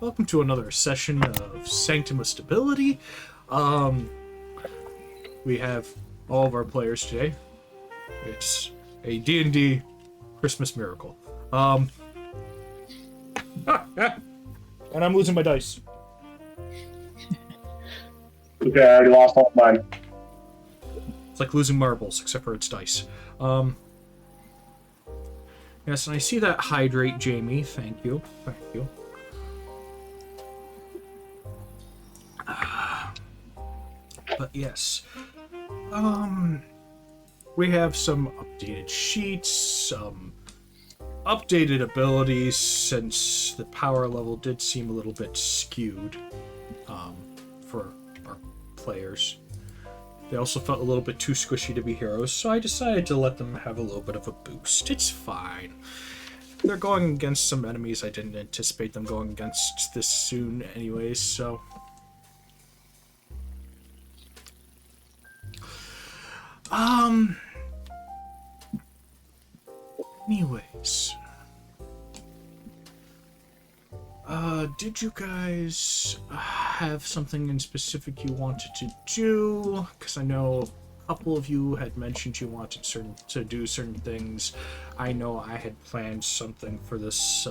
Welcome to another session of Sanctum of Stability. We have all of our players today. It's a D&D Christmas miracle. And I'm losing my dice. Okay, I already lost all of mine. It's like losing marbles, except for its dice. Yes, and I see that hydrate, Jamie. Thank you. Thank you. But yes, we have some updated sheets, some updated abilities, since the power level did seem a little bit skewed for our players. They also felt a little bit too squishy to be heroes, so I decided to let them have a little bit of a boost. It's fine. They're going against some enemies I didn't anticipate them going against this soon anyways, so... Anyways. Did you guys have something in specific you wanted to do? Because I know a couple of you had mentioned you wanted to do certain things. I know I had planned something for this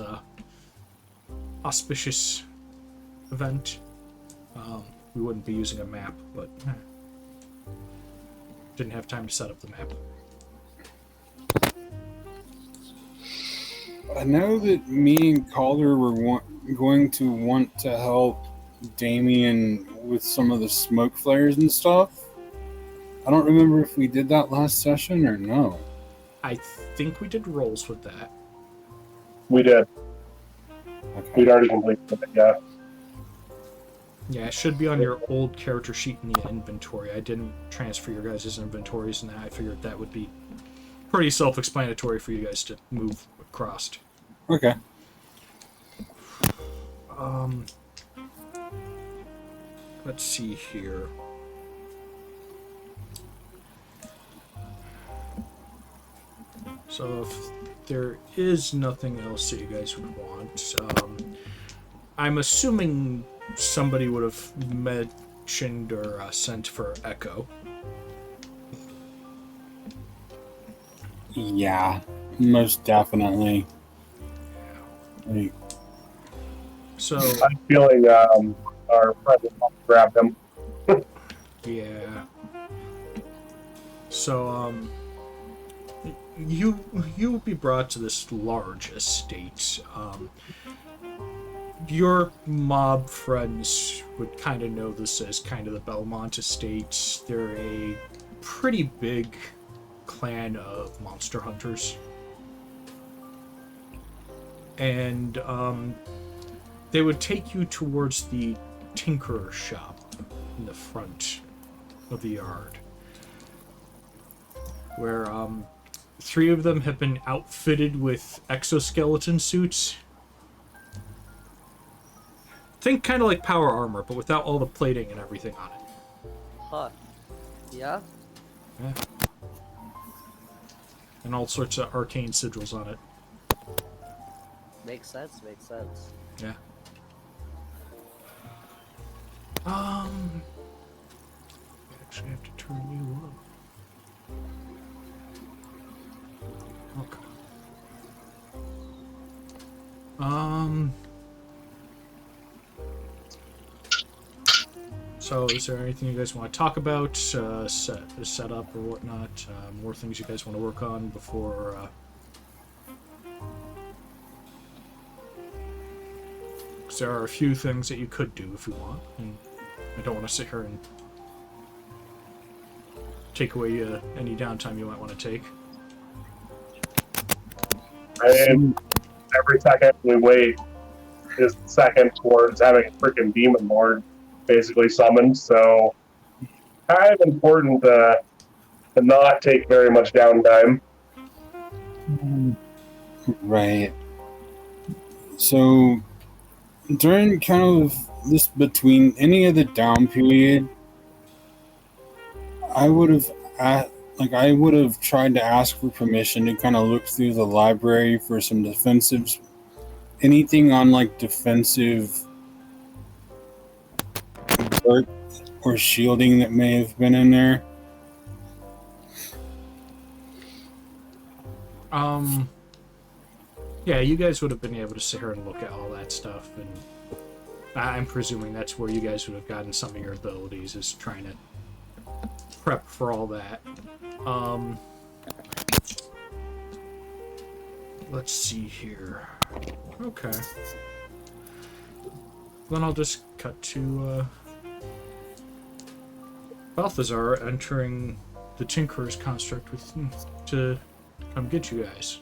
auspicious event. We wouldn't be using a map, but didn't have time to set up the map. I know that me and Calder were going to want to help Damien with some of the smoke flares and stuff. I don't remember if we did that last session or no. I think we did rolls with that. We did. Okay. We'd already completed it, yeah. Yeah, it should be on your old character sheet in the inventory. I didn't transfer your guys' inventories, and I figured that would be pretty self-explanatory for you guys to move across. Okay. Let's see here. So if there is nothing else that you guys would want, I'm assuming somebody would have mentioned or sent for Echo. Yeah, most definitely. Like, So I'm feeling our friend grabbed him. yeah. So you will be brought to this large estate. Your mob friends would kind of know this as kind of the Belmont estate. They're a pretty big clan of monster hunters. And they would take you towards the tinkerer shop in the front of the yard, where three of them have been outfitted with exoskeleton suits. Think kind of like power armor, but without all the plating and everything on it. Huh. Yeah? Yeah. And all sorts of arcane sigils on it. Makes sense, makes sense. Yeah. Actually have to turn you up. Okay. So is there anything you guys want to talk about, set up or whatnot? More things you guys want to work on before, because there are a few things that you could do if you want, and I don't want to sit here and take away any downtime you might want to take. And every second we wait is the second towards having a freaking demon lord basically summoned, so kind of important to not take very much downtime. right. So during kind of this between any of the down period, I would have tried to ask for permission to kind of look through the library for some defensive, anything on like defensive or shielding that may have been in there? Yeah, you guys would have been able to sit here and look at all that stuff, and I'm presuming that's where you guys would have gotten some of your abilities, is trying to prep for all that. Let's see here. Okay. Then I'll just cut to Balthazar entering the Tinkerer's construct to come get you guys.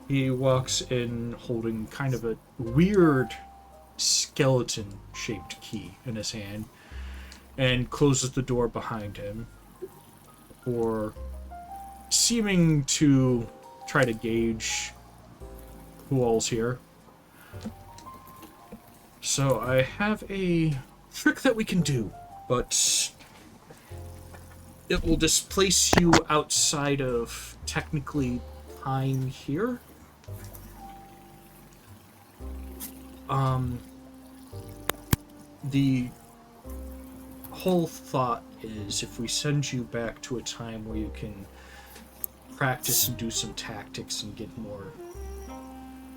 He walks in holding kind of a weird skeleton-shaped key in his hand and closes the door behind him, or seeming to try to gauge who all's here. So I have a trick that we can do, but it will displace you outside of technically time here. The whole thought is if we send you back to a time where you can practice and do some tactics and get more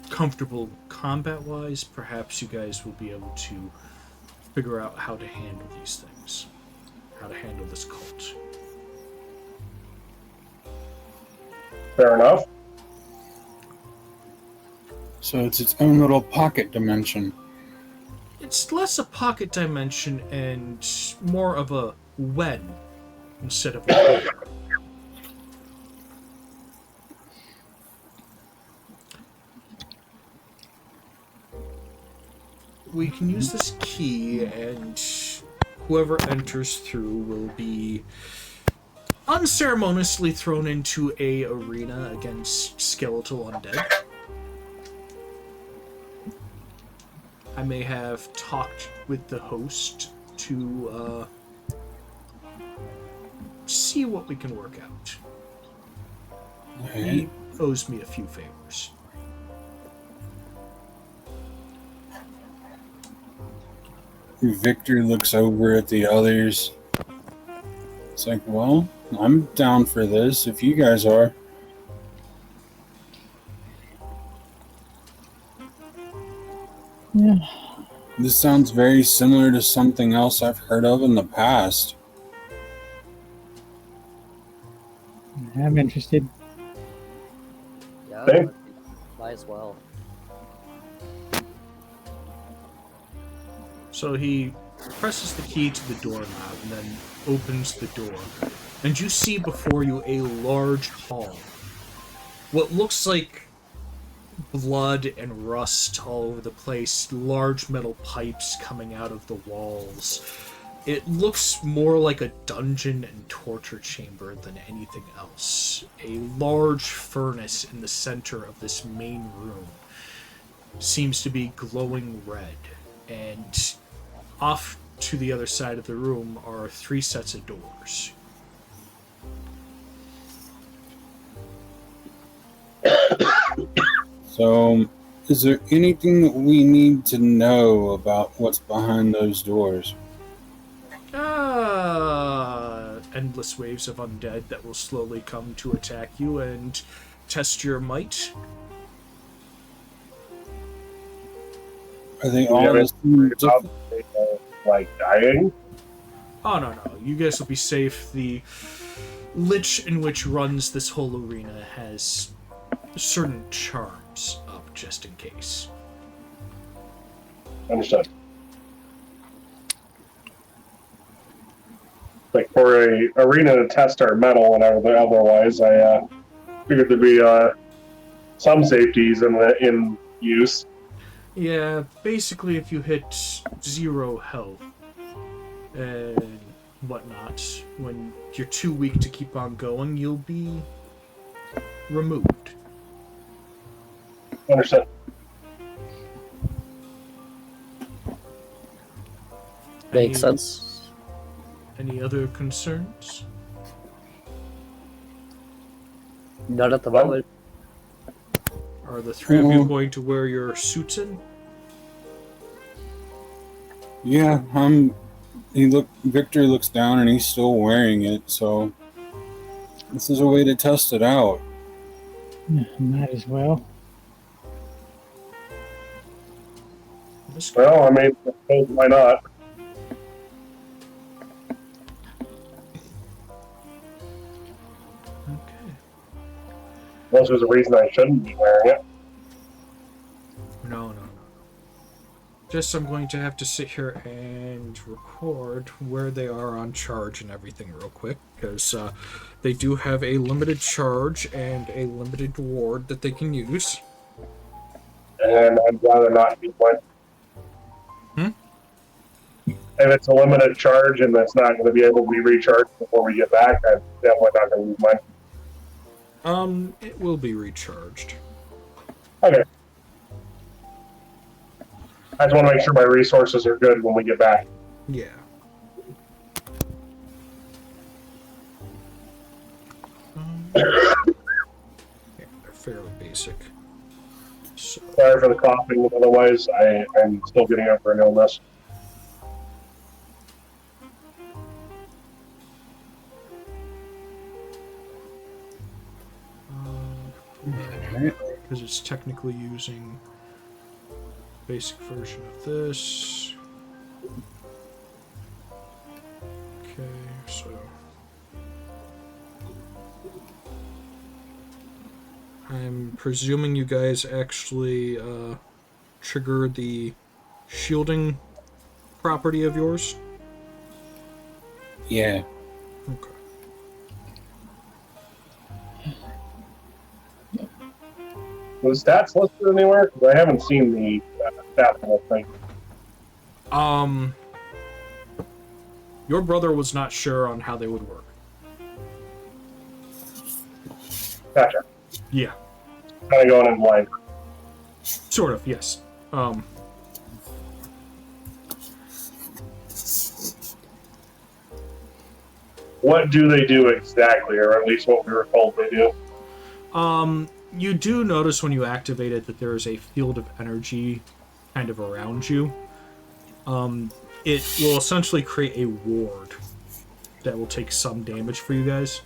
comfortable combat-wise, perhaps you guys will be able to figure out how to handle these things, how to handle this cult. Fair enough. So it's its own little pocket dimension. It's less a pocket dimension and more of a when instead of a where. We can use this key, and whoever enters through will be unceremoniously thrown into a arena against skeletal undead. I may have talked with the host to see what we can work out. He owes me a few favors. Victor looks over at the others. It's like, well, I'm down for this if you guys are. Yeah, This sounds very similar to something else I've heard of in the past. I'm interested. Yeah, Hey. might as well. So he presses the key to the doorknob and then opens the door. And you see before you a large hall. What looks like blood and rust all over the place, large metal pipes coming out of the walls. It looks more like a dungeon and torture chamber than anything else. A large furnace in the center of this main room seems to be glowing red, and off to the other side of the room are 3 sets of doors. So, is there anything that we need to know about what's behind those doors? Endless waves of undead that will slowly come to attack you and test your might. Are they We all haven't the same about, like dying. Oh, no. You guys will be safe. The lich in which runs this whole arena has certain charms up just in case. Understood. Like for a arena to test our metal and otherwise, I figured there'd be some safeties in use. Yeah, basically if you hit 0 health and whatnot, when you're too weak to keep on going, you'll be removed. Understood. Makes sense. Any other concerns? Not at the moment. Are the 3 of you going to wear your suits in? Yeah, Victor looks down and he's still wearing it, so this is a way to test it out. Might as well. Well, I mean, why not? Okay. Unless there's a reason I shouldn't be wearing it. No. Just I'm going to have to sit here and record where they are on charge and everything real quick, because they do have a limited charge and a limited ward that they can use. And I'd rather not be one. Hmm? If it's a limited charge and that's not going to be able to be recharged before we get back, I'm definitely not going to use mine. It will be recharged. Okay. I just want to make sure my resources are good when we get back. Yeah. Yeah, they're fairly basic. So, Sorry for the coughing, but otherwise I'm still getting over an illness. because it's technically using basic version of this. Okay, so I'm presuming you guys actually trigger the shielding property of yours? Yeah. Okay. Was stats listed anywhere? Because I haven't seen the stat level thing. Your brother was not sure on how they would work. Gotcha. Yeah, Kind of going in blind. sort of, yes. What do they do exactly, or at least what we were told they do? You do notice when you activate it that there is a field of energy kind of around you. It will essentially create a ward that will take some damage for you guys.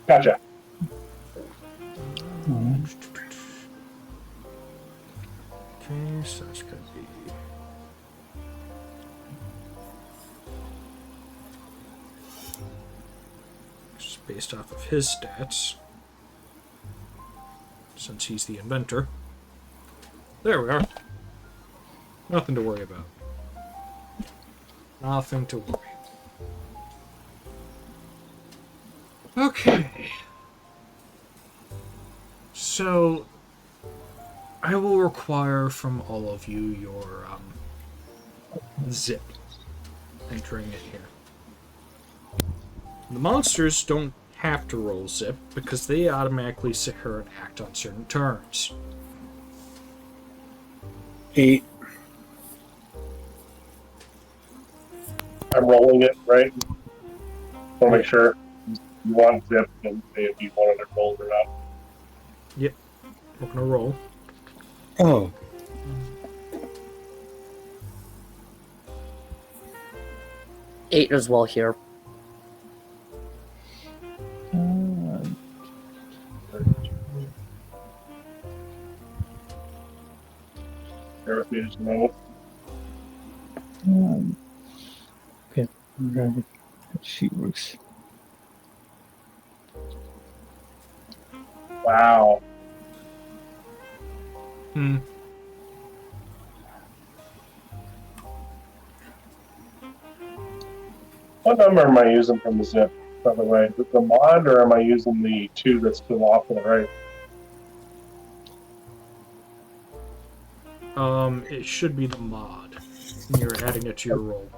Gotcha. Okay, so that's gonna be just based off of his stats, since he's the inventor. There we are. Nothing to worry about. Nothing to worry. Okay. So, I will require from all of you your zip entering it here. The monsters don't have to roll zip because they automatically sit here and act on certain turns. 8. I'm rolling it, right? Want to make sure you want zip and say if you wanted it rolled or not. Yep. We're gonna roll. Oh. Eight as well here. Bear with me just a moment. Okay, I'm driving. That sheet works. Wow. What number am I using from the zip, by the way? Is it the mod, or am I using the 2 that's still off to the right? It should be the mod. And you're adding it to your roll.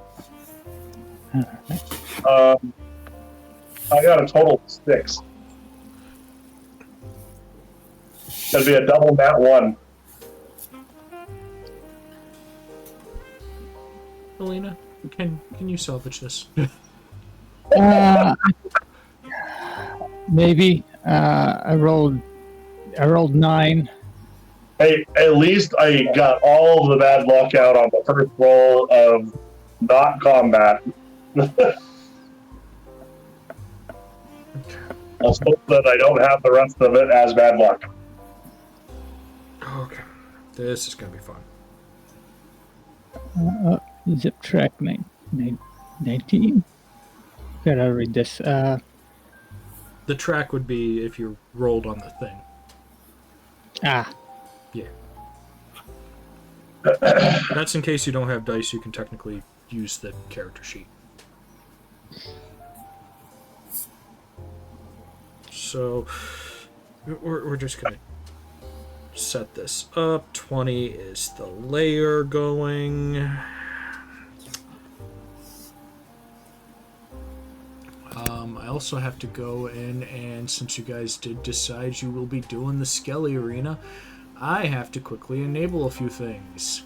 I got a total of 6. That'd be a double nat 1. Elena, can you salvage this? Maybe. I rolled 9. Hey, at least I got all of the bad luck out on the first roll of not combat. Let's hope that I don't have the rest of it as bad luck. Okay. This is going to be fun. Zip track 19. Gotta read this. The track would be if you rolled on the thing. Yeah. That's in case you don't have dice, you can technically use the character sheet. So, we're just going to set this up. 20 is the layer going. I also have to go in, and since you guys did decide you will be doing the Skelly Arena, I have to quickly enable a few things.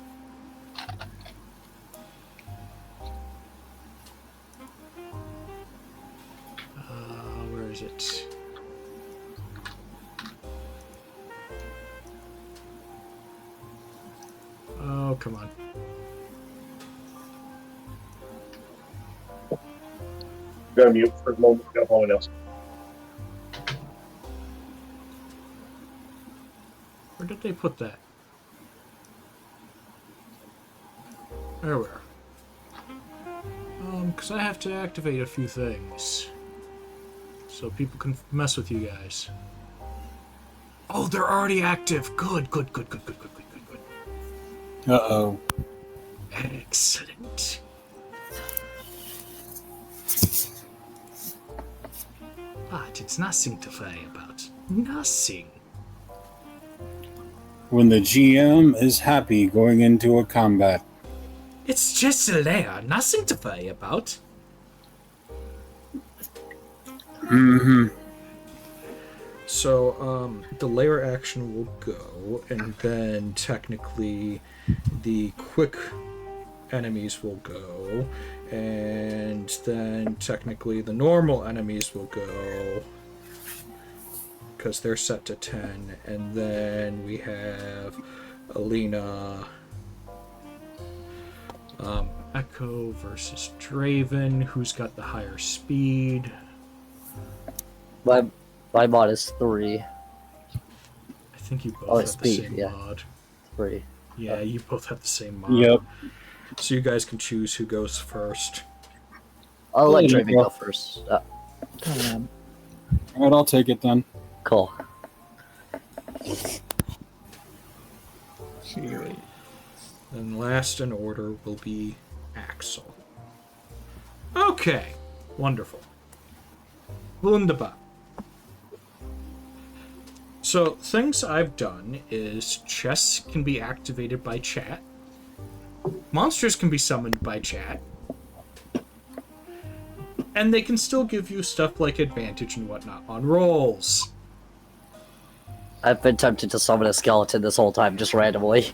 Where is it? Oh, come on. I'm gonna mute for a moment. Got no one else. Where did they put that? There we are. Because I have to activate a few things. So people can mess with you guys. Oh, they're already active. Good. Uh-oh. Excellent. But it's nothing to worry about. Nothing. When the GM is happy going into a combat. It's just a layer. Nothing to worry about. Mm-hmm. So, the layer action will go, and then technically the quick enemies will go, and then technically the normal enemies will go, because they're set to 10, and then we have Alina, Echo versus Draven, who's got the higher speed. My mod is 3. I think you both have speed, the same yeah. mod. 3. Yeah, you both have the same mod. Yep. So you guys can choose who goes first. I'll let There you Draven go. go first. Um, Alright, I'll take it then. Cool. see, wait. And last in order will be Axel. Okay, wonderful. Wunderbar. So, things I've done is chests can be activated by chat. Monsters can be summoned by chat. And they can still give you stuff like advantage and whatnot on rolls. I've been tempted to summon a skeleton this whole time, just randomly.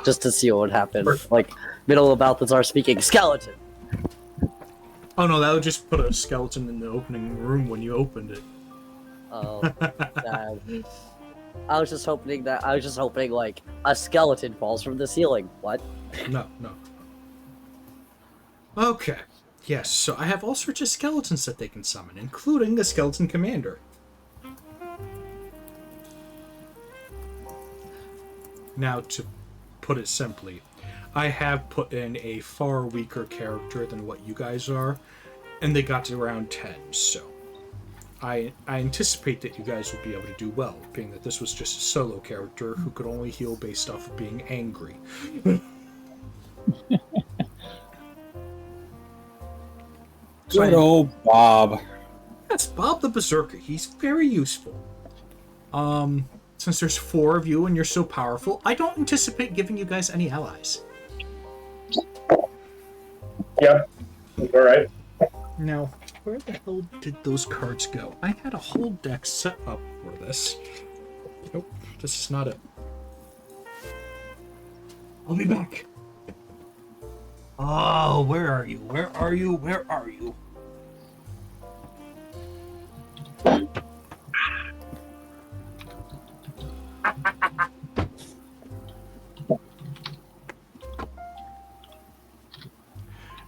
Just to see what would happen. Like, middle of Balthazar speaking, skeleton! Oh no, that would just put a skeleton in the opening room when you opened it. Oh, damn. I was just hoping, like, a skeleton falls from the ceiling. What? No. Okay. Yes, so I have all sorts of skeletons that they can summon, including the skeleton commander. Now, to put it simply, I have put in a far weaker character than what you guys are, and they got to around 10, so I anticipate that you guys will be able to do well, being that this was just a solo character who could only heal based off of being angry. Good old Bob. That's Bob the Berserker. He's very useful. Since there's 4 of you and you're so powerful, I don't anticipate giving you guys any allies. Yep. All right. Now, where the hell did those cards go? I had a whole deck set up for this. Nope, this is not it. I'll be back. Oh, where are you? Where are you? Where are you?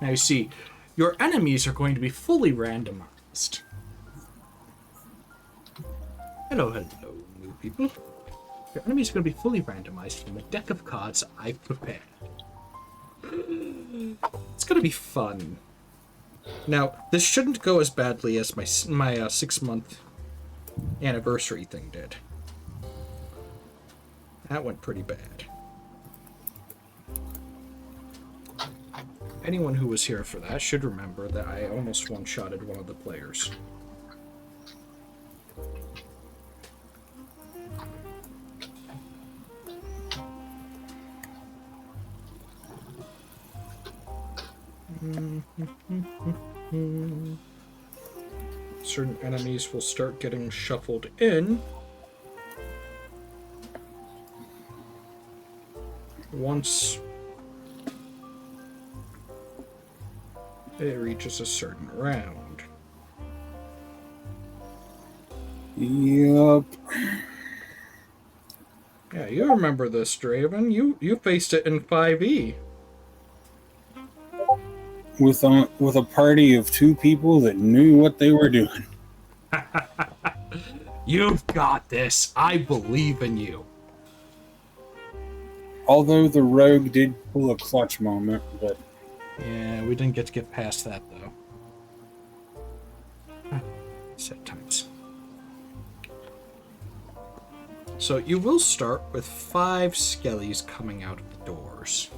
Now you see, your enemies are going to be fully randomized. Hello, hello, new people. Your enemies are going to be fully randomized from a deck of cards I've prepared. It's going to be fun. Now, this shouldn't go as badly as my 6-month anniversary thing did. That went pretty bad. Anyone who was here for that should remember that I almost one-shotted one of the players. Certain enemies will start getting shuffled in once it reaches a certain round. Yup. Yeah, you remember this, Draven. You faced it in 5e. With a party of 2 people that knew what they were doing. You've got this. I believe in you. Although the rogue did pull a clutch moment, but Yeah, we didn't get past that, though. Sad times. So you will start with 5 skellies coming out of the doors.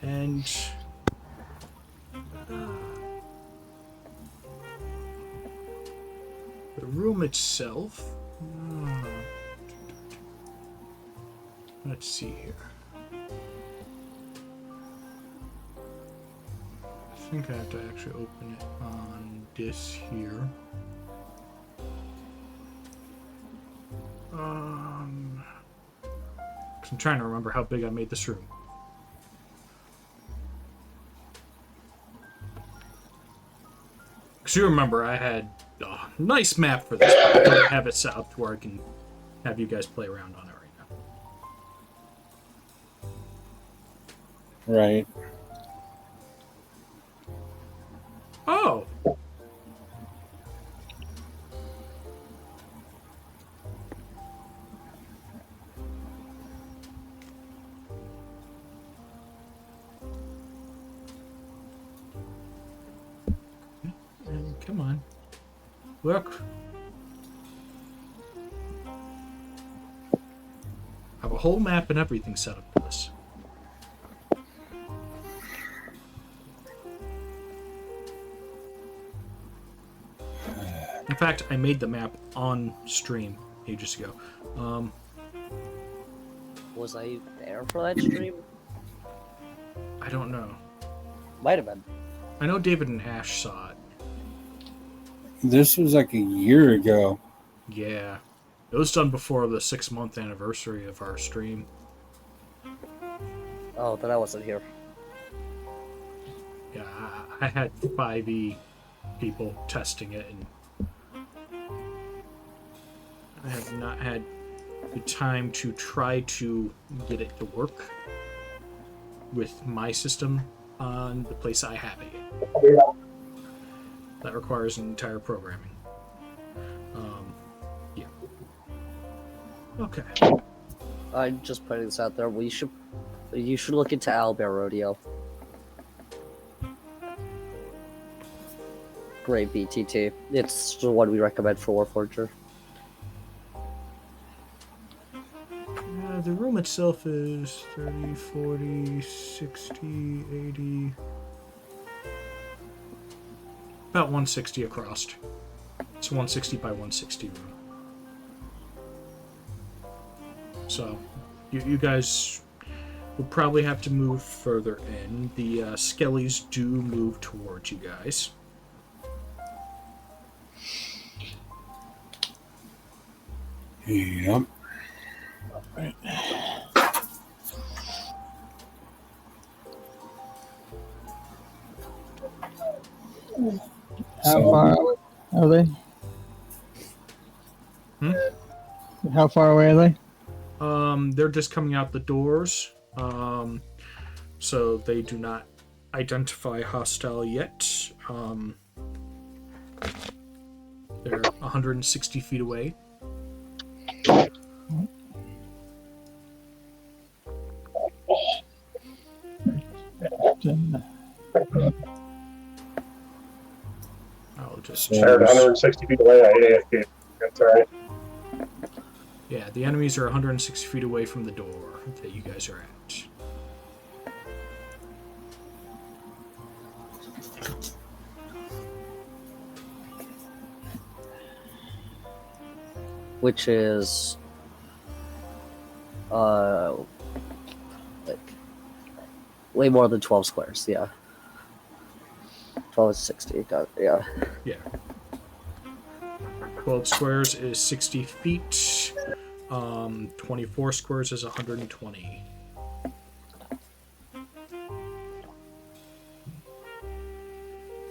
And the room itself. Let's see here. I think I have to actually open it on this here. Cause I'm trying to remember how big I made this room. Because you remember I had a nice map for this, but I don't have it set up to where I can have you guys play around on it right now. right. Oh! Come on. Look. I have a whole map and everything set up for this. In fact, I made the map on stream ages ago. Was I there for that stream? I don't know. Might have been. I know David and Ash saw it. This was like a year ago. Yeah. It was done before the 6-month anniversary of our stream. Oh, then I wasn't here. Yeah, I had 5e people testing it, and I have not had the time to try to get it to work with my system on the place I have it. That requires an entire programming. Yeah. Okay. I'm just putting this out there. You should look into Owlbear Rodeo. Great BTT. It's the one we recommend for Warforger. The room itself is 30, 40, 60, 80... About 160 across. It's 160 by 160 room. So, you guys will probably have to move further in. The skellies do move towards you guys. Yep. Right. How are they? How far away are they? They're just coming out the doors. So they do not identify hostile yet. They're 160 feet away. I'll just They're 160 feet away. I AFK. That's all right. Yeah, the enemies are 160 feet away from the door that you guys are at. Which is like way more than 12 squares. Yeah, 12 is 60. Yeah. Yeah. 12 squares is 60 feet. 24 squares is 120.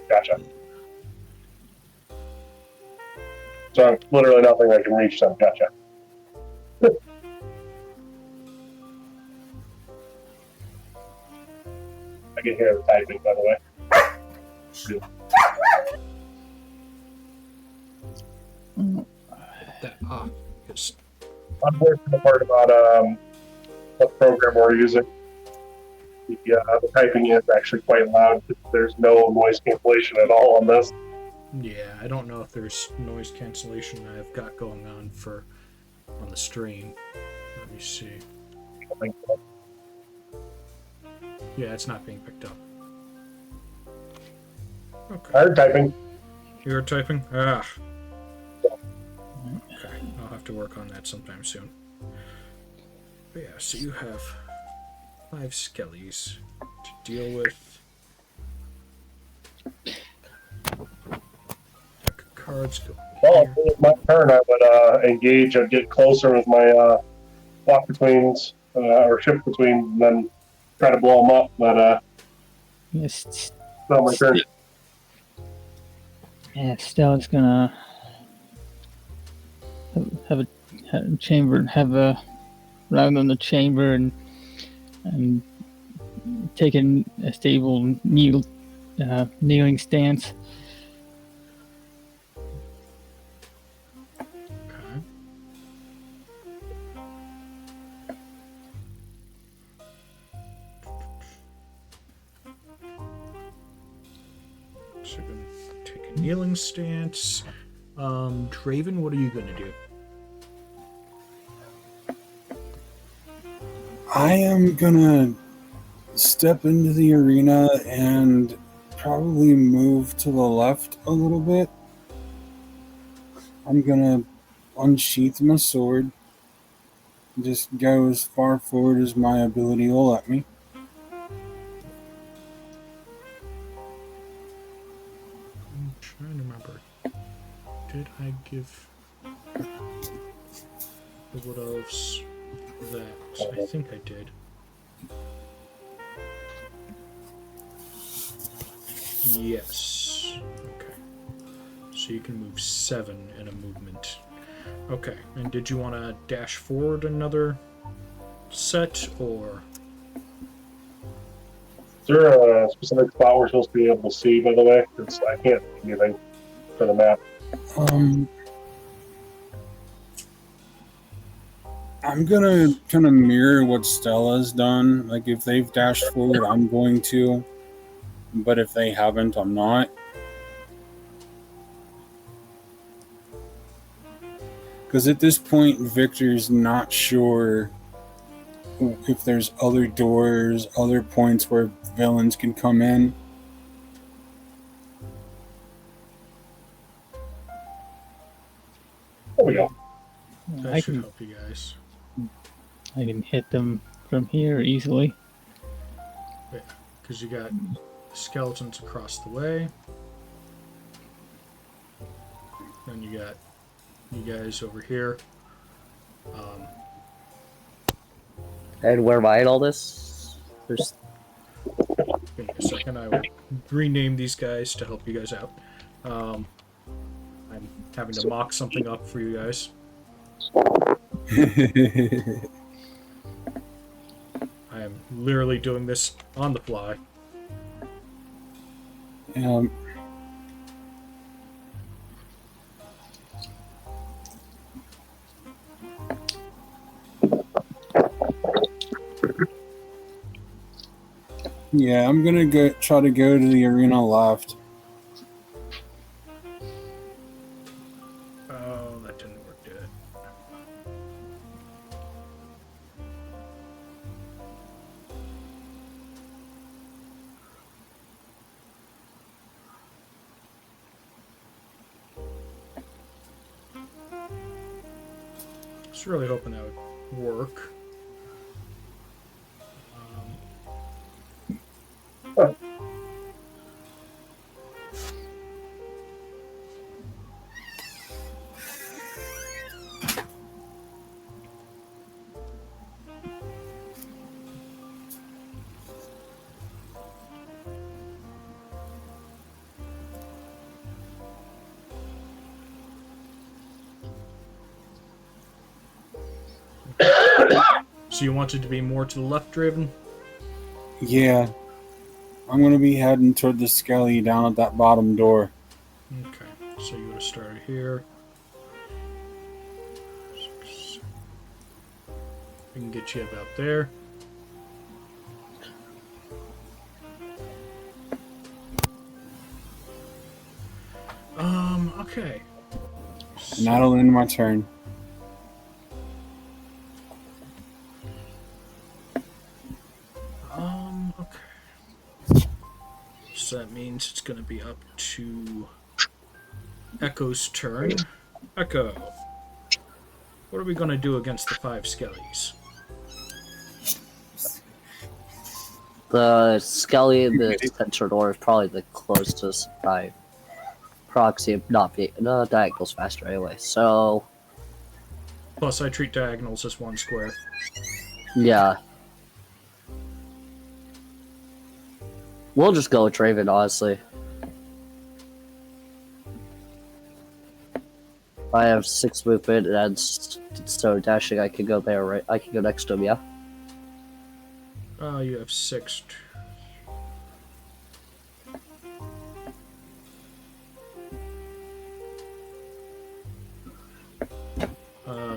Gotcha. So literally nothing I can reach them. Gotcha. I can hear the typing, by the way. Yes. Unfortunate part about what program we're using. The typing is actually quite loud. There's no noise cancellation at all on this. Yeah, I don't know if there's noise cancellation I've got going on on the stream. Let me see. I think so. Yeah, it's not being picked up. I Okay. heard typing. You're typing? Ah. Okay, I'll have to work on that sometime soon. But yeah, so you have 5 skellies to deal with. Deck of cards go Well, here. if it was my turn, I would engage and get closer with my walk betweens or shift betweens, and then try to blow them up. But Yes. it's not my turn. Yeah, Stella's gonna have a chamber, have a round on the chamber, and taking a stable kneeling stance. Okay. So you're gonna take a kneeling stance. Draven, what are you gonna do? I am gonna step into the arena and probably move to the left a little bit. I'm gonna unsheath my sword. Just go as far forward as my ability will let me. I'm trying to remember. Did I give the Wood Elves that? I think I did. Yes. Okay. So you can move 7 in a movement. Okay. And did you want to dash forward another set, or? Is there a specific spot we're supposed to be able to see, by the way? Because I can't see anything for the map. I'm gonna kind of mirror what Stella's done. Like, if they've dashed forward, I'm going to. But if they haven't, I'm not. Because at this point, Victor's not sure if there's other doors, other points where villains can come in. There we go. That I should can help you guys. hit them from here easily. Because you got skeletons across the way. Then you got you guys over here. And where am I in all this? There's Give me a second. I will rename these guys to help you guys out. having to mock something up for you guys. I am literally doing this on the fly. um, yeah, I'm gonna try to go to the arena left. Oh, that didn't work, did it? I was really hoping that would work. So you wanted to be more to the left, Draven? Yeah, I'm gonna be heading toward the skelly down at that bottom door. Okay, so you would have started here. We can get you about there. Okay. And that'll end my turn. Okay. So that means it's going to be up to Echo's turn. Echo, what are we going to do against the 5 skellies? The skelly in the center door is probably the closest by proxy of not being. No, diagonal's faster anyway, so. Plus, I treat diagonals as 1 square. Yeah. We'll just go with Draven, honestly. I have 6 movement, and so dashing, I can go there, right? I can go next to him, yeah? You have 6.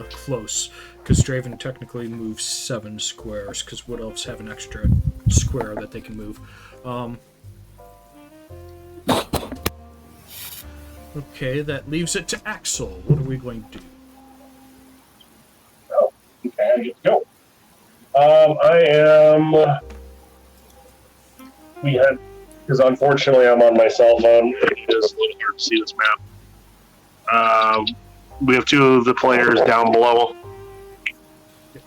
Close. Because Draven technically moves 7 squares, because Wood Elves have an extra square that they can move. Okay, that leaves it to Axel. What are we going to do? Oh, okay, I get to go. I am. We had, because unfortunately I'm on my cell phone. It is a little hard to see this map. We have 2 of the players down below,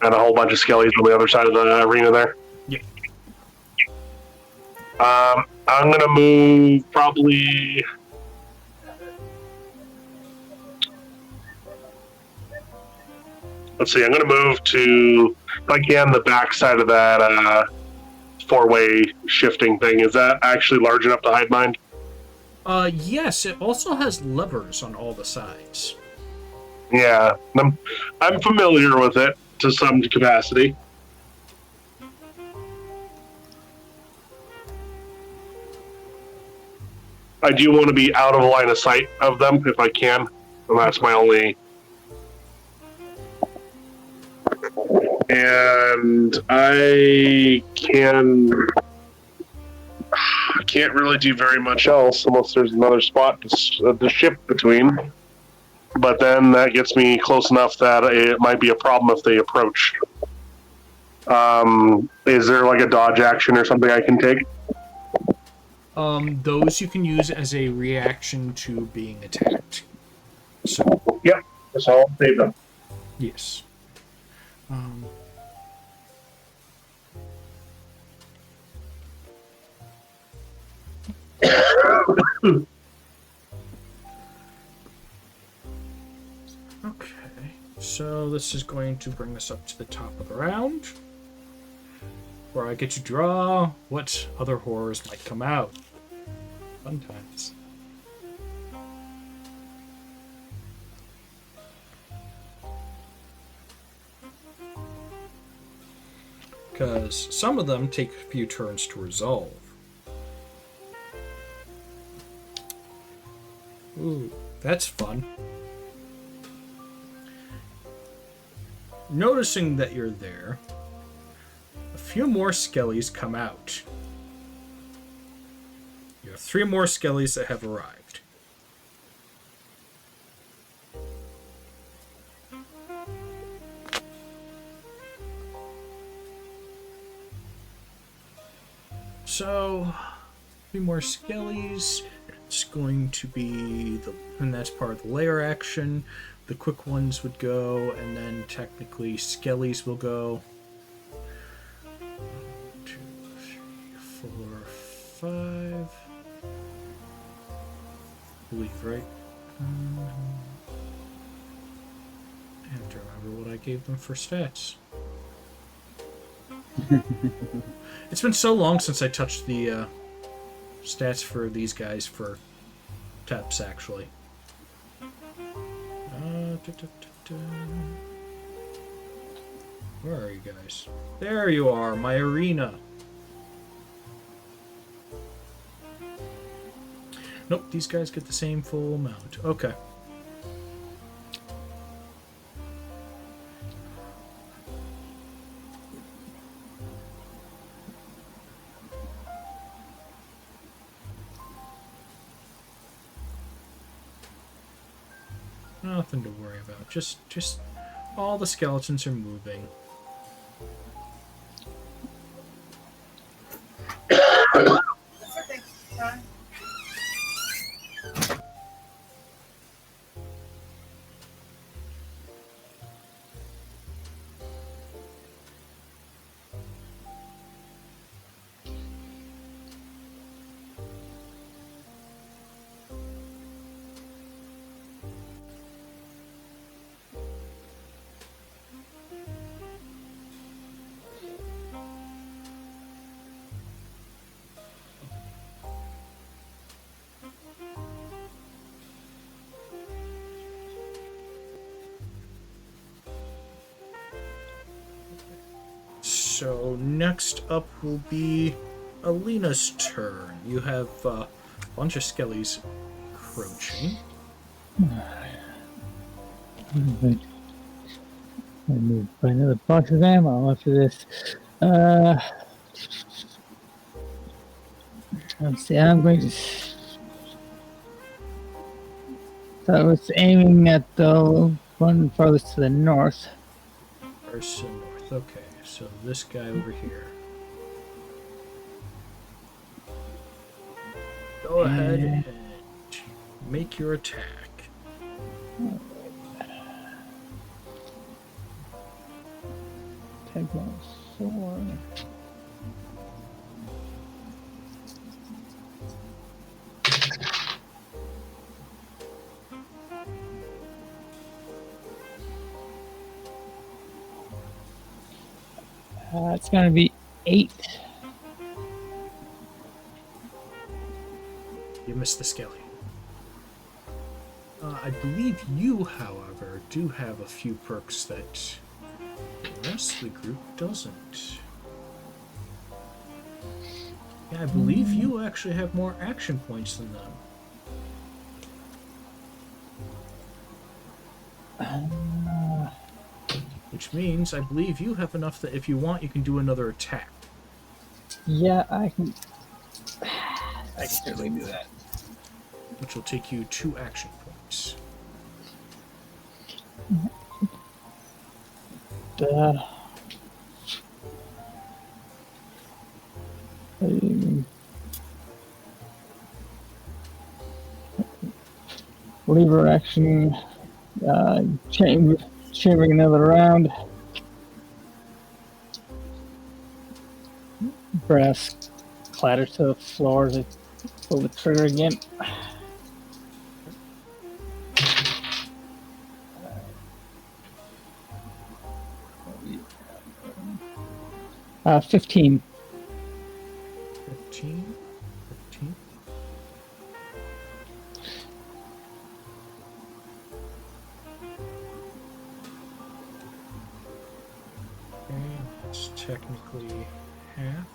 and a whole bunch of skellies on the other side of the arena there. Yeah. I'm gonna move probably. Let's see. I'm gonna move to, if I can, the back side of that 4-way shifting thing. Is that actually large enough to hide behind? Yes, it also has levers on all the sides. Yeah, I'm familiar with it to some capacity. I do want to be out of line of sight of them if I can, and that's my only. And I can't really do very much else unless there's another spot to shift between. But then that gets me close enough that it might be a problem if they approach. Is there like a dodge action or something I can take? Those you can use as a reaction to being attacked. So, Yep, so I'll save them. yes. Okay, so this is going to bring us up to the top of the round, where I get to draw what other horrors might come out. Fun times. because some of them take a few turns to resolve. Ooh, that's fun. Noticing that you're there, a few more skellies come out. You have 3 more skellies that have arrived. So, 3 more skellies. It's going to be and that's part of the layer action. The quick ones would go, and then technically skellies will go. 1, 2, 3, 4, 5. I believe, right? I have to remember what I gave them for stats. It's been so long since I touched the stats for these guys for TEPS, actually. Where are you guys? There you are, my arena. Nope, these guys get the same full amount. Okay. Nothing to worry about. Just all the skeletons are moving. So next up will be Alina's turn. You have a bunch of skellies crouching. I need to buy another box of ammo after this. Let's see, I'm going to. So I was aiming at the one farthest to the north. Farthest to the north. Okay, so this guy over here. Go ahead and make your attack. Take my sword. It's going to be 8. You missed the skelly. I believe you, however, do have a few perks that the rest of the group doesn't. Yeah, I believe you actually have more action points than them. Which means I believe you have enough that if you want, you can do another attack. Yeah, I can certainly do that. Which will take you 2 action points. Lever action, chambering another round. Brass clatters to the floor as I pull the trigger again. 15. 15. Okay, let's take technically half.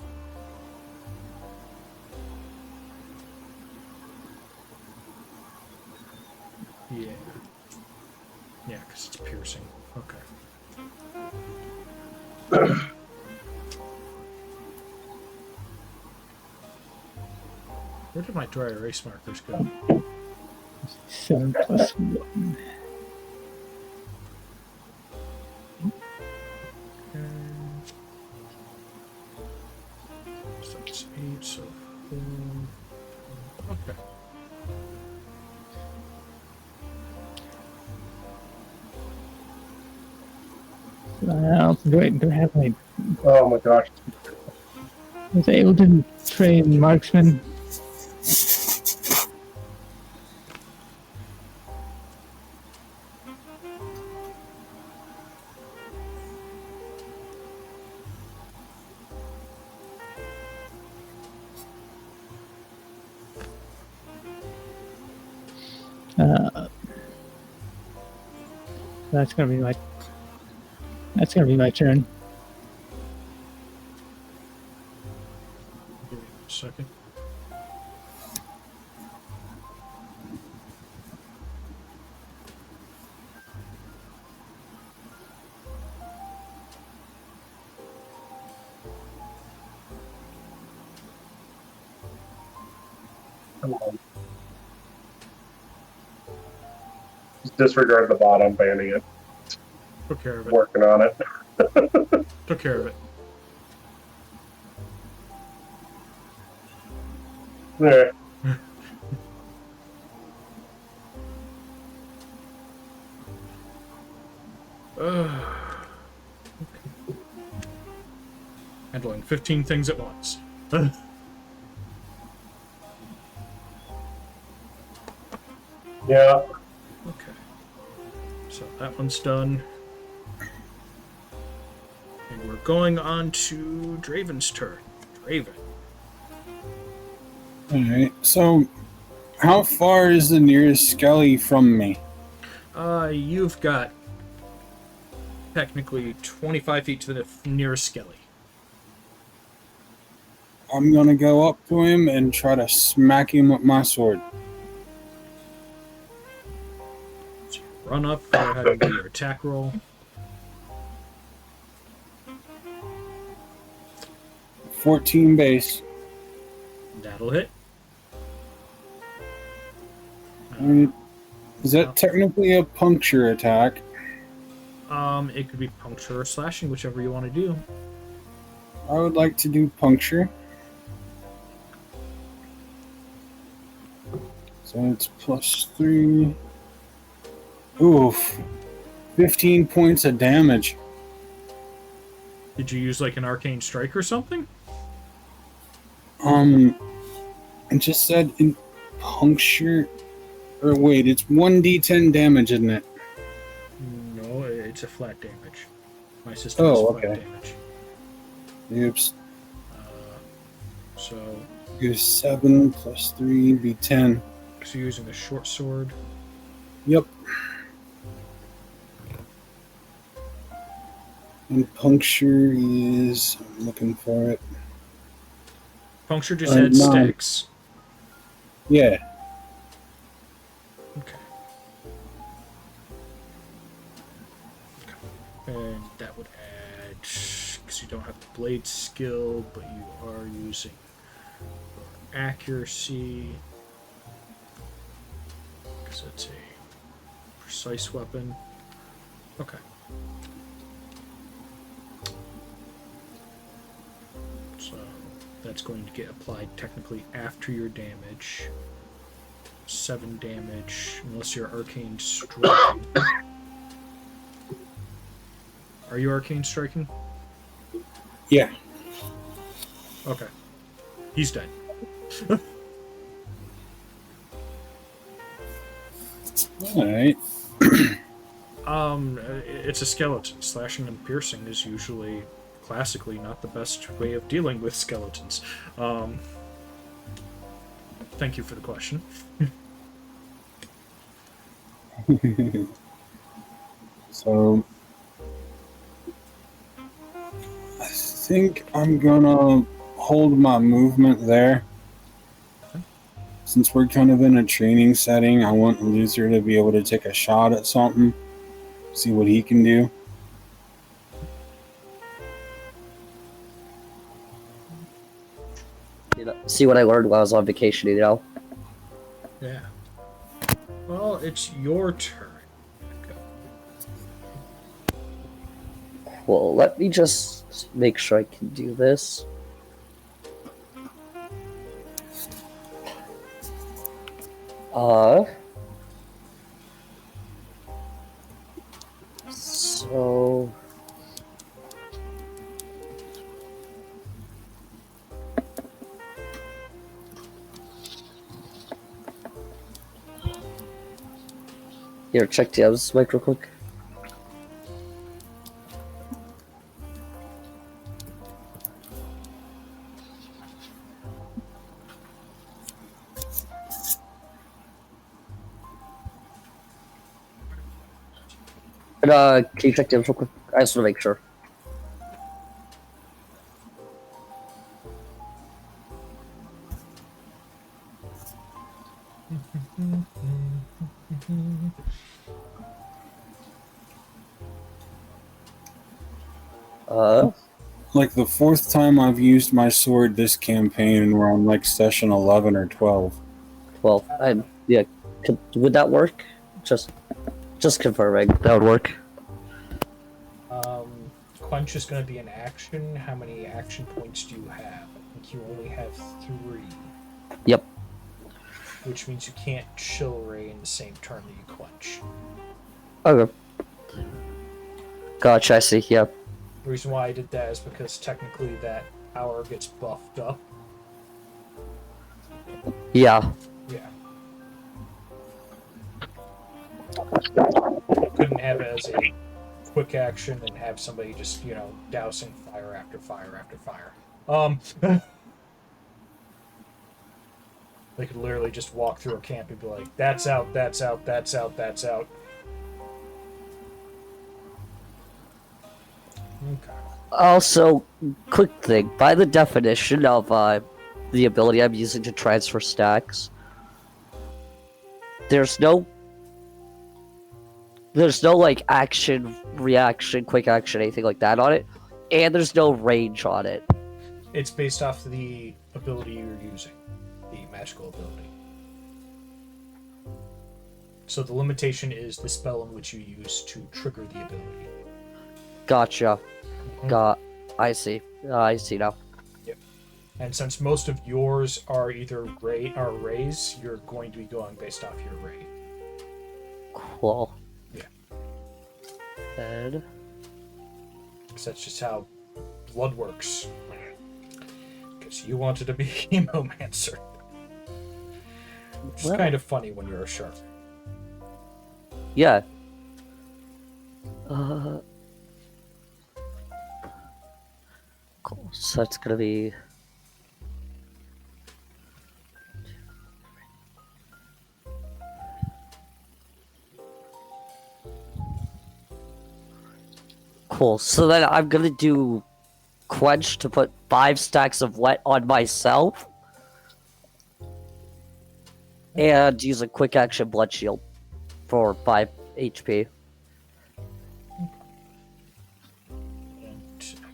Yeah. Yeah, because it's piercing. Okay. Where did my dry erase markers go? 7 plus 1. So that's 8, so 4. Okay. Do I have my... Oh my gosh. Was I able to train marksman? That's gonna be my... That's gonna be my turn. Give me a second. Come on. Just disregard the bot. I'm banning it. Took care of it. Working on it. Took care of it. Yeah. Okay. Handling 15 things at once. Yeah. Okay. So that one's done. And we're going on to Draven's turn. Draven. Alright, so how far is the nearest Skelly from me? You've got technically 25 feet to the nearest Skelly. I'm gonna go up to him and try to smack him with my sword. So you run up, go ahead and do your attack roll. 14 base. That'll hit. Is that technically a puncture attack? It could be puncture or slashing, whichever you want to do. I would like to do puncture. So it's +3. Oof. 15 points of damage. Did you use like an arcane strike or something? It just said in puncture. Or wait, it's 1d10 damage, isn't it? No, it's a flat damage. My system Oh, is flat okay. damage. Oops. So Goes 7 plus 3 be 10. you're using a short sword. Yep. And puncture is. I'm looking for it. Puncture just adds 9. stacks. Yeah. Okay. And that would add, because you don't have the blade skill, but you are using accuracy, because it's a precise weapon. Okay. So that's going to get applied technically after your damage. 7 damage, unless you're arcane striking. Are you arcane striking? Yeah. Okay. He's dead. Alright. It's a skeleton. Slashing and piercing is usually, classically, not the best way of dealing with skeletons. Thank you for the question. So think I'm gonna hold my movement there. Since we're kind of in a training setting, I want Luther to be able to take a shot at something, see what he can do. You know, see what I learned while I was on vacation, you know? Yeah. Well, it's your turn. Well, let me just make sure I can do this. So... Here, check the other mic real quick. And, can you check the others real quick? I just want to make sure. Like the fourth time I've used my sword this campaign, and we're on like session 11 or 12. Well, yeah, would that work? Just confirming, that would work. Quench is going to be an action. How many action points do you have? I think you only have 3. Yep. Which means you can't chill ray in the same turn that you quench. Okay. Gotcha, I see, yeah. The reason why I did that is because technically that hour gets buffed up. Yeah. Yeah. Couldn't have it as a quick action and have somebody just, dousing fire after fire after fire. They could literally just walk through a camp and be like, that's out, that's out, that's out, that's out. Okay. Also, quick thing, by the definition of the ability I'm using to transfer stacks, there's no like action, reaction, quick action, anything like that on it, and there's no range on it. It's based off the ability you're using, the magical ability. So the limitation is the spell in which you use to trigger the ability. Gotcha. I see. I see now. Yep. And since most of yours are either rays, you're going to be going based off your ray. Cool. Yeah. And because that's just how blood works. Because you wanted to be Hemomancer. Which is kind of funny when you're a shark. Yeah. Cool. So that's gonna be. Cool. So then I'm gonna do Quench to put 5 stacks of wet on myself. And use a quick action blood shield for 5 HP. And I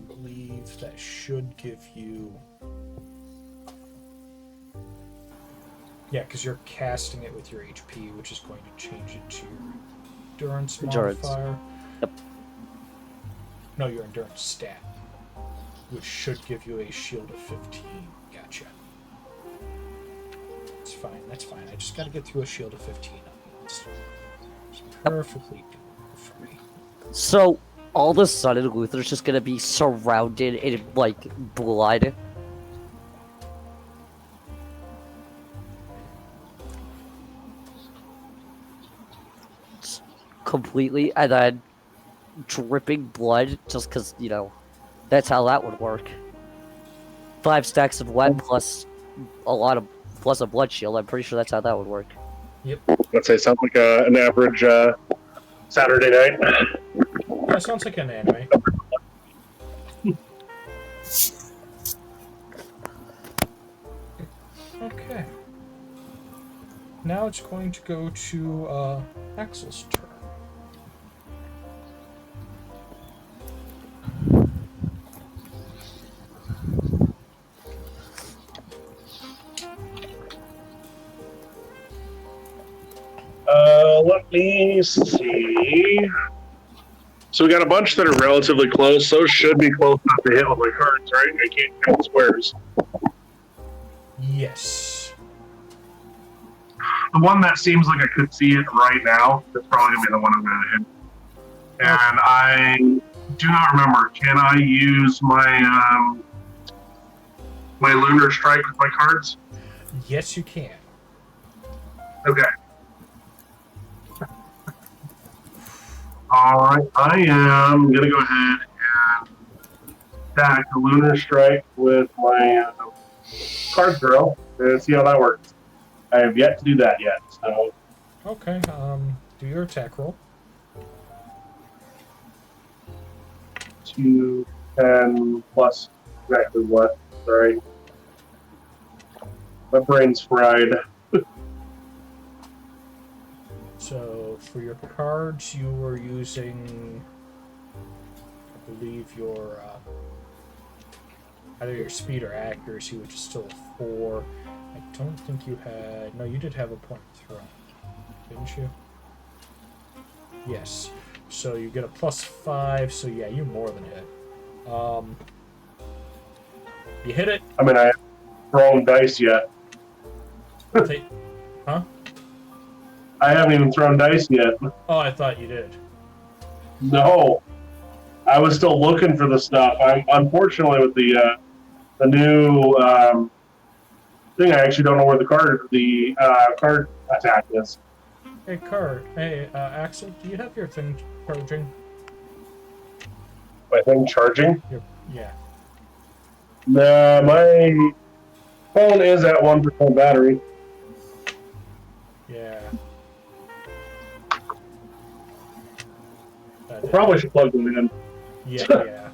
believe that should give you... Yeah, because you're casting it with your HP, which is going to change it to your endurance modifier. Yep. No, your endurance stat, which should give you a shield of 15. Gotcha. That's fine, that's fine. I just gotta get through a shield of 15. It's perfectly doable for me. So, all of a sudden, Luther's just gonna be surrounded in, like, blood. Completely, and then dripping blood, just because, you know, that's how that would work. 5 stacks of wet plus plus a blood shield. I'm pretty sure that's how that would work. Yep. Let's say sounds like an average Saturday night. Yeah, sounds like an anime. now it's going to go to Axel's turn. Let me see. So we got a bunch that are relatively close. Those should be close enough to hit with my cards, right? I can't count squares. Yes. The one that seems like I could see it right now, that's probably going to be the one I'm going to hit. And I do not remember. Can I use my my lunar strike with my cards? Yes, you can. Okay. All right. I am going to go ahead and attack the lunar strike with my card throw and see how that works. I have yet to do that yet. So. Okay. Do your attack roll. 2, 10 plus exactly what? Sorry. My brain's fried. So for your cards, you were using, I believe, your either your speed or accuracy, which is still a 4. I don't think you had. No, you did have a point thrown, didn't you? Yes. So you get a +5. So yeah, you more than hit. You hit it. I mean, I haven't thrown dice yet. Huh? I haven't even thrown dice yet. Oh, I thought you did. No. I was still looking for the stuff. I'm unfortunately with the new thing. I actually don't know where the card attack is. Hey, Axel, do you have your thing charging? My thing charging? Yeah. Nah, my phone is at 1% battery. Yeah. I probably should plug them in. Yeah.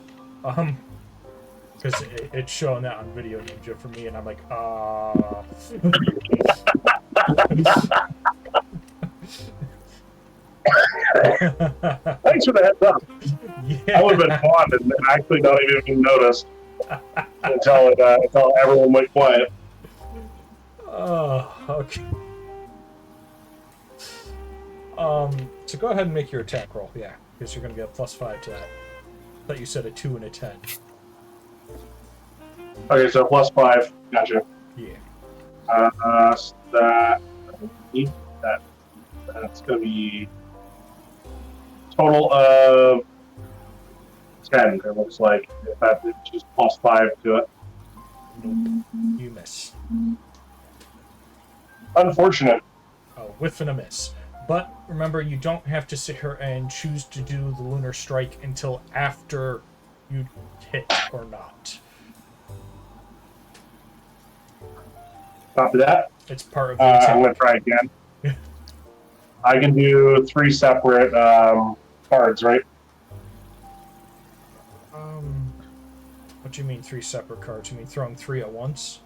Because it's showing that on Video Ninja for me, and I'm like, Thanks for the heads up. Yeah. I would have been fun and actually not even noticed until everyone went quiet. Oh, okay. So go ahead and make your attack roll, yeah, because you're going to get a +5 to that. I thought you said a 2 and a 10. Okay, so +5. Gotcha. Yeah. That's going to be total of 10. It looks like if I just +5 to it. You miss. Unfortunate. A whiff and a miss. But remember, you don't have to sit here and choose to do the lunar strike until after you hit or not. Copy that. It's part of the attack. I'm going to try again. I can do 3 separate cards, right? What do you mean 3 separate cards? You mean throwing 3 at once?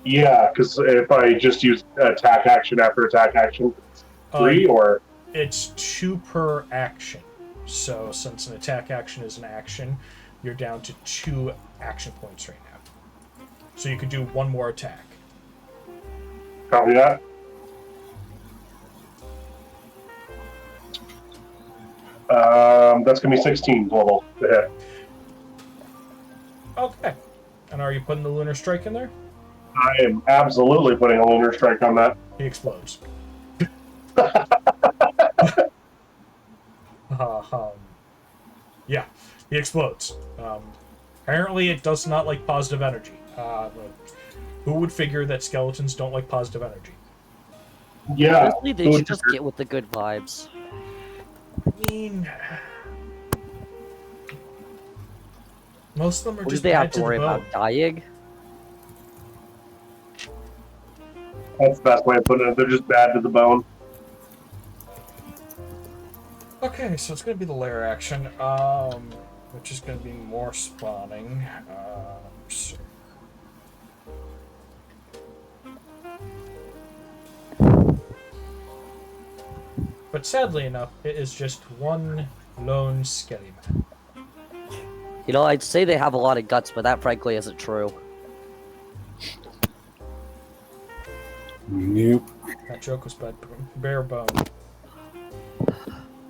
Yeah, because if I just use attack action after attack action, it's 3 or? It's 2 per action. So since an attack action is an action, you're down to 2 action points right now. So you could do 1 more attack. Copy that. That's going to be 16 total to hit. Okay. And are you putting the lunar strike in there? I am absolutely putting a lunar strike on that. He explodes. Yeah, he explodes. Apparently it does not like positive energy. Who would figure that skeletons don't like positive energy? Yeah. Honestly, they should just get with the good vibes. I mean, most of them are What do just they bad have to the worry bone. about? Dying? That's the best way of putting it. They're just bad to the bone. Okay, so it's going to be the lair action, which is going to be more spawning. So But sadly enough, it is just one lone skelly man. You know, I'd say they have a lot of guts, but that frankly isn't true. Nope. That joke was bad, bare bone.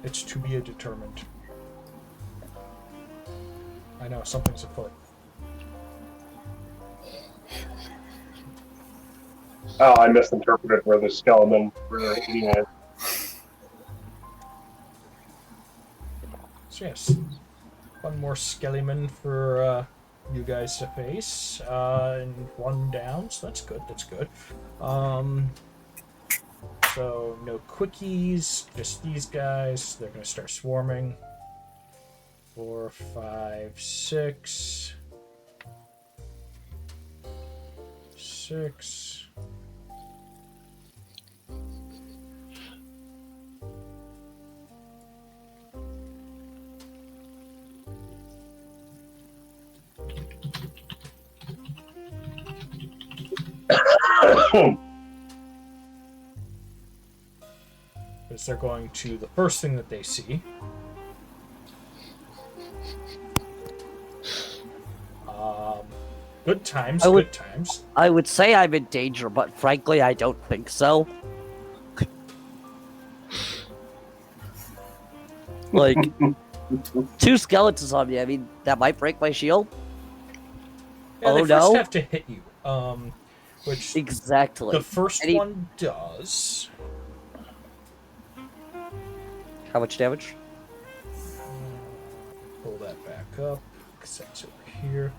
It's to be determined. I know, something's afoot. Oh, I misinterpreted where the skeleton were eating it. So yes, one more skellyman for you guys to face, and one down. So that's good. That's good. So no quickies, just these guys. They're gonna start swarming. 4, 5, 6, 6. Because they're going to the first thing that they see. Good times, good times. I would say I'm in danger, but frankly, I don't think so. Like, 2 skeletons on me, I mean, that might break my shield. Yeah, Oh, they first no. have to hit you. Which Exactly. the first one does. How much damage? Pull that back up, because that's over here.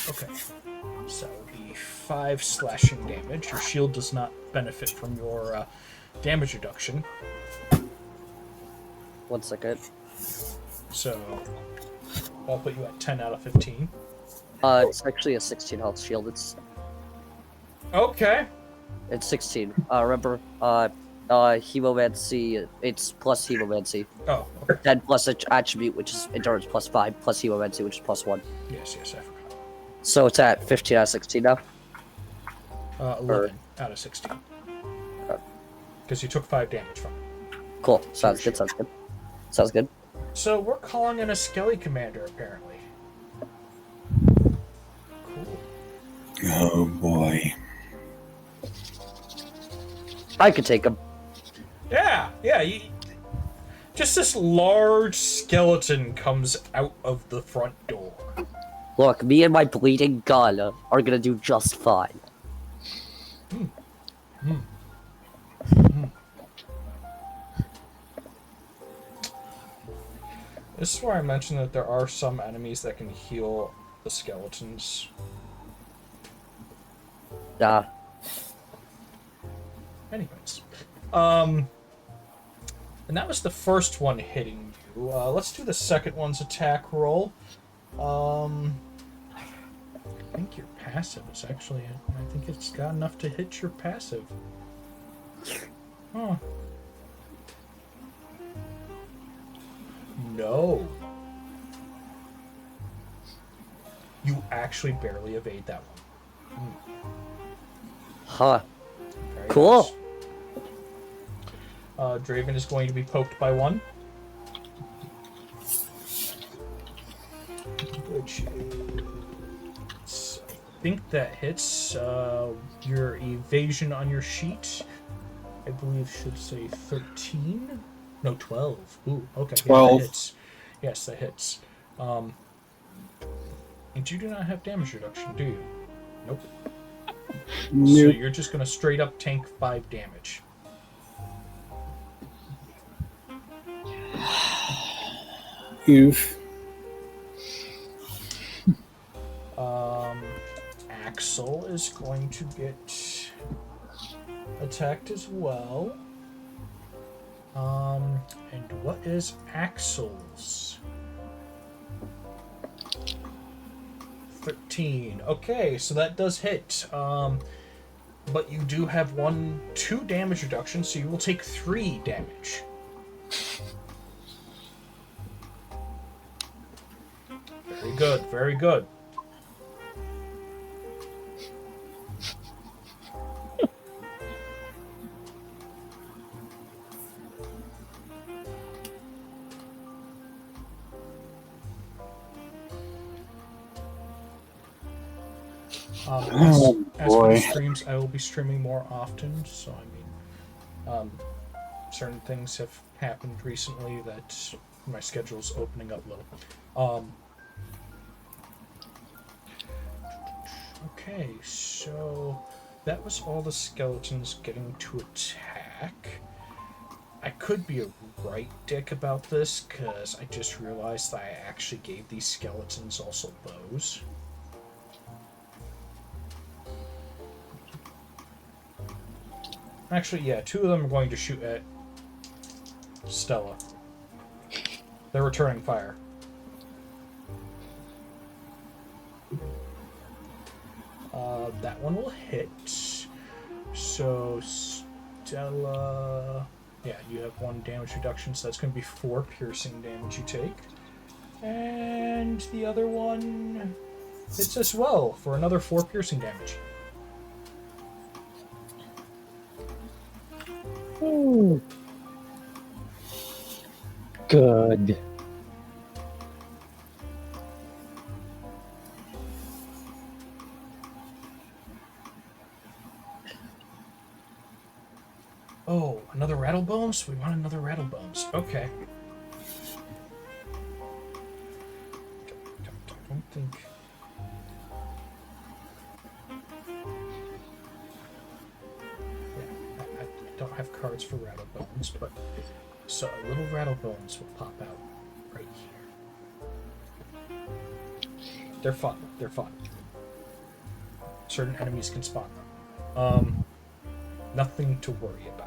Okay. So that would be 5 slashing damage. Your shield does not benefit from your damage reduction. 1 second. So I'll put you at 10 out of 15. It's actually a 16 health shield. It's Okay. 16. Remember, hemomancy. It's plus hemomancy. Oh, okay. 10 plus attribute, which is endurance plus 5, plus hemomancy, which is plus 1. Yes, I forgot. So it's at 15 out of 16 now. 11 out of 16. Because you took 5 damage from it. Cool. Sounds good. Sounds good. Sounds good. So we're calling in a Skelly commander, apparently. Cool. Oh boy. I could take him. Yeah. Just this large skeleton comes out of the front door. Look, me and my bleeding gun are gonna do just fine. This is where I mentioned that there are some enemies that can heal the skeletons. Anyways. And that was the first one hitting you. Let's do the second one's attack roll. I think your passive is actually... I think it's got enough to hit your passive. Huh. No. You actually barely evade that one. Huh. Very Cool. nice. Draven is going to be poked by 1. Which is... I think that hits your evasion on your sheet. I believe should say 13. No, 12. Ooh, okay. 12. Yeah, that hits. Yes, that hits. And you do not have damage reduction, do you? Nope. So Nope. you're just going to straight up tank 5 damage. Oof. Axel is going to get attacked as well. And what is Axel's? 13. Okay, so that does hit. But you do have 2 damage reduction, so you will take 3 damage. Very good, very good. As for boy. the streams, I will be streaming more often. So certain things have happened recently that my schedule's opening up a little. Okay, so that was all the skeletons getting to attack. I could be a right dick about this, because I just realized that I actually gave these skeletons also bows. Actually, yeah, 2 of them are going to shoot at Stella. They're returning fire. That one will hit. So, Stella... Yeah, you have 1 damage reduction, so that's going to be 4 piercing damage you take. And the other one hits as well for another 4 piercing damage. Ooh. Good. Oh, another Rattlebones? We want another Rattlebones. Okay. Don't think... Yeah, I don't have cards for Rattlebones, but... So, little Rattlebones will pop out right here. They're fun. They're fun. Certain enemies can spawn them. Nothing to worry about.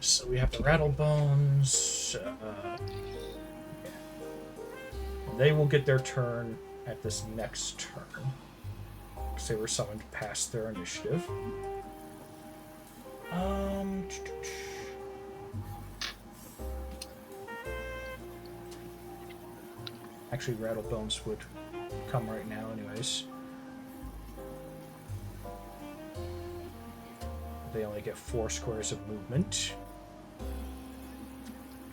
So we have the Rattlebones. Yeah. They will get their turn at this next turn, because they were summoned past their initiative. Actually, Rattlebones would come right now anyways. They only get 4 squares of movement,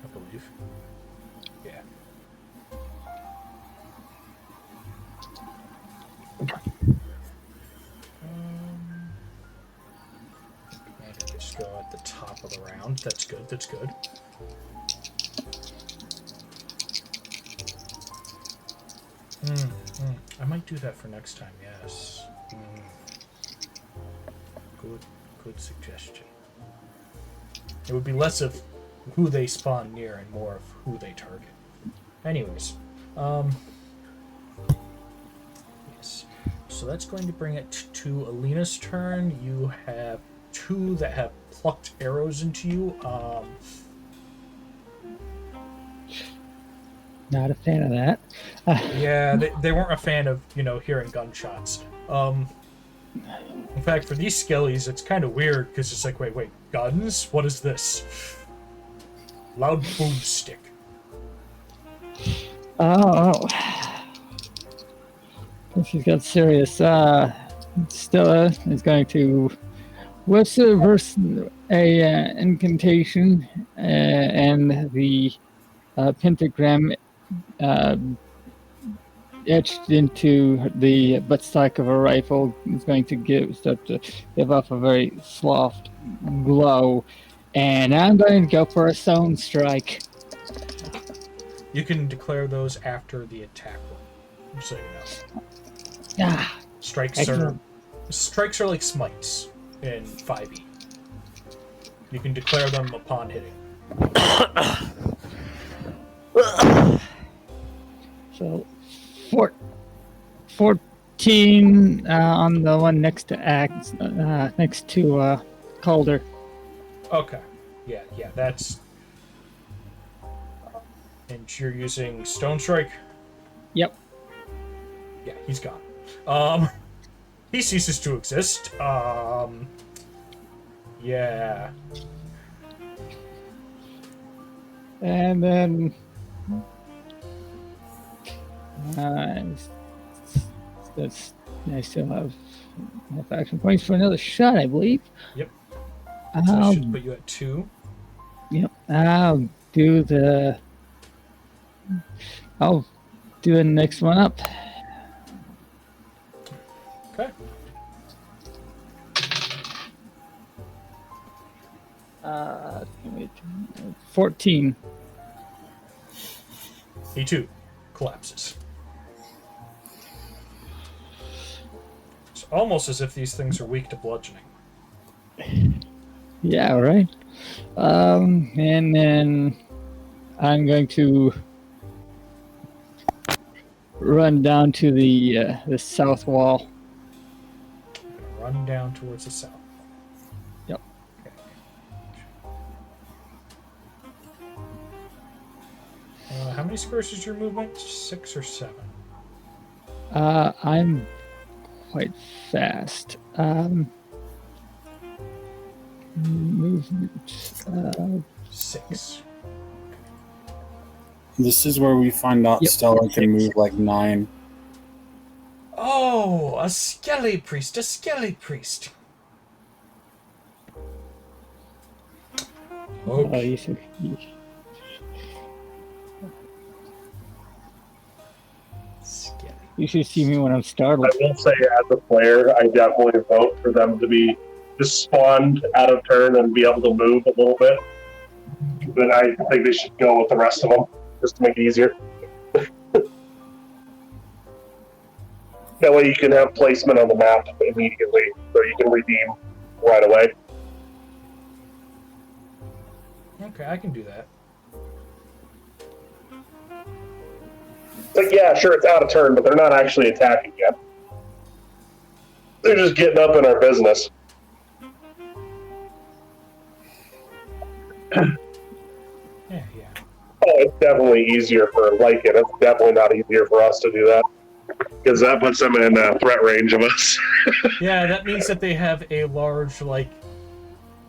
I believe. Yeah. And just go at the top of the round. That's good. That's good. I might do that for next time. Yes. Good suggestion. It would be less of who they spawn near and more of who they target. Anyways, yes. So that's going to bring it to Alina's turn. You have 2 that have plucked arrows into you. Not a fan of that. Yeah, they weren't a fan of, hearing gunshots. In fact, for these skellies, it's kind of weird, because it's like, wait, guns? What is this? Loud boomstick. Oh. This has got serious. Stella is going to reverse a incantation, and the pentagram etched into the buttstock of a rifle is going to give off a very soft glow, and I'm going to go for a stone strike. You can declare those after the attack roll, so you know. Strikes are like smites in 5e. You can declare them upon hitting. So 14 on the one next to Calder. Okay. Yeah, that's... And you're using Stone Strike? Yep. Yeah, he's gone. He ceases to exist. Yeah. And then I still have enough action points for another shot, I believe. Yep. So that should put you at 2. Yep. I'll do the next one up. Okay. Uh, 14. He too collapses. It's almost as if these things are weak to bludgeoning. Yeah, right. And then I'm going to run down to the south wall. Run down towards the south. Yep. Okay. How many squares is your movement? 6 or 7? I'm quite fast. Movement. 6. This is where we find out Yep. Stella can move like 9. Oh, a skelly priest, a skelly priest. Okay. Skelly. You should see me when I'm startled. I will say, as a player, I definitely vote for them to be just spawned out of turn and be able to move a little bit. But I think they should go with the rest of them, just to make it easier. That way you can have placement on the map immediately, so you can redeem right away. Okay, I can do that. It's like, yeah, sure, it's out of turn, but they're not actually attacking yet. They're just getting up in our business. Yeah. Oh, it's definitely easier for Lycan. It's definitely not easier for us to do that. Because that puts them in threat range of us. Yeah, that means that they have a large, like,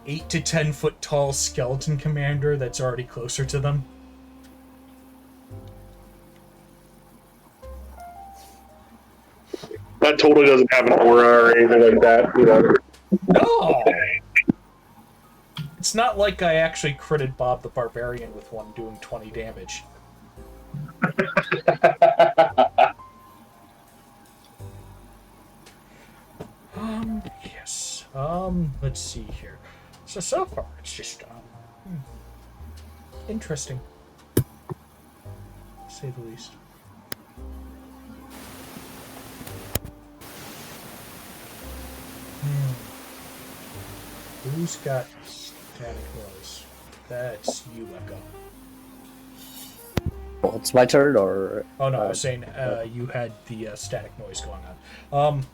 8 to 10 foot tall skeleton commander that's already closer to them. That totally doesn't have an aura or anything like that, you know. No! It's not like I actually critted Bob the Barbarian with one doing 20 damage. Yes. Let's see here. So far, it's just, interesting. To say the least. Who's got static noise? That's you, Echo. Well, it's my turn, or... Oh no, I was saying you had the static noise going on.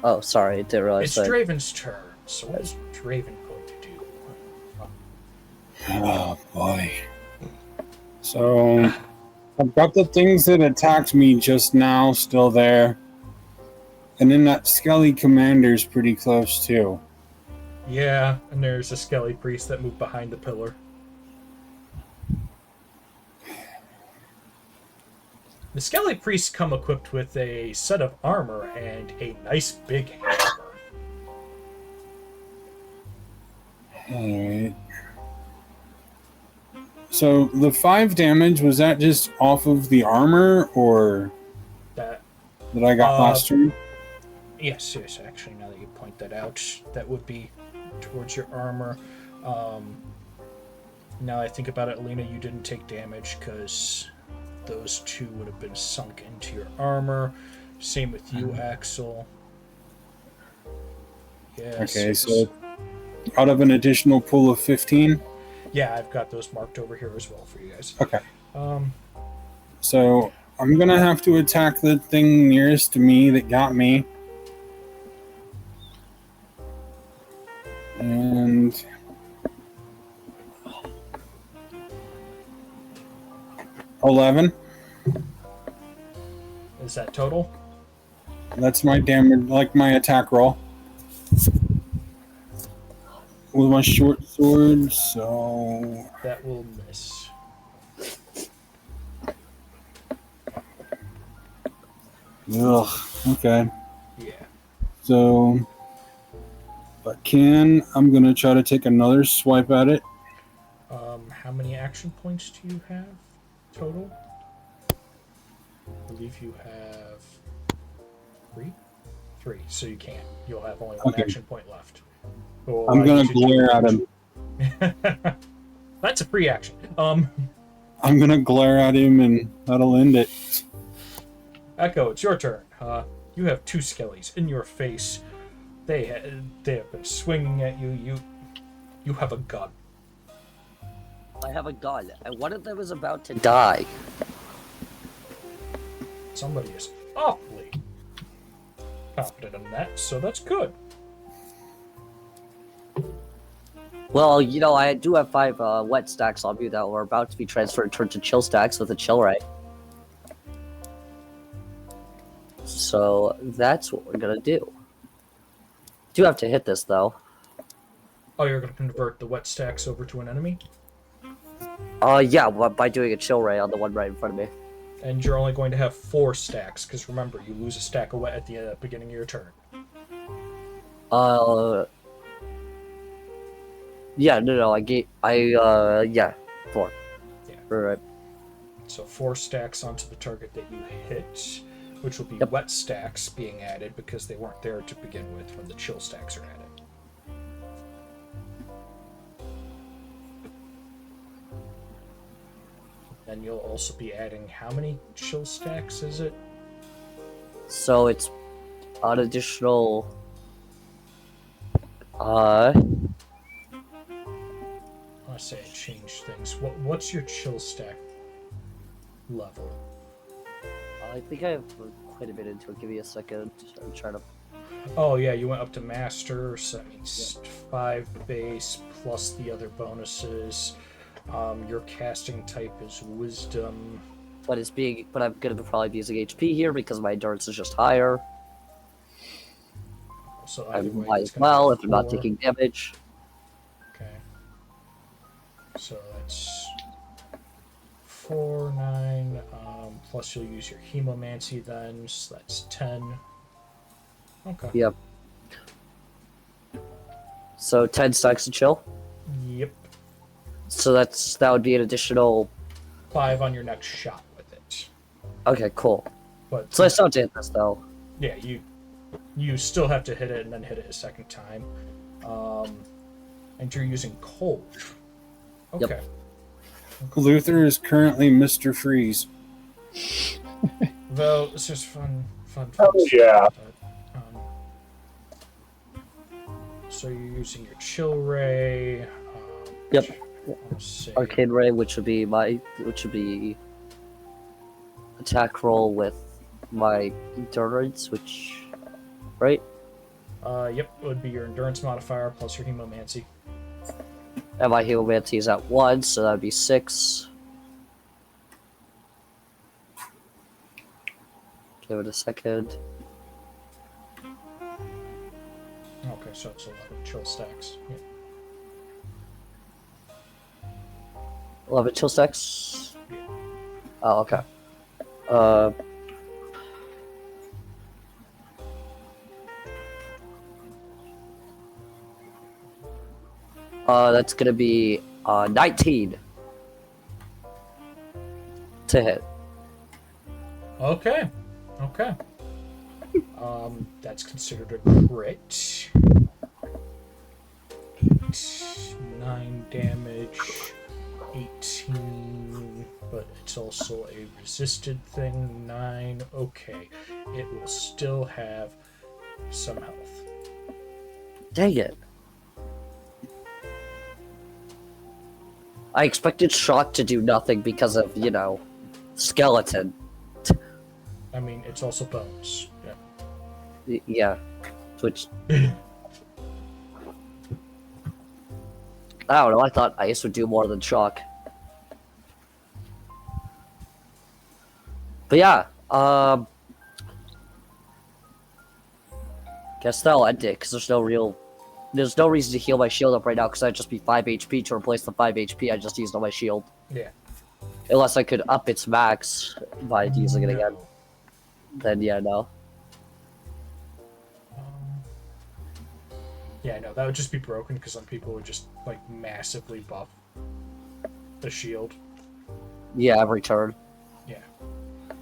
Oh, sorry, I didn't realize It's that. Draven's turn. So what is Draven going to do? Oh boy. So I've got the things that attacked me just now still there. And then that Skelly commander's pretty close too. Yeah, and there's a Skelly priest that moved behind the pillar. The Skelly priests come equipped with a set of armor and a nice big hammer. Alright. So the 5 damage, was that just off of the armor or That that I got last turn? Yes, actually, now that you point that out, that would be towards your armor. Now I think about it, Lena, you didn't take damage because those 2 would have been sunk into your armor. Same with you, Axel. Yes. Okay, so out of an additional pool of 15? Yeah, I've got those marked over here as well for you guys. Okay. So I'm gonna have to attack the thing nearest to me that got me. And 11. Is that total? That's my damage, like my attack roll. With my short sword, so That will miss. ugh. Okay. Yeah. So if I can, I'm gonna try to take another swipe at it. How many action points do you have total? I believe you have three, so you can't. You'll have only one Okay. action point left. Well, I'm gonna you to do glare at him. That's a free action. I'm gonna glare at him, and that'll end it. Echo, it's your turn. You have two skellies in your face. They have been swinging at you. You have a gun. I have a gun, and one of them is about to die. Somebody is awfully confident in that, so that's good. Well, you know, I do have 5 wet stacks on me that were about to be transferred to chill stacks with a chill ray. So that's what we're gonna do. Do have to hit this though. Oh, you're going to convert the wet stacks over to an enemy? Yeah, by doing a chill ray on the one right in front of me. And you're only going to have 4 stacks, because remember, you lose a stack of wet at the beginning of your turn. Yeah, no, yeah, 4. Yeah. Right. So 4 stacks onto the target that you hit, which will be Yep. wet stacks being added because they weren't there to begin with when the chill stacks are added. And you'll also be adding how many chill stacks is it? So it's an additional. I say I changed things. What's your chill stack level? I think I have quite a bit into it. Give me a second. I'm trying to. Oh yeah, you went up to master, so that means 5 base plus the other bonuses. Your casting type is wisdom. But I'm gonna probably be using HP here because my endurance is just higher. So I either way, might it's as gonna well be if I'm not 4. taking damage. Okay. So that's 4, 9. Plus you'll use your hemomancy then, so that's 10. Okay. Yep. So 10 stacks of chill. Yep. So that would be an additional. 5 on your next shot with it. Okay, cool. But So I still have to hit this though. yeah, you still have to hit it and then hit it a second time. And you're using cold. Okay. Yep. Luther is currently Mr. Freeze. Well, it's just fun Oh, yeah. But, so you're using your chill ray. Yep. I'll say, Arcane ray, which would be attack roll with my endurance, which right? Yep, it would be your endurance modifier plus your hemomancy. And my hemomancy is at 1, so that would be 6. Give it a second. Okay, so it's 11 chill stacks. Yeah. 11 chill stacks? Oh, okay. That's gonna be 19 to hit. Okay. That's considered a crit. 8, 9 damage, 18, but it's also a resisted thing. 9. Okay, it will still have some health. Dang it. I expected shock to do nothing because of, skeleton. I mean, it's also bones. Yeah. Yeah. Which. I don't know, I thought ice would do more than shock. But yeah, guess that'll end it, because there's no reason to heal my shield up right now, because I'd just be 5 HP to replace the 5 HP I just used on my shield. Yeah. Unless I could up its max by using it again. No. Then yeah, no. Yeah, no, that would just be broken because some people would just massively buff the shield. Yeah, every turn. Yeah.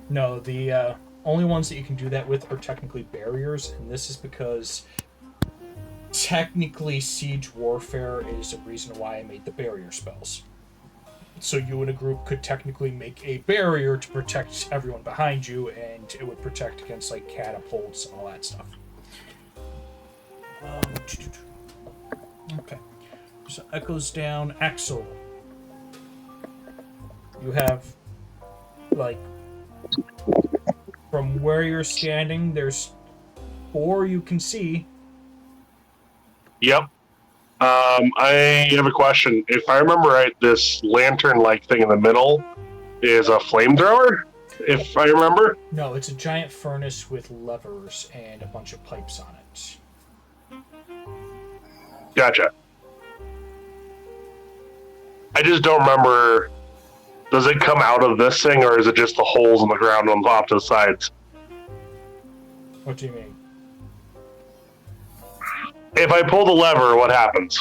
No, the only ones that you can do that with are technically barriers, and this is because technically siege warfare is a reason why I made the barrier spells. So you and a group could technically make a barrier to protect everyone behind you, and it would protect against like catapults and all that stuff. Okay. So Echo's down. Axel. You have, like, from where you're standing, there's 4 you can see. Yep. I have a question. If I remember right, this lantern-like thing in the middle is a flamethrower, if I remember? No, it's a giant furnace with levers and a bunch of pipes on it. Gotcha. I just don't remember. Does it come out of this thing, or is it just the holes in the ground on the opposite sides? What do you mean? If I pull the lever, what happens?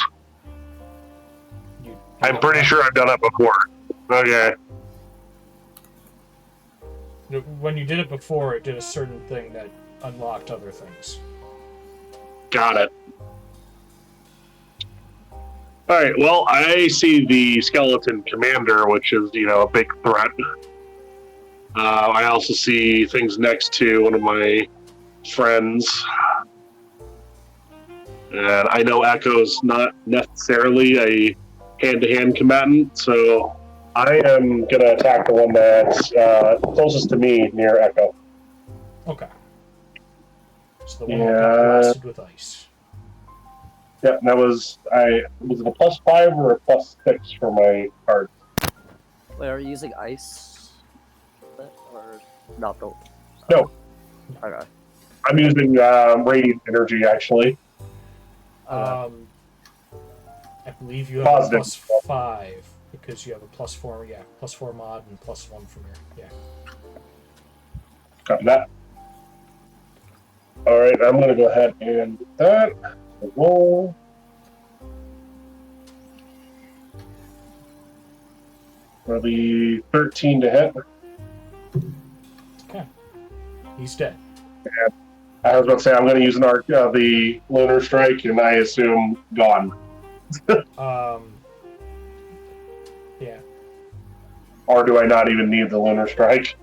I'm pretty sure I've done it before. Okay. When you did it before, it did a certain thing that unlocked other things. Got it. Alright, well, I see the skeleton commander, which is, a big threat. I also see things next to one of my friends. And I know Echo's not necessarily a hand-to-hand combatant, so I am going to attack the one that's closest to me near Echo. Okay. So the one that got blasted with ice. Yeah, that was it a +5 or a +6 for my card? Wait, are you using ice? Or not the... No. Okay. I'm using radiant energy, actually. I believe you have Positive. a +5 because you have a +4 mod and +1 from your Copy that. All right, I'm going to go ahead and do that. Roll. That'll be 13 to hit. Okay. He's dead. And I was about to say I'm going to use the lunar strike, and I assume gone. Yeah. Or do I not even need the lunar strike?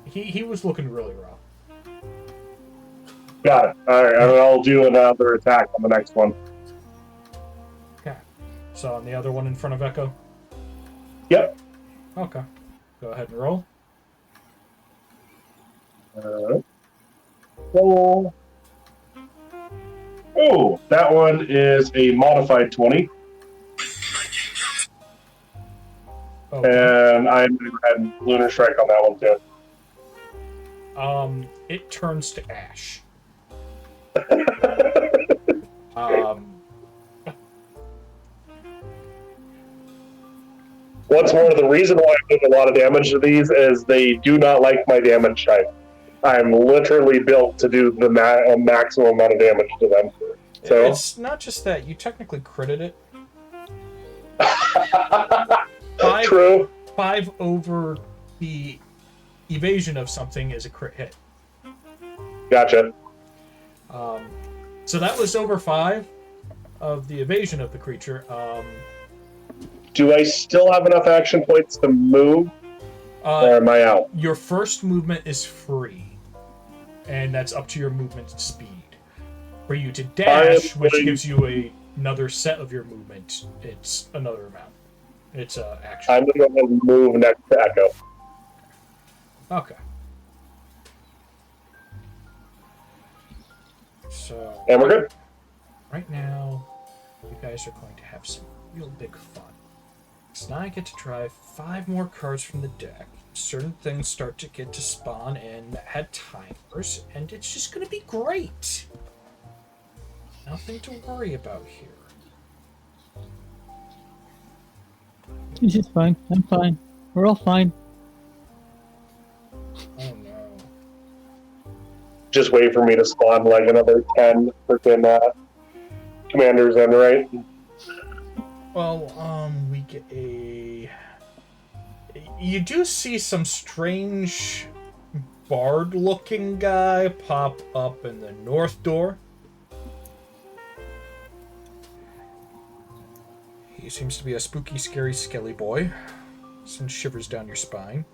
He was looking really rough. Got it. All right, and I'll do another attack on the next one. Okay. So on the other one in front of Echo? Yep. Okay. Go ahead and roll. Roll. Oh, that one is a modified 20. Okay. And I'm going to go ahead and lunar strike on that one too. It turns to ash. What's more, the reason why I take a lot of damage to these is they do not like my damage type. I'm literally built to do the maximum amount of damage to them. So It's not just that. You technically critted it. Five, true. 5 over the evasion of something is a crit hit. Gotcha. So that was over 5 of the evasion of the creature. Do I still have enough action points to move, or am I out? Your first movement is free, and that's up to your movement speed. For you to dash, which gives you another set of your movement, it's another amount. It's action. I'm going to go ahead and move next to Echo. Okay. So, And we're good. right now, you guys are going to have some real big fun. So now I get to try 5 more cards from the deck. Certain things start to get to spawn in that had timers, and it's just going to be great. Nothing to worry about here. It's just fine. I'm fine. We're all fine. Oh no. Just wait for me to spawn like another 10 freaking commanders in, right? Well, we get you do see some strange bard-looking guy pop up in the north door. He seems to be a spooky, scary, skelly boy. Sends shivers down your spine.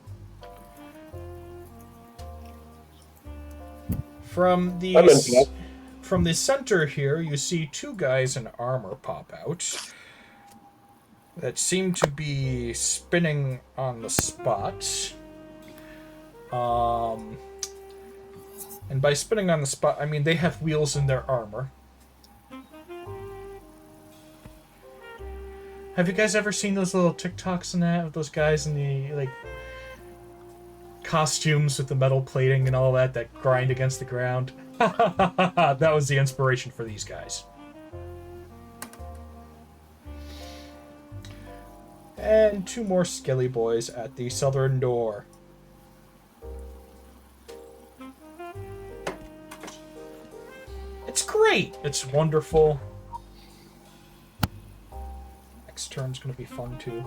From the center here, you see two guys in armor pop out that seem to be spinning on the spot. And by spinning on the spot, I mean they have wheels in their armor. Have you guys ever seen those little TikToks and that of those guys in the like costumes with the metal plating and all that grind against the ground? That was the inspiration for these guys. And two more skelly boys at the southern door. It's great. It's wonderful. Next turn's gonna be fun too.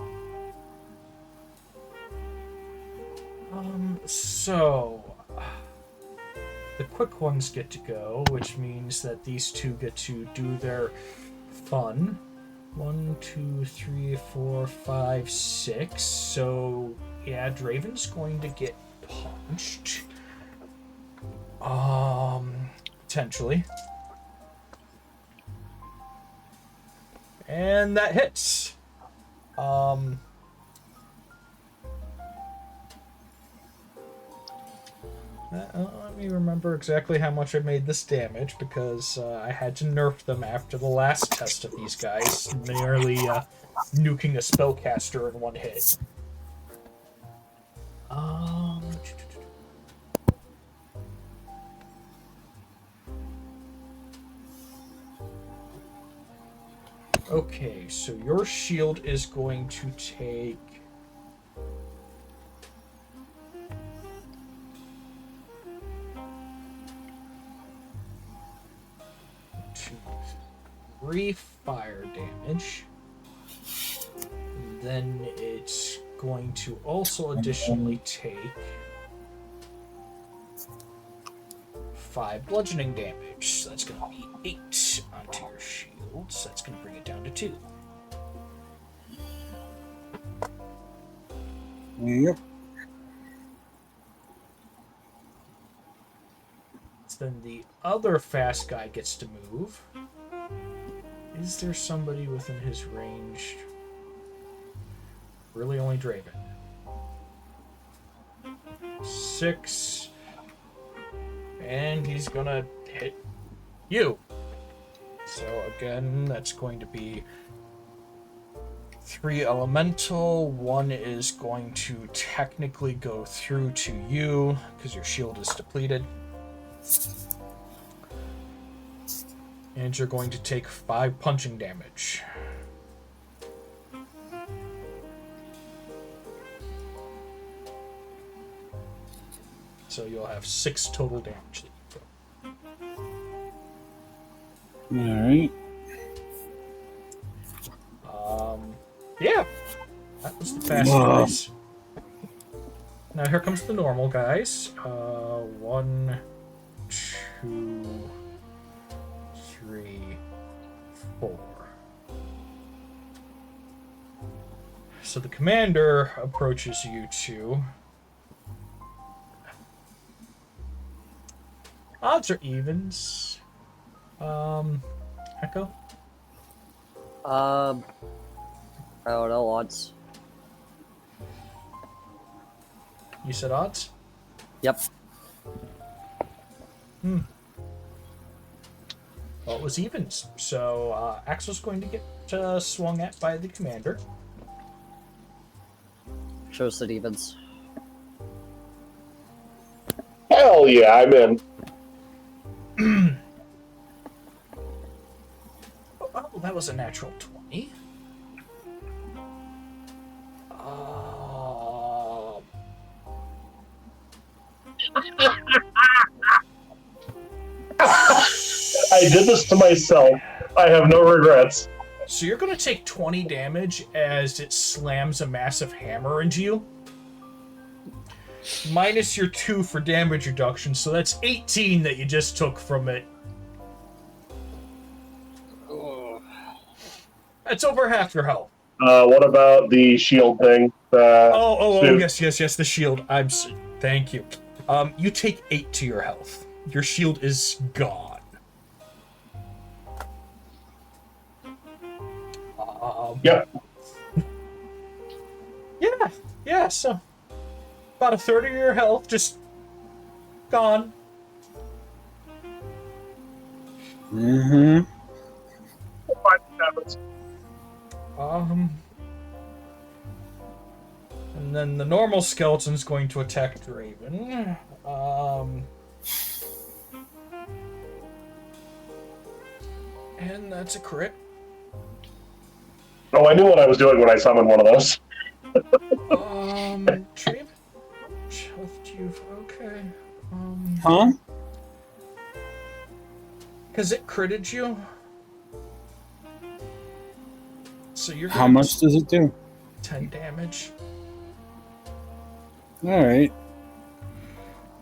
So the quick ones get to go, which means that these two get to do their fun. 1, 2, 3, 4, 5, 6. So yeah, Draven's going to get punched. Potentially. And that hits. Let me remember exactly how much I made this damage, because I had to nerf them after the last test of these guys, merely nuking a spellcaster in one hit. Okay, so your shield is going to take... 3 fire damage. Then it's going to also additionally take 5 bludgeoning damage. So that's going to be 8 onto your shield. So that's going to bring it down to 2. Yep. Then the other fast guy gets to move. Is there somebody within his range? Really only Draven. 6. And he's gonna hit you. So again, that's going to be 3 elemental. 1 is going to technically go through to you because your shield is depleted. And you're going to take 5 punching damage. So you'll have 6 total damage. Alright. Yeah. That was the fast guys. Now here comes the normal guys. 1, 2, 3, 4. So the commander approaches you two. Odds or evens? Echo? I don't know, odds. You said odds? Yep. Well, it was evens. So Axel's going to get swung at by the commander. Shows that evens. Hell yeah, I'm in. Oh, that was a natural 20. I did this to myself. I have no regrets. So you're going to take 20 damage as it slams a massive hammer into you. minus your 2 for damage reduction, so that's 18 that you just took from it. That's over half your health. What about the shield thing? Oh, yes, the shield. Thank you. You take 8 to your health. Your shield is gone. Yep. Yeah, so about a third of your health just gone. Mm-hmm. And then the normal skeleton's going to attack Draven. And that's a crit. Oh, I knew what I was doing when I summoned one of those. Draven? Okay. Huh? Because it critted you. So you're How much does it do? 10 damage. Alright.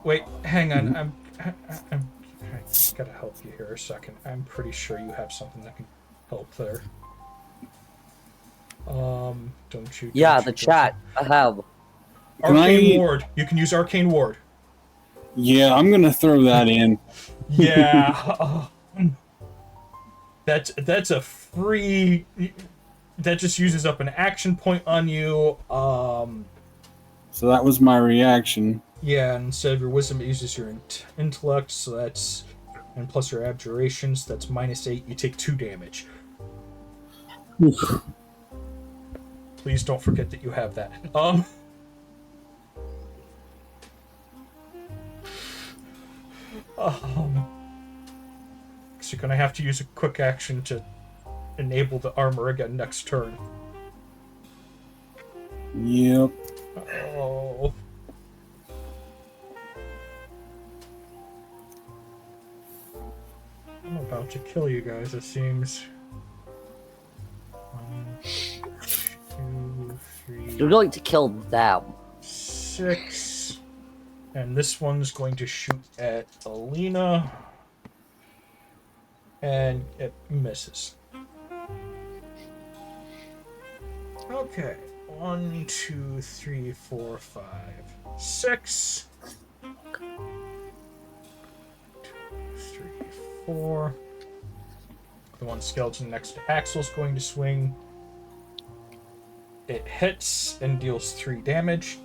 Wait, hang on. I gotta help you here a second. I'm pretty sure you have something that can help there. Don't you? Yeah, the chat. I have. Arcane Ward. You can use Arcane Ward. Yeah, I'm gonna throw that in. Yeah. That's a free. That just uses up an action point on you. So that was my reaction. Yeah, and instead of your wisdom, it uses your intellect. So that's, and plus your abjurations. That's -8. You take 2 damage. Oof. Please don't forget that you have that. So you're gonna have to use a quick action to enable the armor again next turn. Yep. Oh. I'm about to kill you guys, it seems. 1, 2, 3. You're going to kill them. 6. And this one's going to shoot at Alina. And it misses. Okay. 1, 2, 3, 4, 5, 6. 2, 3, 4. The one skeleton next to Axel's going to swing. It hits and deals 3 damage.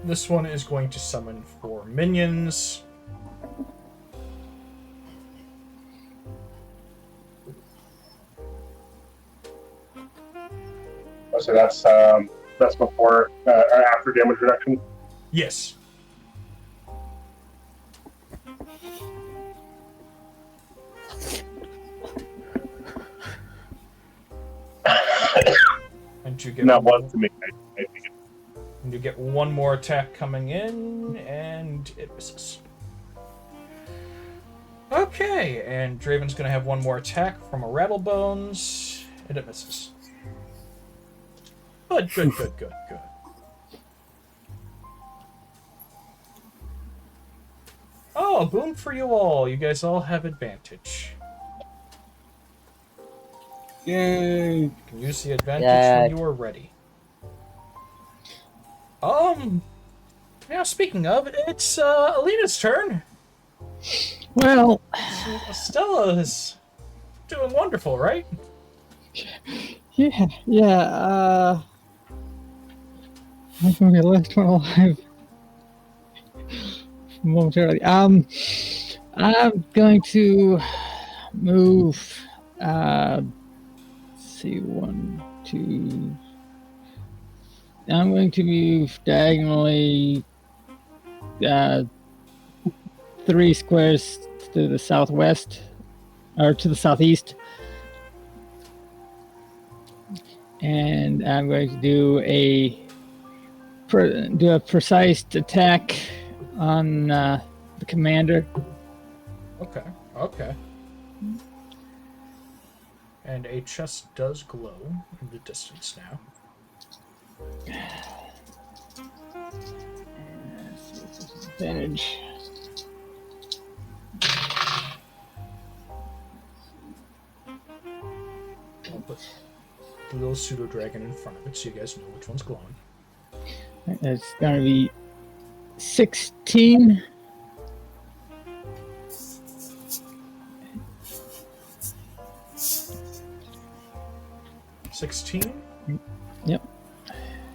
This one is going to summon 4 minions. So that's before after damage reduction. Yes. And you get once to make. I think and you get 1 more attack coming in, and it misses. Okay, and Draven's gonna have 1 more attack from a Rattlebones, and it misses. Good. Oh, a boon for you all. You guys all have advantage. Yay! You can use the advantage when you are ready. Now speaking of, it's Alina's turn. Well, Stella is doing wonderful, right? yeah. I'm gonna be the last one alive momentarily. I'm going to move. Let's see, 1, 2. I'm going to move diagonally 3 squares to the southwest, or to the southeast. And I'm going to do a precise attack on the commander. Okay. And a chest does glow in the distance now. Advantage. I'll put the little pseudo dragon in front of it so you guys know which one's glowing. That's gonna be 16. Yep.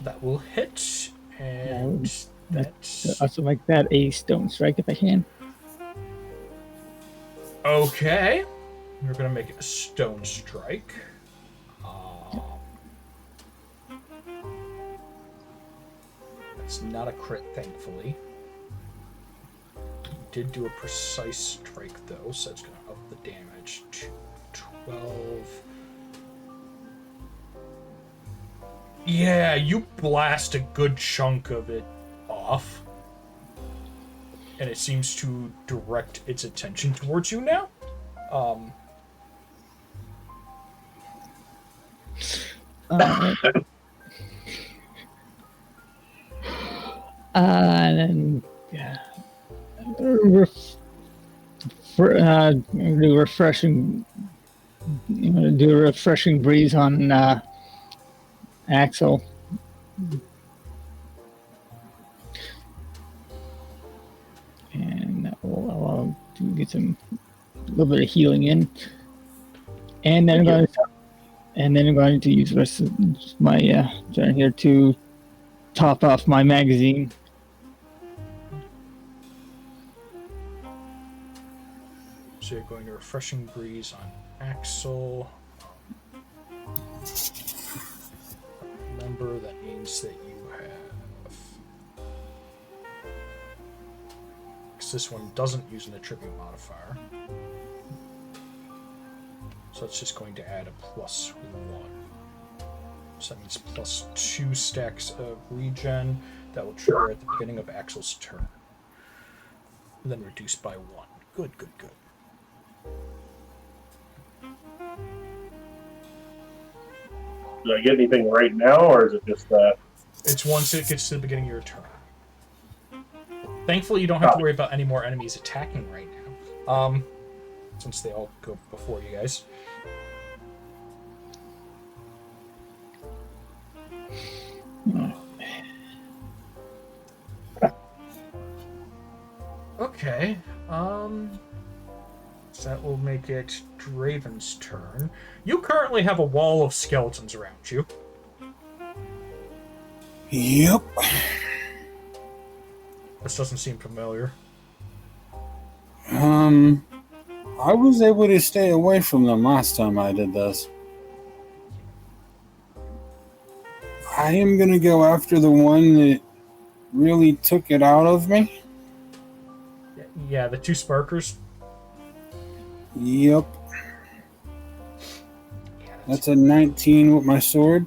That will hit, and that's Also make that a stone strike if I can. okay. We're gonna make it a stone strike. That's not a crit, thankfully. Did do a precise strike though, so it's gonna up the damage to 12. Yeah, you blast a good chunk of it off. And it seems to direct its attention towards you now. And then do refreshing. Do a refreshing breeze on Axel. And that will allow to get a little bit of healing in. And then I'm going to use the rest of my turn here to top off my magazine. So you're going to refreshing breeze on Axel. Remember, that means that you have... Because this one doesn't use an attribute modifier. So it's just going to add a +1. So that means +2 stacks of regen that will trigger at the beginning of Axel's turn. And then reduced by 1. Good, good, good. Do I get anything right now, or is it just that? It's once it gets to the beginning of your turn. Thankfully, you don't have to worry about any more enemies attacking right now. Since they all go before you guys. Okay. So that will make it Draven's turn. You currently have a wall of skeletons around you. Yep. This doesn't seem familiar. I was able to stay away from them last time I did this. I am gonna go after the one that really took it out of me. Yeah, the 2 sparkers. Yep. Yeah, That's a 19 with my sword.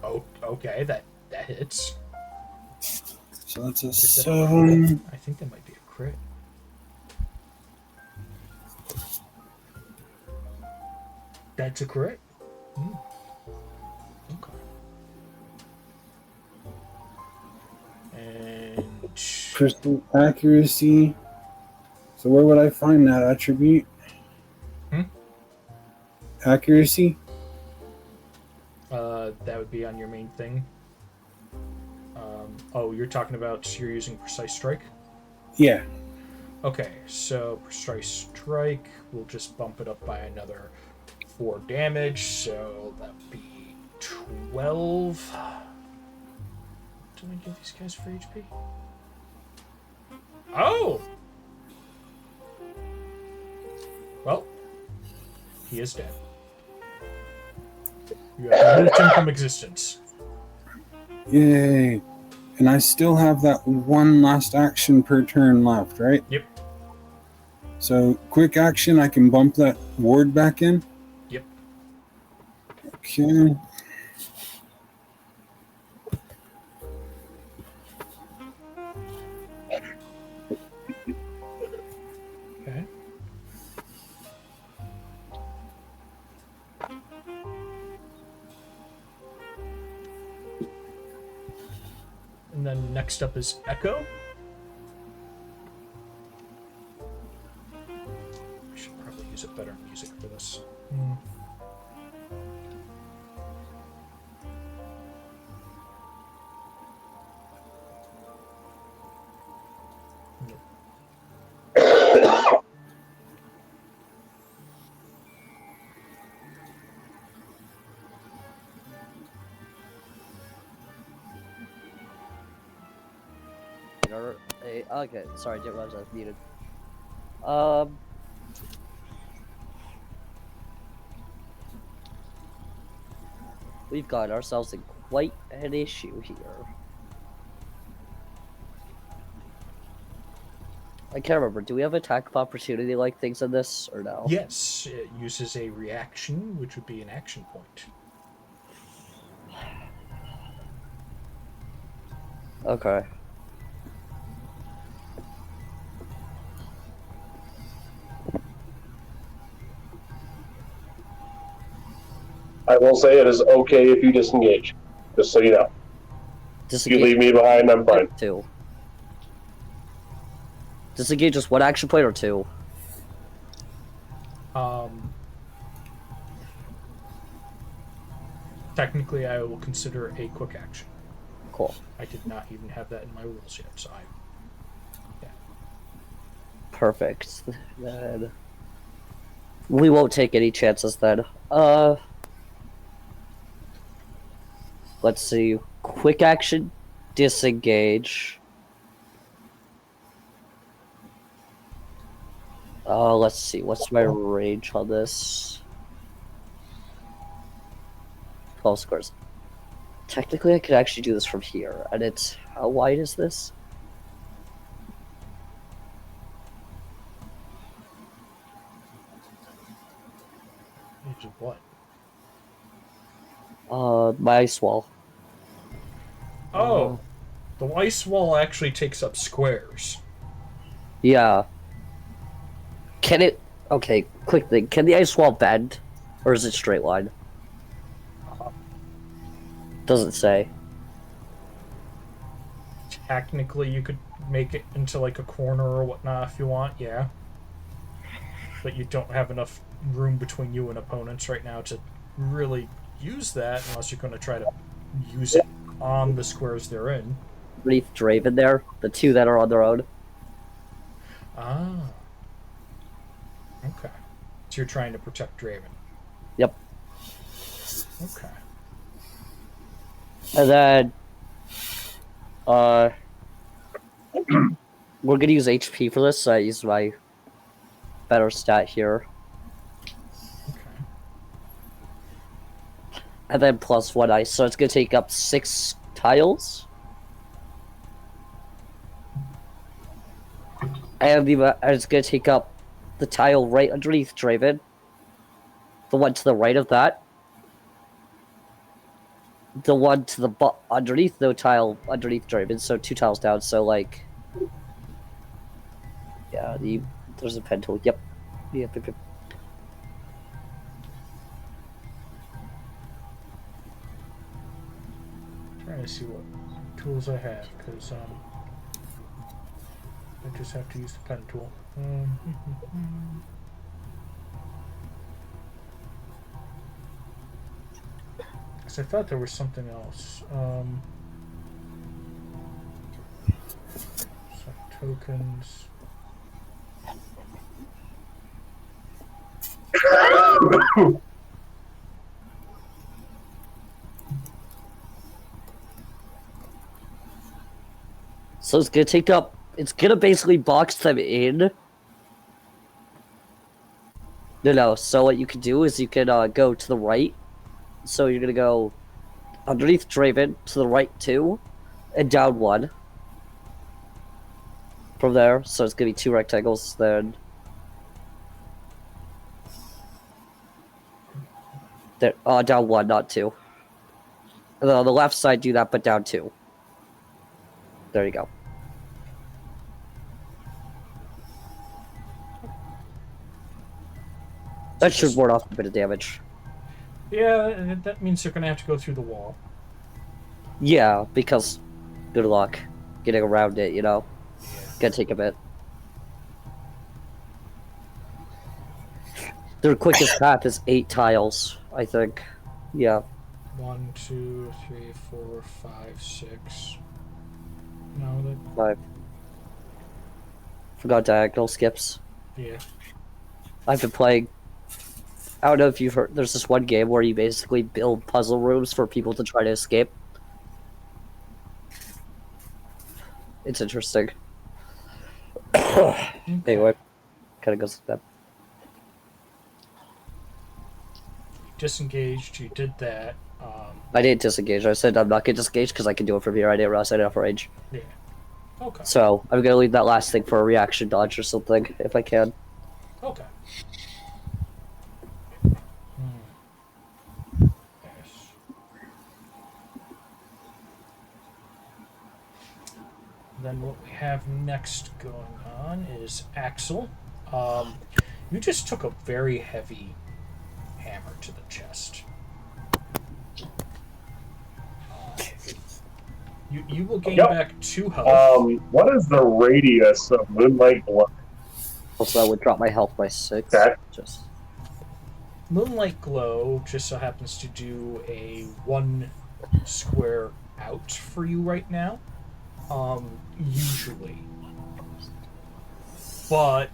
Oh, okay, that hits. So that's a Is that a 7. crit? I think that might be a crit. That's a crit? Okay. And... Crystal accuracy. So where would I find that attribute? Accuracy? That would be on your main thing. Oh, you're talking about you're using Precise Strike? Yeah. Okay, so Precise Strike, we'll just bump it up by another 4 damage, so that would be 12. Did I give these guys for HP? Oh! Well, he is dead. You have removed him from existence. Yay. And I still have that one last action per turn left, right? Yep. So, quick action, I can bump that ward back in? Yep. Okay. Okay. And then next up is Echo. better music for this. Okay, sorry, didn't realize I was muted. We've got ourselves in quite an issue here. I can't remember. Do we have attack of opportunity like things in this, or no? Yes, it uses a reaction, which would be an action point. Okay. I will say it is okay if you disengage. Just so you know. Disengage. You leave me behind, I'm fine. 2. Disengage just 1 action point or 2? Technically, I will consider a quick action. Cool. I did not even have that in my rules yet, so yeah. Perfect. Then we won't take any chances then. Let's see. Quick action, disengage. Let's see. What's my range on this? 12 squares. Technically, I could actually do this from here. And it's... How wide is this? Range of what? My ice wall. Oh, the ice wall actually takes up squares. Yeah. Can it... Okay, quick thing. Can the ice wall bend? Or is it straight line? Doesn't say. Technically, you could make it into like a corner or whatnot if you want, yeah. But you don't have enough room between you and opponents right now to really use that unless you're going to try to use it on the squares they're in. Underneath Draven there, the 2 that are on their own. Ah. Okay. So you're trying to protect Draven. Yep. Okay. And then, we're gonna use HP for this, so I use my better stat here. Okay. And then plus 1 ice, so it's gonna take up 6 tiles. And it's gonna take up the tile right underneath Draven. The one to the right of that. The one to the underneath the tile underneath Draven, so 2 tiles down, so like... Yeah, there's a pen tool, yep. Yep. Trying to see what tools I have, because I just have to use the pen tool. Because I thought there was something else. Some tokens. So it's gonna take up... It's gonna basically box them in. No, so what you can do is you can go to the right. So you're gonna go underneath Draven, to the right 2, and down 1. From there, so it's gonna be 2 rectangles, then... There, down 1, not 2. And then on the left side, do that, but down 2. There you go. That should ward off a bit of damage. Yeah, and that means they're gonna have to go through the wall. Yeah, because good luck getting around it, you know? Gonna take a bit. Their quickest path is 8 tiles, I think. Yeah. 1, 2, 3, 4, 5, 6. No, that. 5. Forgot diagonal skips. Yeah. I've been playing. I don't know if you've heard. There's this one game where you basically build puzzle rooms for people to try to escape. It's interesting. Anyway, kind of goes like that. Disengaged. You did that. I didn't disengage. I said I'm not gonna disengage because I can do it from here. I didn't realize I didn't have range. Yeah. Okay. So I'm gonna leave that last thing for a reaction dodge or something if I can. Okay. Yes. Then what we have next going on is Axel. You just took a very heavy hammer to the chest. You will gain back 2 health. What is the radius of Moonlight Glow? Also, I would drop my health by 6. Okay. Just Moonlight Glow just so happens to do a 1 square out for you right now. Usually. But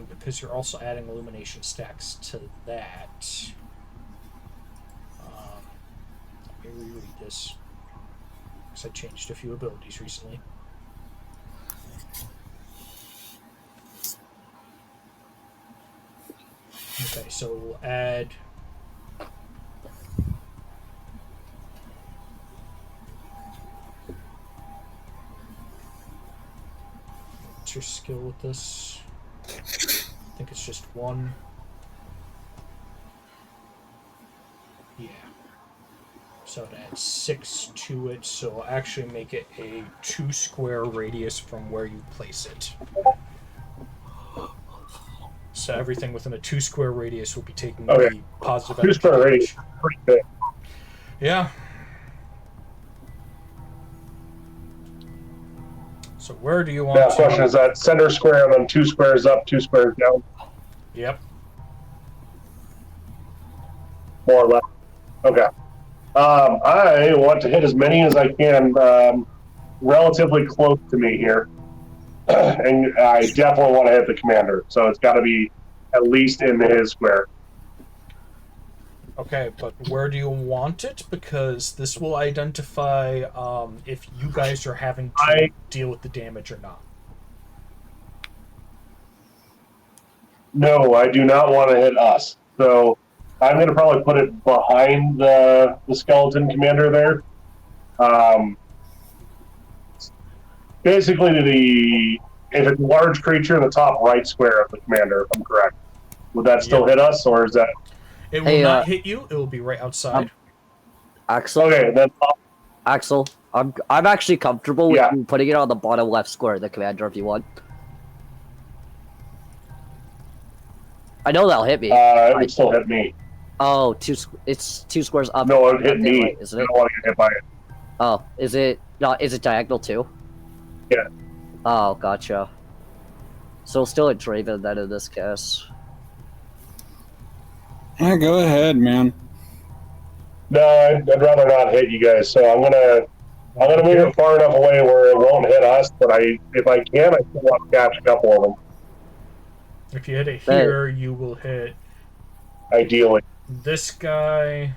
because you're also adding illumination stacks to that. Let me reread this. Because I changed a few abilities recently. Okay, so we'll add what's your skill with this? I think it's just 1. Yeah. So it adds 6 to it, so I'll actually make it a 2 square radius from where you place it. So everything within a 2 square radius will be taking the positive 2 square energy. radius, pretty big. Yeah. So where do you want Now, to... the question is that center square and then 2 squares up, 2 squares down, Yep. more or less. Okay. I want to hit as many as I can relatively close to me here. And I definitely want to hit the commander, so it's got to be at least in his square. Okay, but where do you want it? Because this will identify if you guys are having to deal with the damage or not. No, I do not want to hit us. So I'm going to probably put it behind the skeleton commander there. Basically, if it's a large creature in the top right square of the commander, if I'm correct. Would that still hit us, or is that... It will not hit you. It will be right outside. Axel. Okay, then... Axel, I'm actually comfortable with you putting it on the bottom left square of the commander if you want. I know that'll hit me. It would still hit me. Oh, it's 2 squares up. No, it would hit me. Right, isn't it? I don't want to get hit by it. Oh, is it diagonal too? Yeah. Oh, gotcha. So still a Draven then in this case. Yeah, go ahead, man. No, I'd rather not hit you guys. So I'm gonna move it far enough away where it won't hit us. But if I can, I still want to catch a couple of them. If you hit it here, you will hit... Ideally. This guy...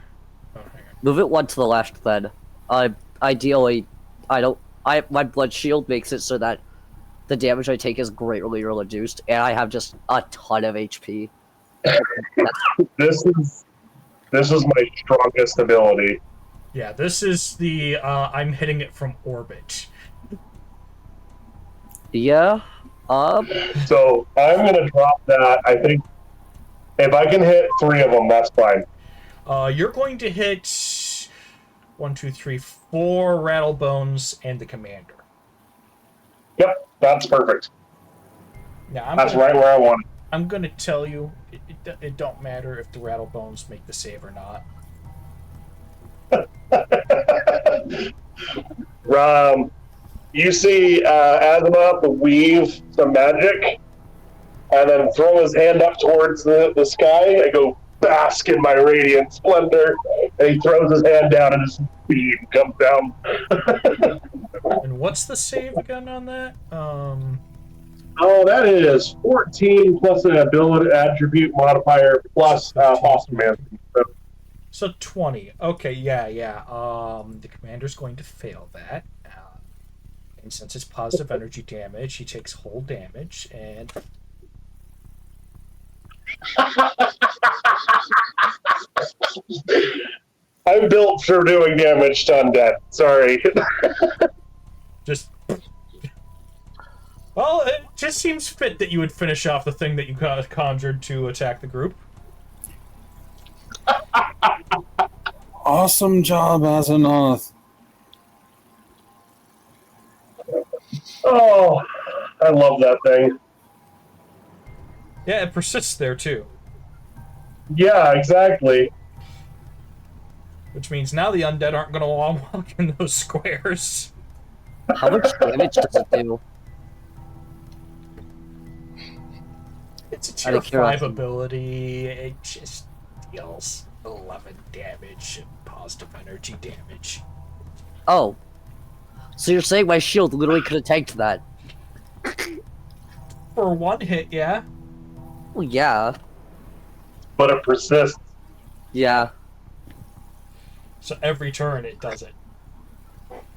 Oh, hang on. Move it 1 to the left then. Ideally, my blood shield makes it so that the damage I take is greatly reduced, and I have just a ton of HP. This is my strongest ability. Yeah, this is the I'm hitting it from orbit. Yeah. So I'm gonna drop that. I think if I can hit 3 of them, that's fine. You're going to hit 1, 2, 3, 4 Rattlebones and the commander. Yep, that's perfect. Now, That's right where I want it. I'm going to tell you, it don't matter if the Rattlebones make the save or not. You see Azimuth weave some magic, and then throw his hand up towards the sky. I go, bask in my radiant splendor. And he throws his hand down and his beam comes down. And what's the save again on that? Oh, that is 14 plus an ability attribute modifier plus Ostomancy. So 20. Okay, yeah. The commander's going to fail that. And since it's positive energy damage, he takes whole damage, and I'm built for doing damage to undead. Sorry. just... Well, it just seems fit that you would finish off the thing that you conjured to attack the group. Awesome job, Azeroth. Oh, I love that thing. Yeah, it persists there, too. Yeah, exactly. Which means now the undead aren't going to walk in those squares. How much damage does it do? It's a Out tier of 5 curiosity. ability. It just deals 11 damage and positive energy damage. Oh. So you're saying my shield literally could have tanked that? For one hit, yeah. Well, yeah. But it persists. Yeah. So every turn it does it.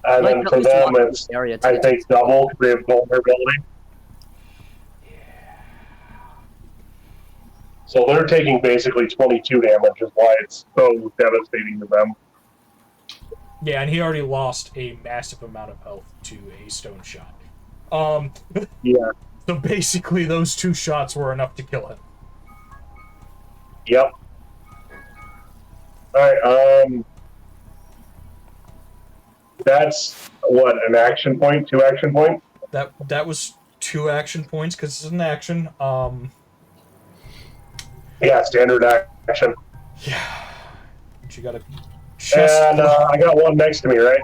And Like, then at for least them, one it's, area to I get think, double because they have vulnerability. So they're taking basically 22 damage, is why it's so devastating to them. Yeah, and he already lost a massive amount of health to a stone shot. Yeah. So basically those 2 shots were enough to kill him. Yep. Alright, that's, what, an action point? 2 action points? That was 2 action points, because it's an action. Yeah, standard action. Yeah. But you gotta chest... And I got one next to me, right?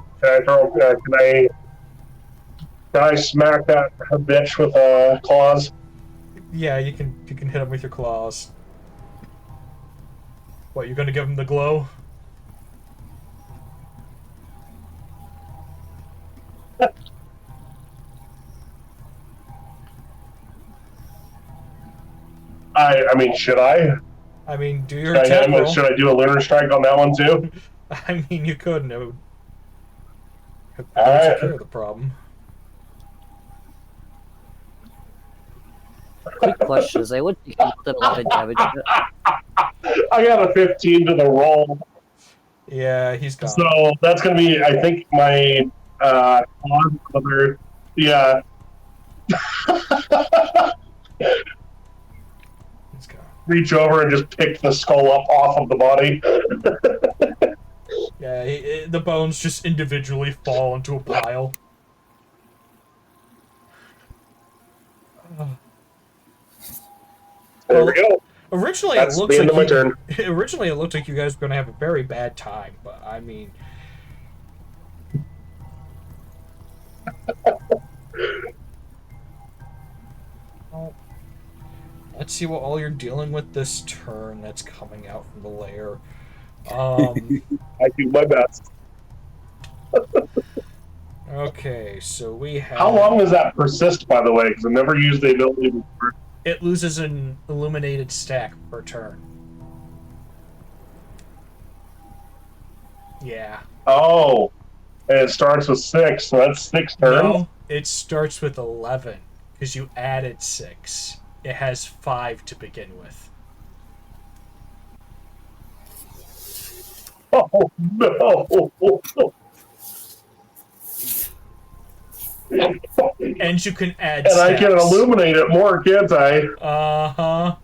Can I smack that bitch with claws? Yeah, you can hit him with your claws. What, you're gonna give him the glow? I mean, should I? I mean, do your Should I, hit attack him, roll. should I do a lunar strike on that one too? I mean, you could, and it would Alright. take care of the problem. Quick question, is anyone taking more than 11 damage yet? I got a 15 to the roll, Yeah, he's gone. so that's gonna be, I think, my other, yeah. He's gone. Reach over and just pick the skull up off of the body. Yeah, the bones just individually fall into a pile. There we go. Originally, That's it looks the end like of my turn. Originally, it looked like you guys were gonna have a very bad time, but I mean, well, let's see what all you're dealing with this turn. That's coming out from the lair. I do my best. Okay, so we have. How long does that persist, by the way? Because I've never used the ability before. It loses an illuminated stack per turn. Yeah. Oh, and it starts with 6, so that's 6 turns. No, it starts with 11 because you added 6. It has 5 to begin with. Oh no! And you can add And stacks. I can illuminate it more, can't I? Uh-huh.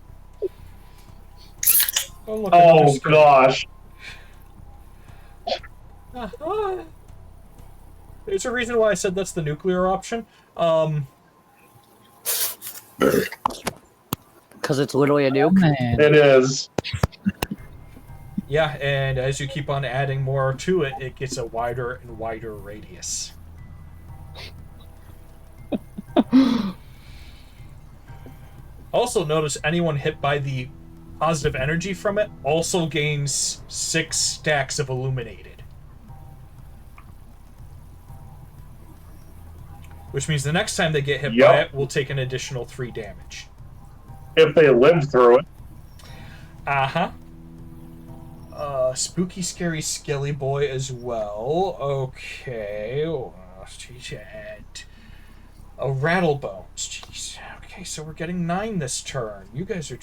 Oh, look, Oh another screen. gosh! Uh-huh. There's a reason why I said that's the nuclear option. Because it's literally a nuke? Man. It is. Yeah, and as you keep on adding more to it, it gets a wider and wider radius. Also, notice anyone hit by the positive energy from it also gains 6 stacks of illuminated. Which means the next time they get hit by it, we'll take an additional 3 damage. If they live through it. Uh-huh. Spooky, scary, skelly boy as well. Okay. A rattlebones. Jeez. Okay, so we're getting 9 this turn. You guys are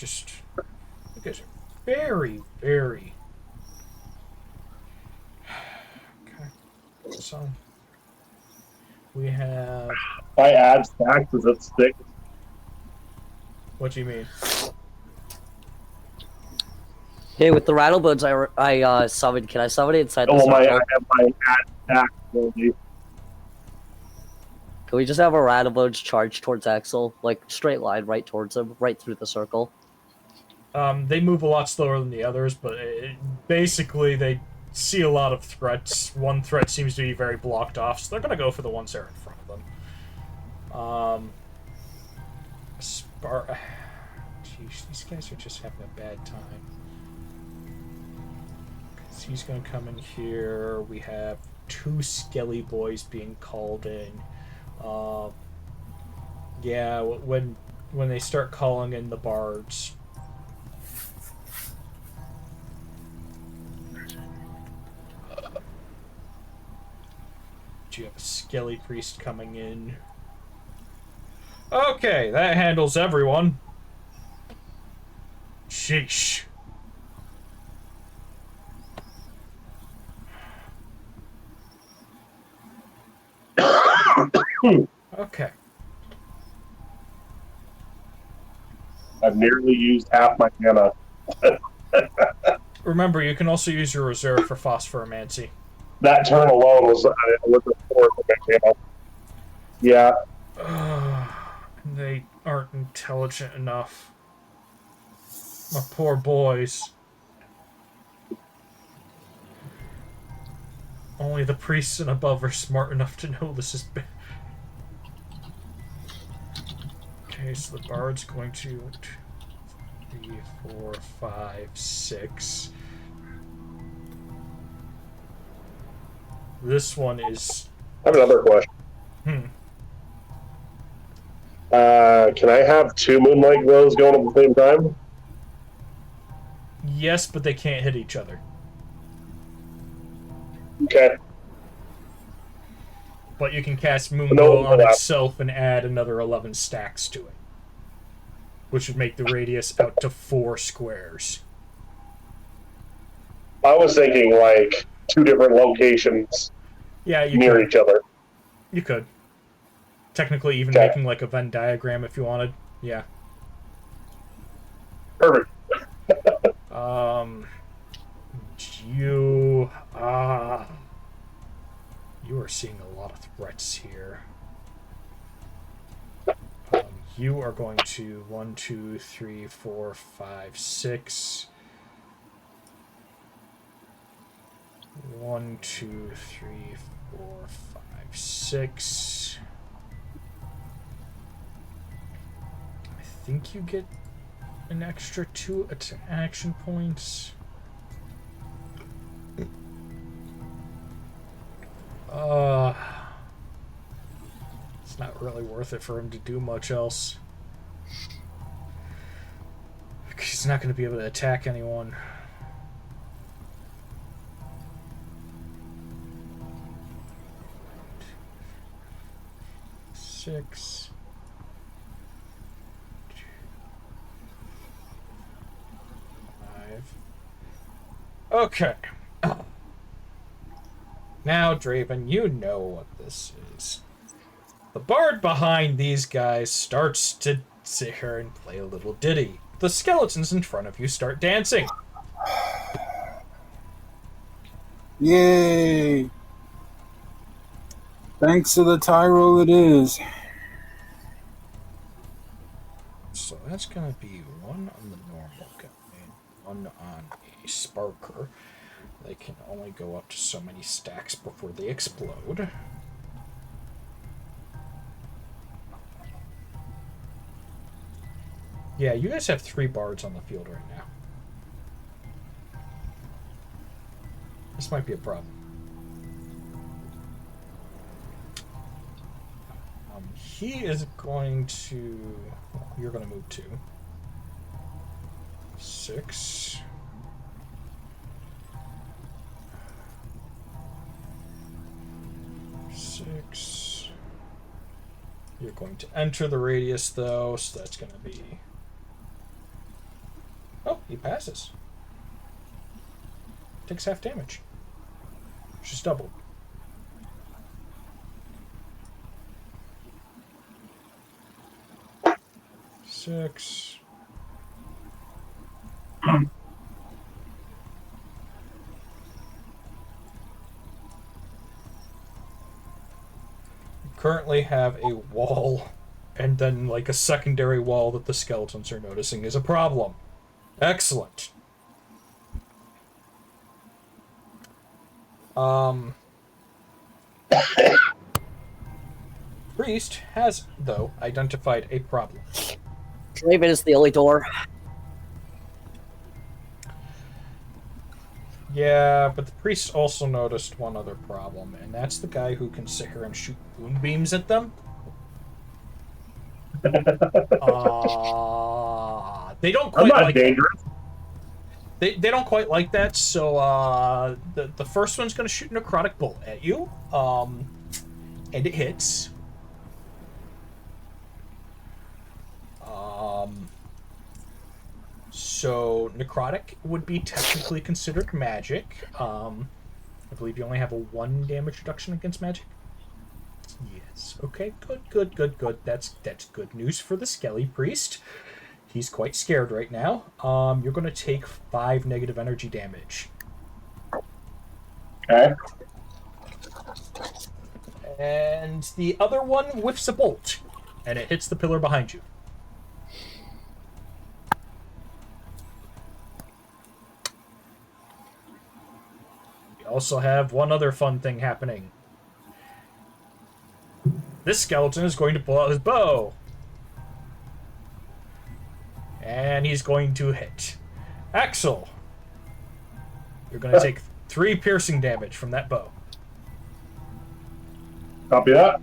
very, very... Okay. So... we have... If I add stacks, does it stick? What do you mean? Hey, with the rattlebones I summoned, can I summon it inside the circle? I have my add stack ability. Can we just have a rattlebones charge towards Axel? Like, straight line right towards him, right through the circle? They move a lot slower than the others, but basically they see a lot of threats. One threat seems to be very blocked off, so they're going to go for the ones that are in front of them. Jeez, these guys are just having a bad time. Because he's going to come in here. We have 2 skelly boys being called in. Yeah, when they start calling in the bards. You have a skelly priest coming in. Okay, that handles everyone. Sheesh. Okay. I've nearly used half my mana. Remember, you can also use your reserve for phosphoromancy. That turn alone was a fourth of my mana. Yeah. They aren't intelligent enough. My poor boys. Only the priests and above are smart enough to know this is bad. Okay, so the bard's going to 3, 4, 5, 6. This one is... I have another question. Can I have 2 moonlight glows going at the same time? Yes, but they can't hit each other. Okay. But you can cast Moonglow on itself and add another 11 stacks to it. Which would make the radius out to 4 squares. I was thinking like 2 different locations near each other. You could. Technically even making like a Venn diagram if you wanted. Yeah. Perfect. You are seeing a lot of threats here. You are going to 1, 2, 3, 4, 5, 6. 1, 2, 3, 4, 5, 6. I think you get an extra 2 action points. It's not really worth it for him to do much else. He's not going to be able to attack anyone. Six. Okay. Now, Draven, you know what this is. The bard behind these guys starts to sit here and play a little ditty. The skeletons in front of you start dancing. Yay! Thanks to the Tyrol it is. So that's going to be 1 on the normal guy and 1 on a sparker. They can only go up to so many stacks before they explode. Yeah, you guys have 3 bards on the field right now. This might be a problem. He is going to... You're going to move 2. 6. 6. You're going to enter the radius, though, so that's going to be... Oh, he passes. Takes half damage. Which is doubled. Six. Currently have a wall and then like a secondary wall that the skeletons are noticing is a problem. Excellent. Priest has, though, identified a problem. Draven is the only door. Yeah, but the priest also noticed one other problem, and that's the guy who can sit here and shoot moonbeams at them. They don't quite like dangerous. They don't quite like that, so the first one's going to shoot a necrotic bolt at you, and it hits. So necrotic would be technically considered magic. I believe you only have a 1 damage reduction against magic. Yes. Okay. Good. That's good news for the Skelly Priest. He's quite scared right now. You're going to take 5 negative energy damage. Okay. And the other one whiffs a bolt, and it hits the pillar behind you. We also have one other fun thing happening. This skeleton is going to pull out his bow. And he's going to hit. Axel, you're going to take 3 piercing damage from that bow. Copy that.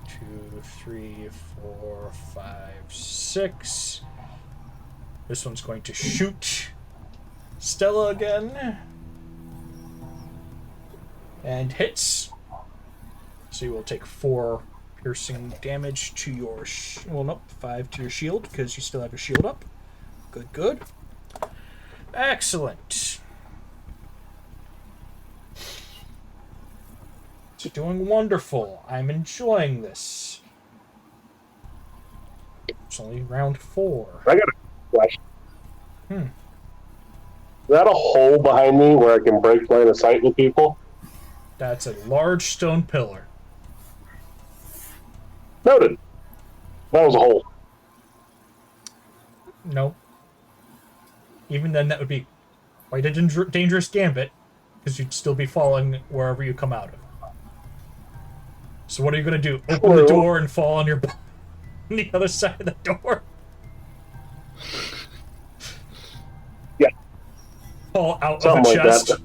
2, 3, 4, 5, 6. This one's going to shoot Stella again. And hits. So you will take 4 piercing damage to your... well, nope, 5 to your shield, because you still have your shield up. Good. Excellent. You're doing wonderful. I'm enjoying this. It's only round 4. I got a question. Is that a hole behind me where I can break line of sight with people? That's a large stone pillar. Noted. That was a hole. Nope. Even then, that would be quite a dangerous gambit, because you'd still be falling wherever you come out of. So what are you going to do? Open the door and fall on your on the other side of the door? Yeah. Fall out Something of a like chest. that.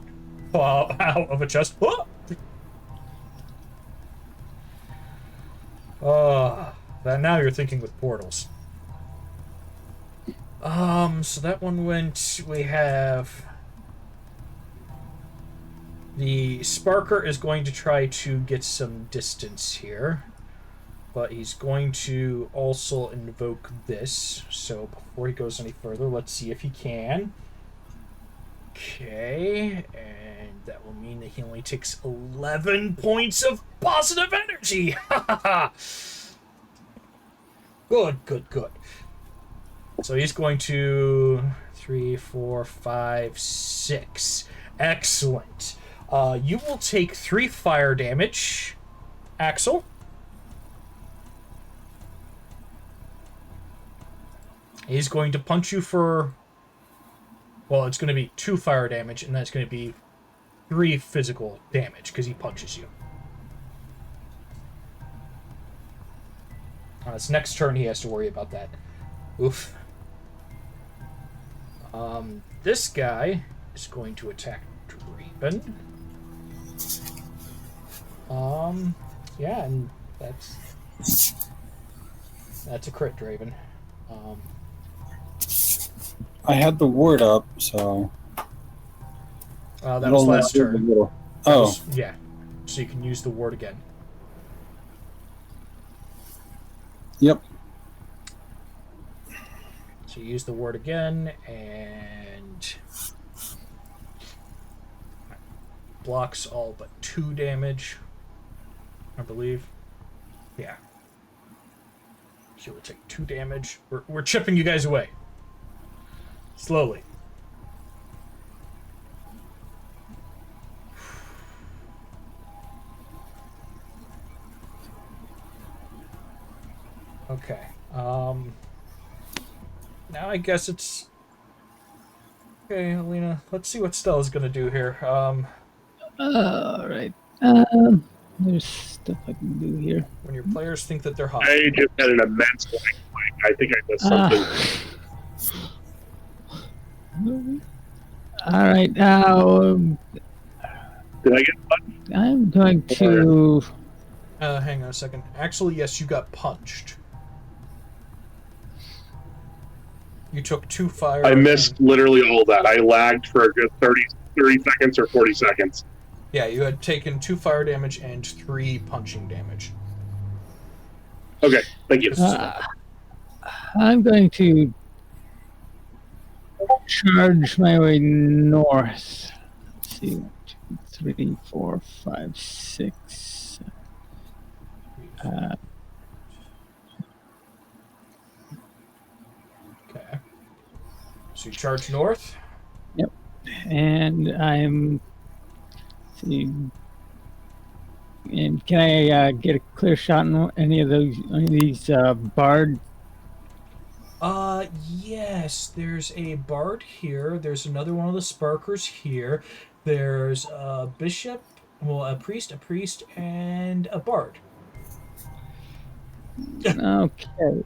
Fall out of a chest. That now you're thinking with portals. So that one went. We have the Sparker is going to try to get some distance here, but he's going to also invoke this. So before he goes any further, let's see if he can. Okay, and that will mean that he only takes 11 points of positive energy. Good. So he's going to 3, 4, 5, 6. Excellent. You will take 3 fire damage, Axel. He's going to punch you for... well, it's going to be 2 fire damage, and that's going to be 3 physical damage, because he punches you. His next turn, he has to worry about that. Oof. This guy is going to attack Draven. Yeah, and that's a crit, Draven. I had the ward up, so. That was last turn. Oh. Yeah. So you can use the ward again. Yep. So you use the ward again, and blocks all but 2 damage, I believe. Yeah. So we'll take 2 damage. We're chipping you guys away. Slowly. Okay. Now I guess it's... Okay, Alina, let's see what Stella's gonna do here. Alright. There's stuff I can do here. When your players think that they're hot. I just had an immense blank. I think I missed something. Alright, now Did I get punched? I'm going to... Hang on a second. Actually, yes, you got punched. You took 2 fire. I missed literally all that. I lagged for a good 30 seconds or 40 seconds. Yeah, you had taken 2 fire damage and 3 punching damage. Okay, thank you. I'm going to charge my way north. Let's see, 1, 2, 3, 4, 5, 6. Okay. So you charge north. Yep, and I'm. Let's see. And can I get a clear shot on any of these bard? Yes. There's a bard here. There's another one of the sparkers here. There's a bishop, well, a priest, and a bard. Okay.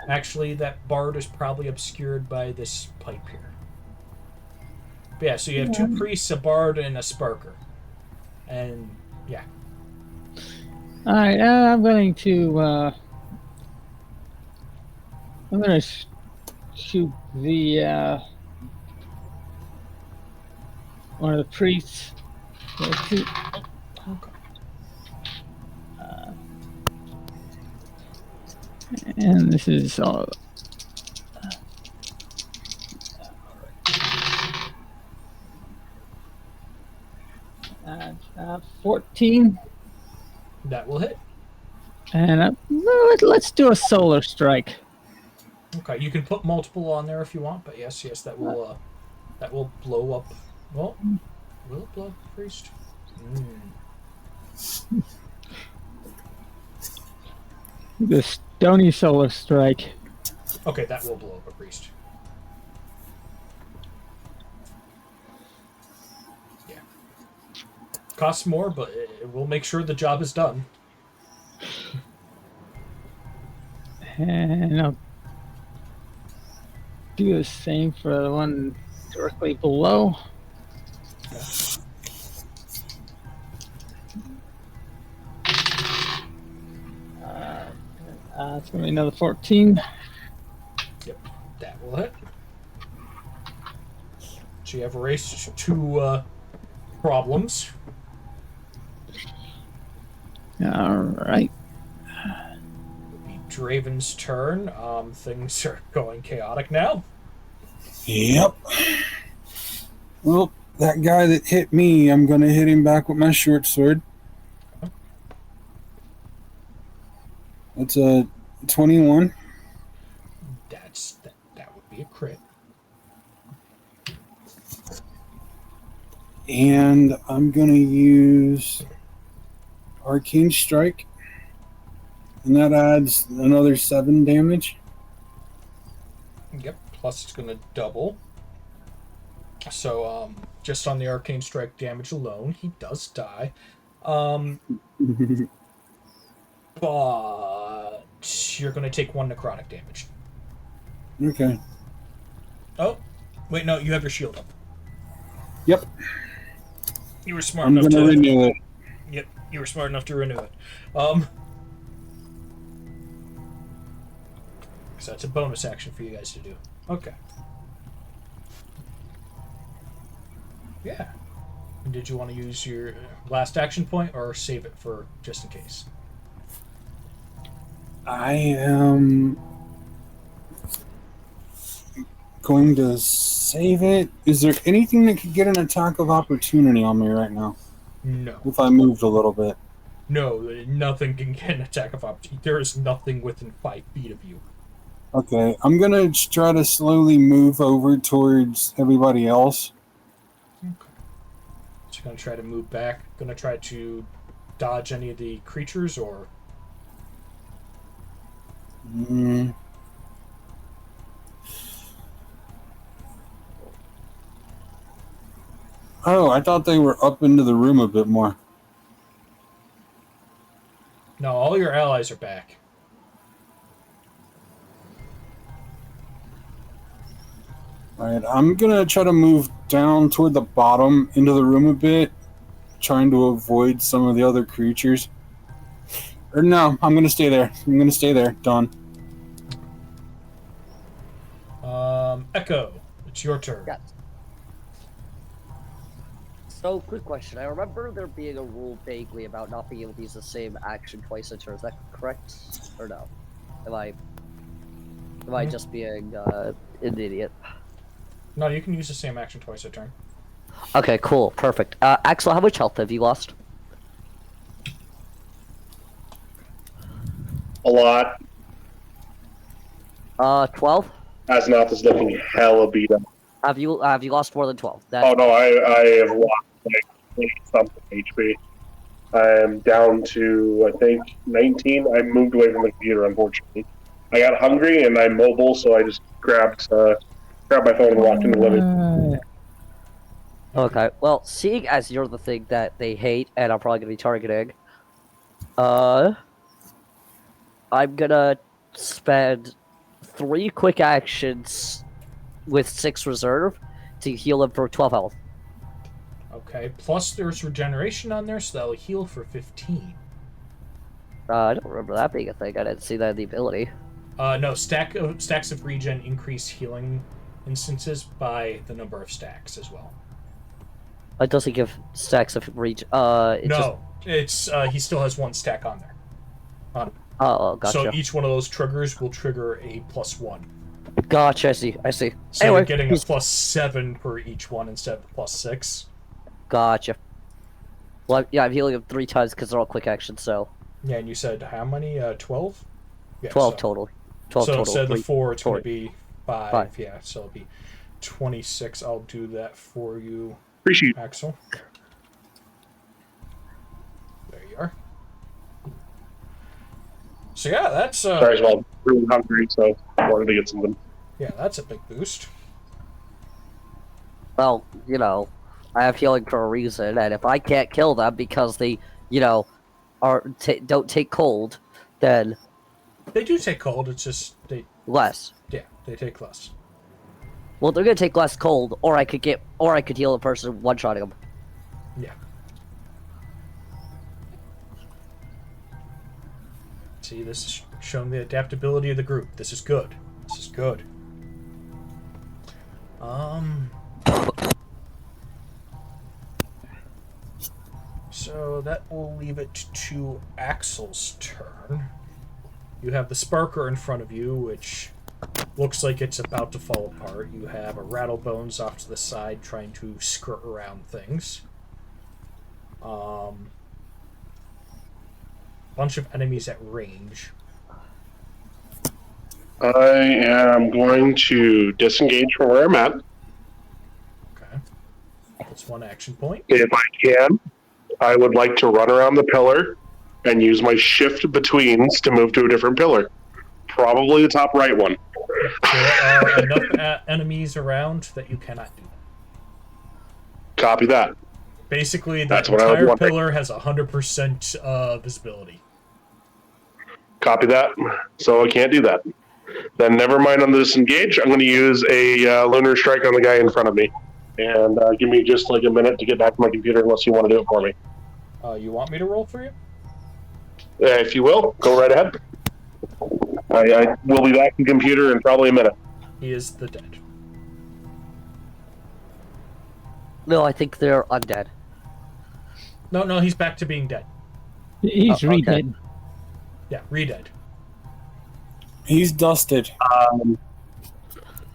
Actually, that bard is probably obscured by this pipe here. But yeah, so you have 2 priests, a bard, and a sparker. And, yeah. Alright, I'm going to shoot the one of the priests. Okay. And this is all. 14. That will hit. And let's do a solar strike. Okay, you can put multiple on there if you want, but yes, that will blow up. Well, will it blow up the priest? The stony solar strike. Okay, that will blow up a priest. Yeah. Costs more, but it will make sure the job is done. And I'll do the same for the one directly below. Okay. It's going to be another 14. Yep, that will hit. So you have erased 2 problems. All right. It'll be Draven's turn. Things are going chaotic now. Yep. Well, that guy that hit me, I'm going to hit him back with my short sword. That's a 21. That would be a crit. And I'm going to use Arcane Strike. And that adds another 7 damage. Yep, plus it's going to double. So, just on the Arcane Strike damage alone, he does die. But you're going to take 1 necrotic damage. Okay. Oh, wait, no, you have your shield up. Yep. You were smart I'm enough gonna to renew it. Yep, you were smart enough to renew it. So that's a bonus action for you guys to do. Okay. Yeah. And did you want to use your last action point or save it for just in case? I am going to save it. Is there anything that could get an attack of opportunity on me right now? No. If I moved a little bit. No, nothing can get an attack of opportunity. There is nothing within 5 feet of you. Okay, I'm gonna try to slowly move over towards everybody else. Okay. So you're going to try to move back. Going to try to dodge any of the creatures or... Oh, I thought they were up into the room a bit more. No, all your allies are back. Alright, I'm gonna try to move down toward the bottom into the room a bit, trying to avoid some of the other creatures. Or no, I'm gonna stay there. I'm gonna stay there. Done. Echo, it's your turn. Yes. So, quick question. I remember there being a rule vaguely about not being able to use the same action twice a turn. Is that correct? Or no? Am I just being an idiot? No, you can use the same action twice a turn. Okay, cool. Perfect. Axel, how much health have you lost? A lot. 12? Asnoth is looking hella beat up. Have you lost more than 12? Oh no, I have lost like 20 something HP. I'm down to I think 19. I moved away from the computer, unfortunately. I got hungry and I'm mobile, so I just grabbed my phone and walked into the living room. Okay, well, seeing as you're the thing that they hate and I'm probably gonna be targeting, I'm gonna spend 3 quick actions with 6 reserve to heal him for 12 health. Okay, plus there's regeneration on there, so that'll heal for 15. I don't remember that being a thing. I didn't see that in the ability. No, stacks of regen increase healing instances by the number of stacks as well. It doesn't give stacks of regen. It's he still has 1 stack on there. Oh, gotcha. So each one of those triggers will trigger a +1. Gotcha, I see. So anyway, you're getting a +7 per each one instead of +6. Gotcha. Well, yeah, I'm healing him 3 times because they're all quick actions, so... Yeah, and you said how many? 12? Yeah, 12 total. 12 so total. instead of the 4, it's going to be 5. 5. Yeah, so it'll be 26. I'll do that for you, Appreciate it. Axel. There you are. So yeah, that's... Sorry as well. I'm really hungry, so I wanted to get something. Yeah, that's a big boost. Well, you know, I have healing for a reason, and if I can't kill them because they, you know, don't take cold, then... They do take cold, it's just... Less. Yeah, they take less. Well, they're gonna take less cold, or I could heal a person one-shotting them. Yeah. See, this is showing the adaptability of the group. This is good. This is good. So that will leave it to Axel's turn. You have the Sparker in front of you, which looks like it's about to fall apart. You have a Rattlebones off to the side trying to skirt around things. Bunch of enemies at range. I am going to disengage from where I'm at. Okay. That's 1 action point. If I can, I would like to run around the pillar and use my shift betweens to move to a different pillar. Probably the top right one. There are enough enemies around that you cannot do that. Copy that. Basically, the That's what I was entire wondering. pillar has 100% visibility. Copy that. So I can't do that. Then never mind on the disengage. I'm going to use a lunar strike on the guy in front of me. And give me just like a minute to get back to my computer unless you want to do it for me. You want me to roll for you? If you will, go right ahead. I will be back in computer in probably a minute. He is the dead. No, I think they're undead. No, he's back to being dead. He's Oh, okay. re-dead. Yeah, re-dead. He's dusted.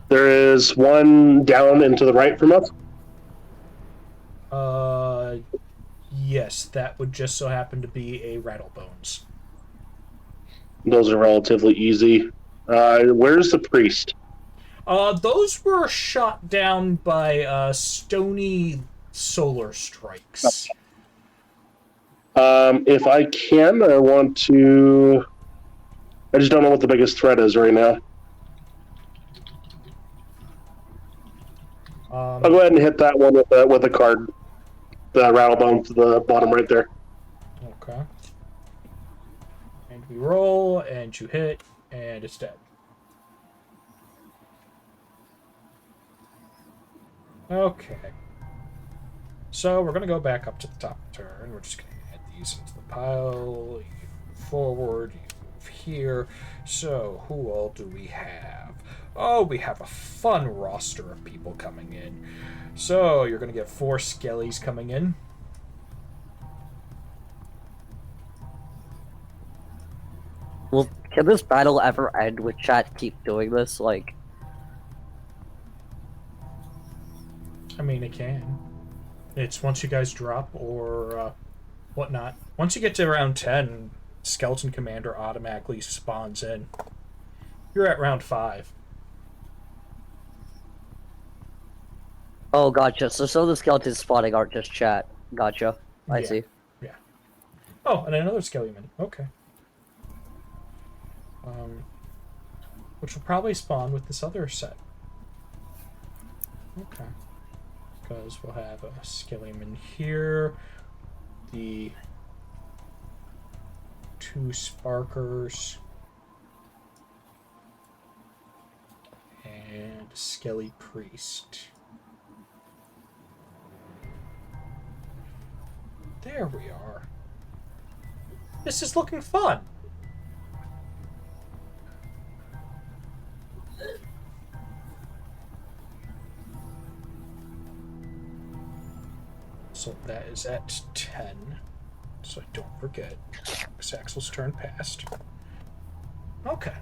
There is one down and to the right from us. Yes, that would just so happen to be a Rattlebones. Those are relatively easy. Where's the priest? Those were shot down by stony solar strikes. If I can, I want to. I just don't know what the biggest threat is right now. I'll go ahead and hit that one with a card. The rattlebone to the bottom right there. Okay. And we roll, and you hit, and it's dead. Okay. So we're going to go back up to the top of the turn. We're just going to add these into the pile. You move forward, you move here. So who all do we have? Oh, we have a fun roster of people coming in. So you're going to get 4 skellies coming in. Well, can this battle ever end with chat keep doing this? Like, I mean, it can. It's once you guys drop or whatnot. Once you get to round 10, Skeleton Commander automatically spawns in. You're at round 5. oh, gotcha. So some of the skeletons spawning aren't just chat. Gotcha. I Yeah. see. Yeah. Oh, and another Skellyman. Okay. Which will probably spawn with this other set. Okay. Because we'll have a Skellyman here. The 2 Sparkers. And Skelly Priest. There we are. This is looking fun. So that is at 10. So I don't forget. It's Axel's turn passed. Okay.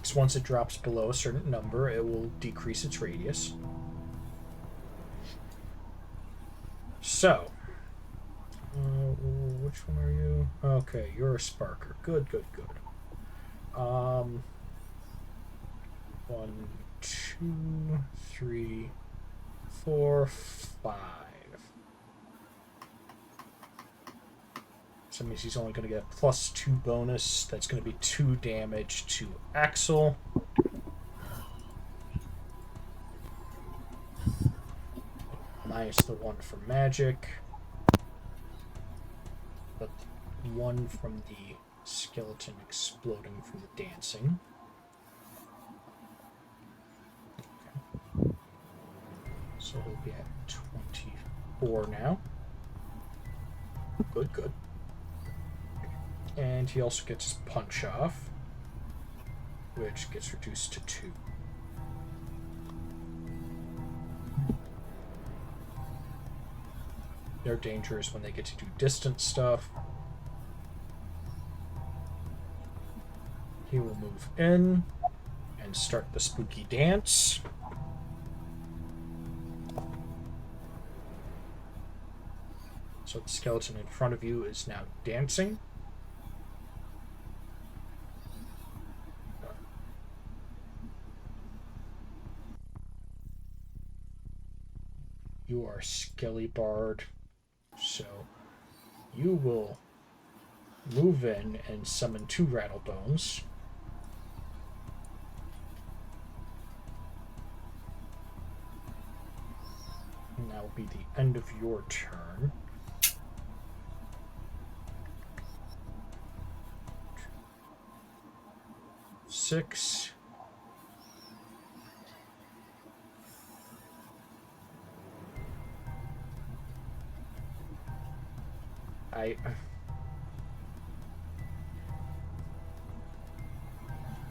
So once it drops below a certain number, it will decrease its radius. So, which one are you? Okay, you're a Sparker. Good. 1, 2, 3, 4, 5. So that means he's only going to get a +2 bonus. That's going to be 2 damage to Axel. Minus the 1 for magic. But 1 from the skeleton exploding from the dancing. Okay. So he'll be at 24 now. Good. And he also gets his punch off, which gets reduced to 2. They're dangerous when they get to do distance stuff. He will move in and start the spooky dance. So the skeleton in front of you is now dancing. You are Skelly Bard, so you will move in and summon 2 Rattlebones. And that will be the end of your turn. 6.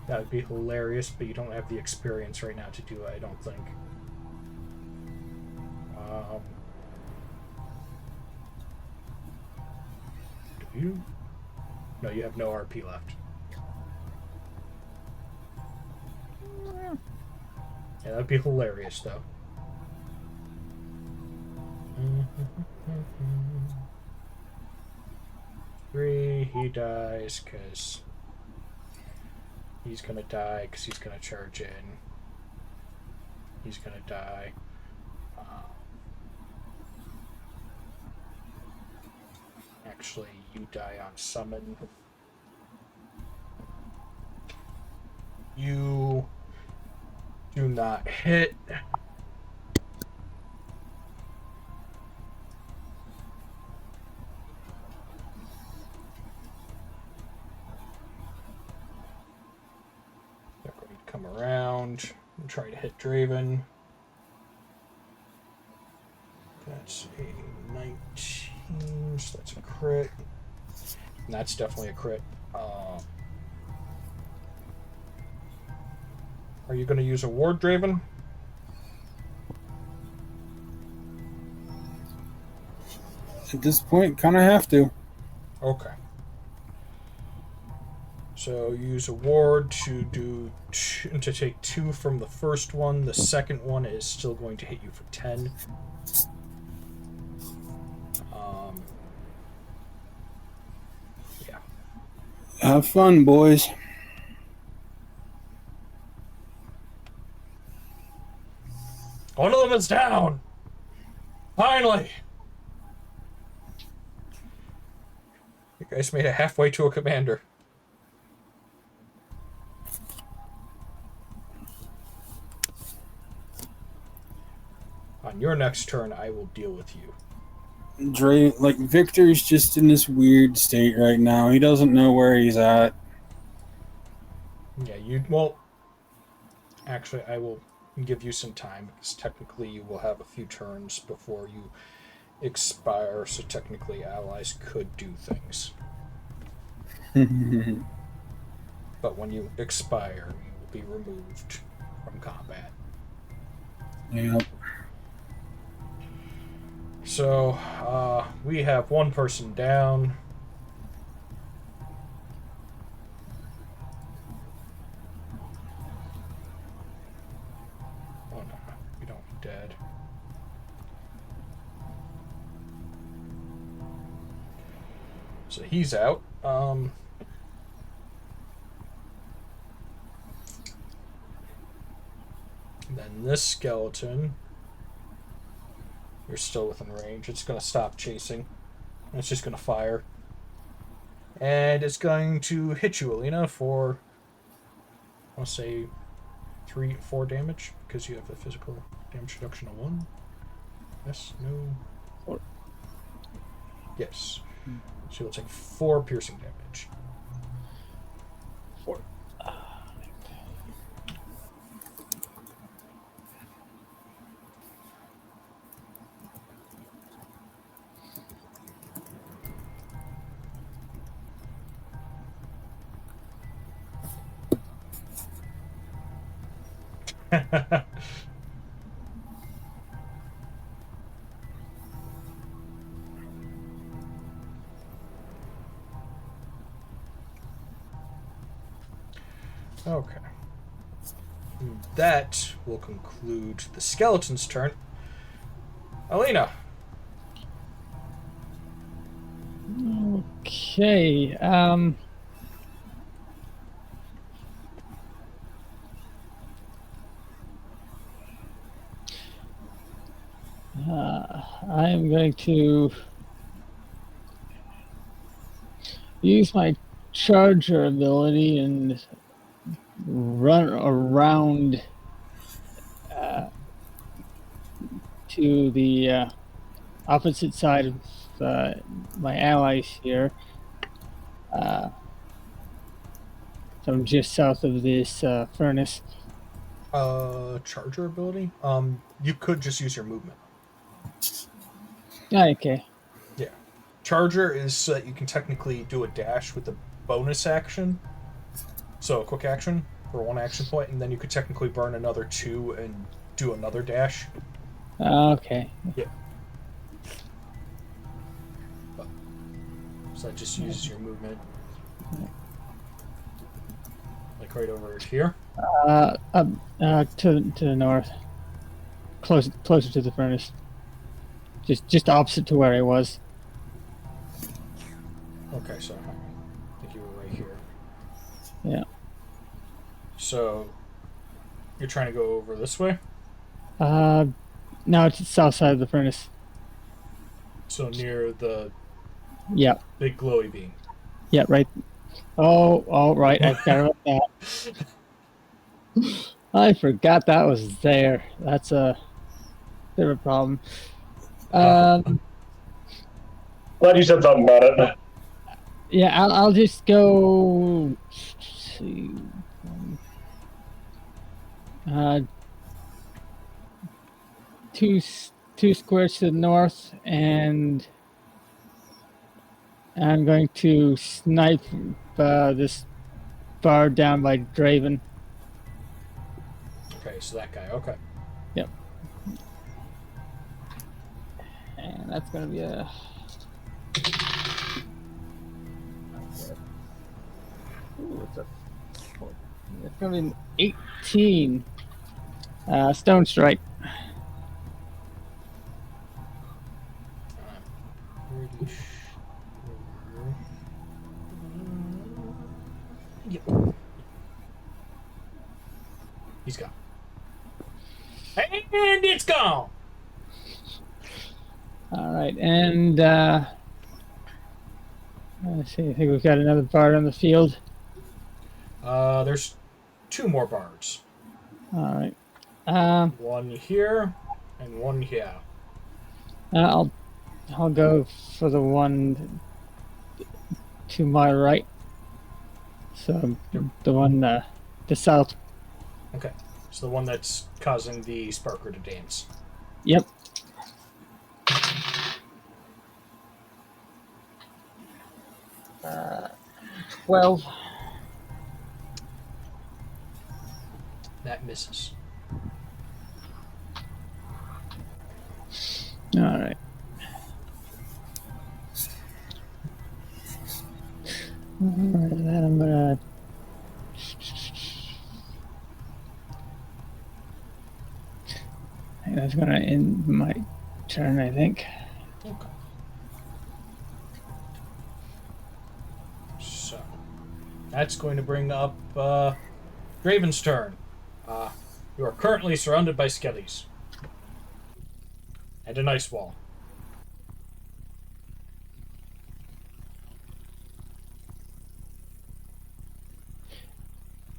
That would be hilarious, but you don't have the experience right now to do it, I don't think. Do you? No, you have no RP left. Yeah, that'd be hilarious, though. 3, he dies, because he's gonna die, because he's gonna charge in. He's gonna die. Actually, you die on summon. You do not hit. They're going to come around and try to hit Draven. That's a 19, so that's a crit. And that's definitely a crit. Are you going to use a ward, Draven? At this point, kind of have to. Okay. So use a ward to do to take 2 from the first one. The second one is still going to hit you for 10. Yeah. Have fun, boys. One of them is down. Finally. You guys made it halfway to a commander. On your next turn, I will deal with you. Victor's just in this weird state right now. He doesn't know where he's at. Yeah, actually, I will give you some time, because technically you will have a few turns before you expire, so technically allies could do things. But when you expire, you will be removed from combat. Yep. So, we have one person down. Oh no, we don't dead. So he's out. Then this skeleton, you're still within range. It's going to stop chasing. It's just going to fire. And it's going to hit you, Alina, for, I'll say, 4 damage, because you have a physical damage reduction of 1. Yes, no. 4. Yes. So you'll take 4 piercing damage. 4. Okay. That will conclude the skeleton's turn. Alina. Okay. I am going to use my charger ability and run around to the opposite side of my allies here. So I'm just south of this furnace. Charger ability. You could just use your movement. Okay. Yeah. Charger is so that you can technically do a dash with a bonus action. So a quick action for 1 action point, and then you could technically burn another 2 and do another dash. Okay. Yeah. So that just uses your movement. Like right over here. To the north, closer to the furnace. Just opposite to where I was. Okay, so I think you were right here. Yeah. So you're trying to go over this way? No, it's the south side of the furnace. So near the Yeah. big glowy beam. Yeah, right. Oh, all right. I forgot about that. I forgot that was there. That's a bit of a problem. Glad you said something about it. Yeah, I'll just go. See, uh, two squares to the north, and I'm going to snipe this bar down by Draven. Okay, so that guy. Okay. Yep. And that's going to be a. Ooh, it's going to be an 18. Stone strike. Pretty sure. Yep. He's gone. And it's gone! All right, and let's see. I think we've got another bard on the field. There's 2 more bards. All right. One here and one here. I'll go for the one to my right. So the one the south. Okay. So the one that's causing the sparker to dance. Yep. Uh, 12. That misses. All right. Then I'm gonna. That's gonna end my turn, I think. Okay. So that's going to bring up Draven's turn. You are currently surrounded by skellies. And an ice wall.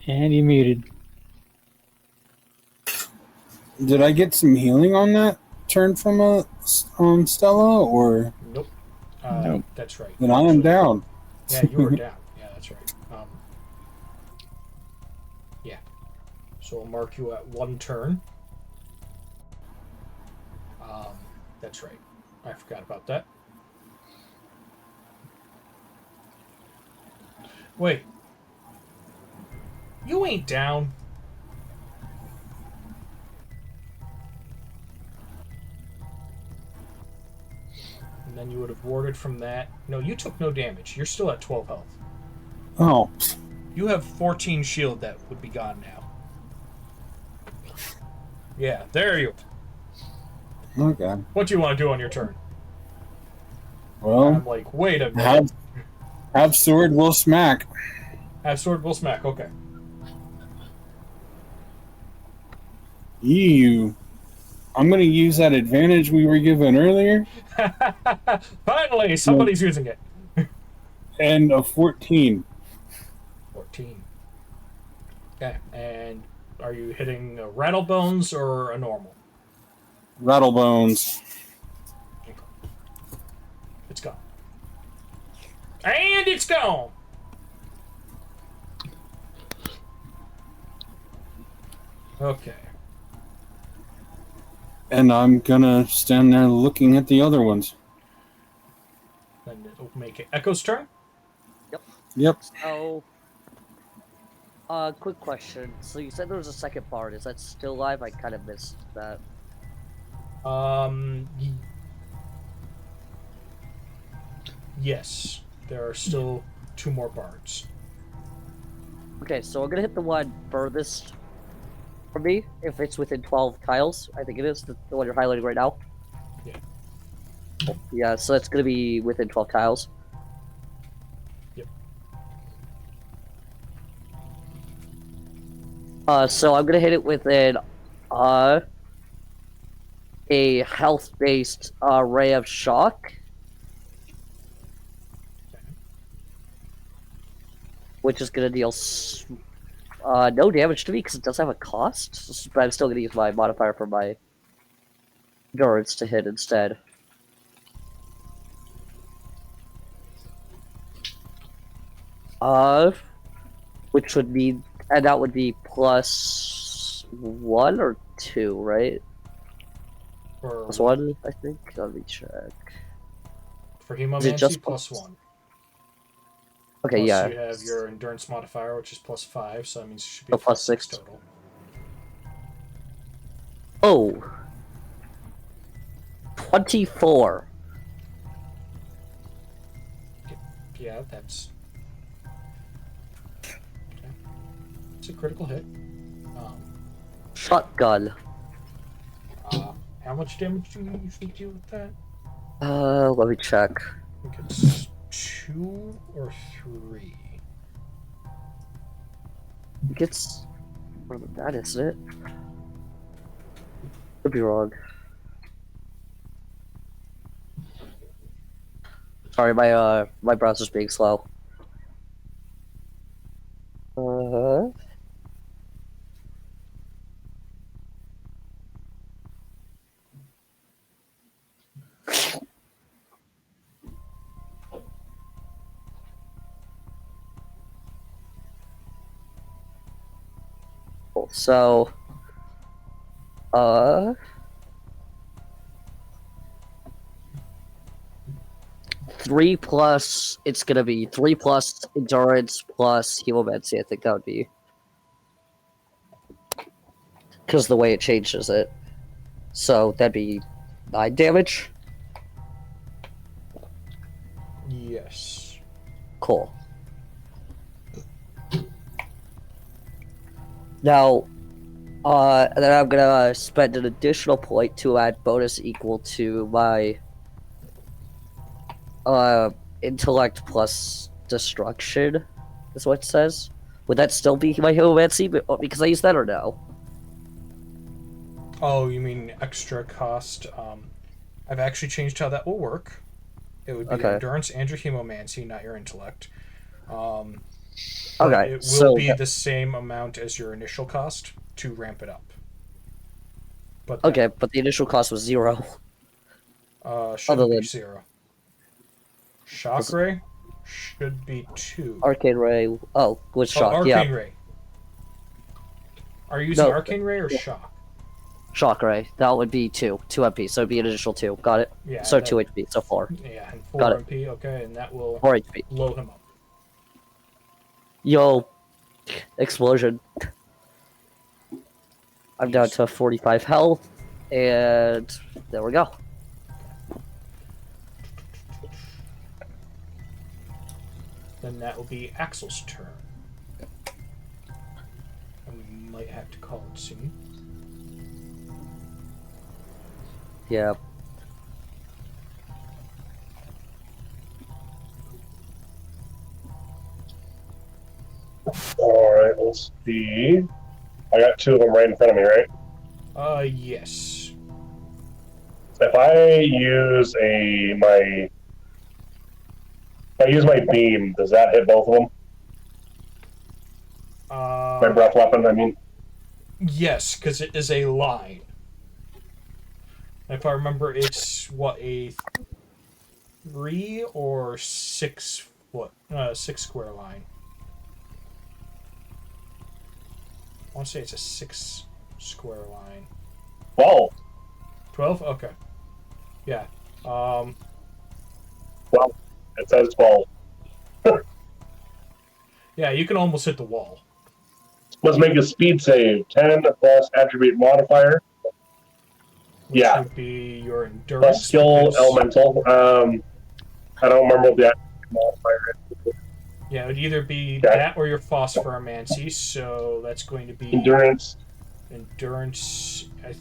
And you muted. Did I get some healing on that turn from Stella, or? Nope. Nope. That's right. Then I am down. Yeah, you were down. Yeah, that's right. Yeah. So we'll mark you at 1 turn. That's right. I forgot about that. Wait. You ain't down. And then you would have warded from that. No, you took no damage. You're still at 12 health. Oh, You have 14 shield that would be gone now. Yeah, there you. okay. What do you want to do on your turn? Well, I'm like, wait a minute. have sword will smack. Have sword will smack. Okay. You. I'm gonna use that advantage we were given earlier. Finally, somebody's using it. And a 14. 14. Okay, and are you hitting a rattle bones or a normal? Rattlebones. Okay. It's gone. And it's gone. Okay. And I'm gonna stand there looking at the other ones. Then it'll make it Echo's turn. Yep. So, quick question. So you said there was a second bard. Is that still live? I kind of missed that. Y- yes, there are still 2 more bards. Okay, so I'm gonna hit the one furthest from me, if it's within 12 tiles. I think it is, the one you're highlighting right now. Yeah. Yeah, so it's gonna be within 12 tiles. Yep. So I'm gonna hit it with a health-based ray of shock, which is gonna deal no damage to me because it does have a cost, but I'm still gonna use my modifier for my endurance to hit instead. Which would be, and that would be +1 or 2, right? For +1, I think. Let me check. For Is it just Hemomancy, +1. Okay, Plus yeah. you have your endurance modifier, which is +5, so that means it should be So +6 +6. total. Oh. 24. Yeah, that's... Okay. It's a critical hit. Shotgun. How much damage do you usually deal with that? Let me check. I think it's 2 or 3. I think it's more than that, isn't it? Could be wrong. Sorry, my browser's being slow. So, 3 plus, it's gonna be 3 plus endurance plus hemomancy, I think that would be. Because the way it changes it. So, that'd be 9 damage. Yes. Cool. Now, and then I'm gonna spend an additional point to add bonus equal to my intellect plus destruction, is what it says. Would that still be my hemomancy because I used that or no? Oh, you mean extra cost? I've actually changed how that will work. It would be Okay. endurance and your hemomancy, not your intellect. But Okay, it will so be the same amount as your initial cost to ramp it up. But that, okay, but the initial cost was 0. shouldn't Other be than 0. Shock Ray should be 2. Arcane Ray. Oh, with shock. Arcane Yeah, Ray. Are you using No. Arcane Ray or Yeah. Shock? Shock Ray. That would be 2 MP, so it'd be an additional 2. Got it. Yeah. So that, 2 HP. So 4. Yeah, and 4 Got it. MP. Okay, and that will 4 HP. blow him up. Yo, explosion. I'm down to 45 health, and there we go. Then that will be Axel's turn. And we might have to call it soon. Yeah. Alright, let's see. I got 2 of them right in front of me, right? Yes. If I use my beam, does that hit both of them? My breath weapon, I mean. Yes, because it is a line. If I remember, it's what, a 3 or 6 foot, 6 square line. I want to say it's a 6 square line. 12. 12? Okay. Yeah. Well, it says 12. Yeah, you can almost hit the wall. Let's make a speed save. 10 plus attribute modifier. Which Yeah. would be your endurance. Plus skill because- elemental. I don't remember what the attribute modifier is. Yeah, it would either be Okay. that or your phosphoromancy, so that's going to be Endurance. endurance. I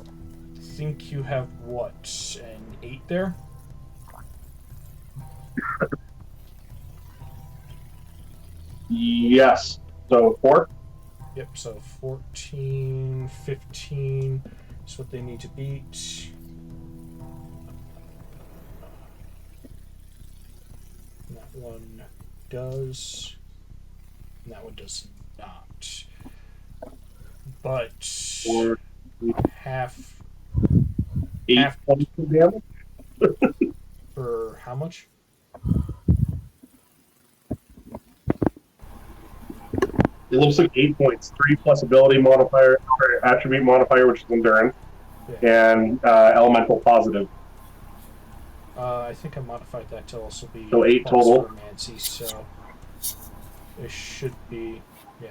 think you have what, an 8 there? Yes. So 4. Yep, so 14, 15 is what they need to beat. That one does. And that one does not. But 4, half 8 Half- points of damage. for how much? It looks like 8 points. 3 plus ability modifier, or attribute modifier, which is endurance, and elemental positive. I think I modified that to also be So 8 total. phosphoromancy, so it should be, yeah.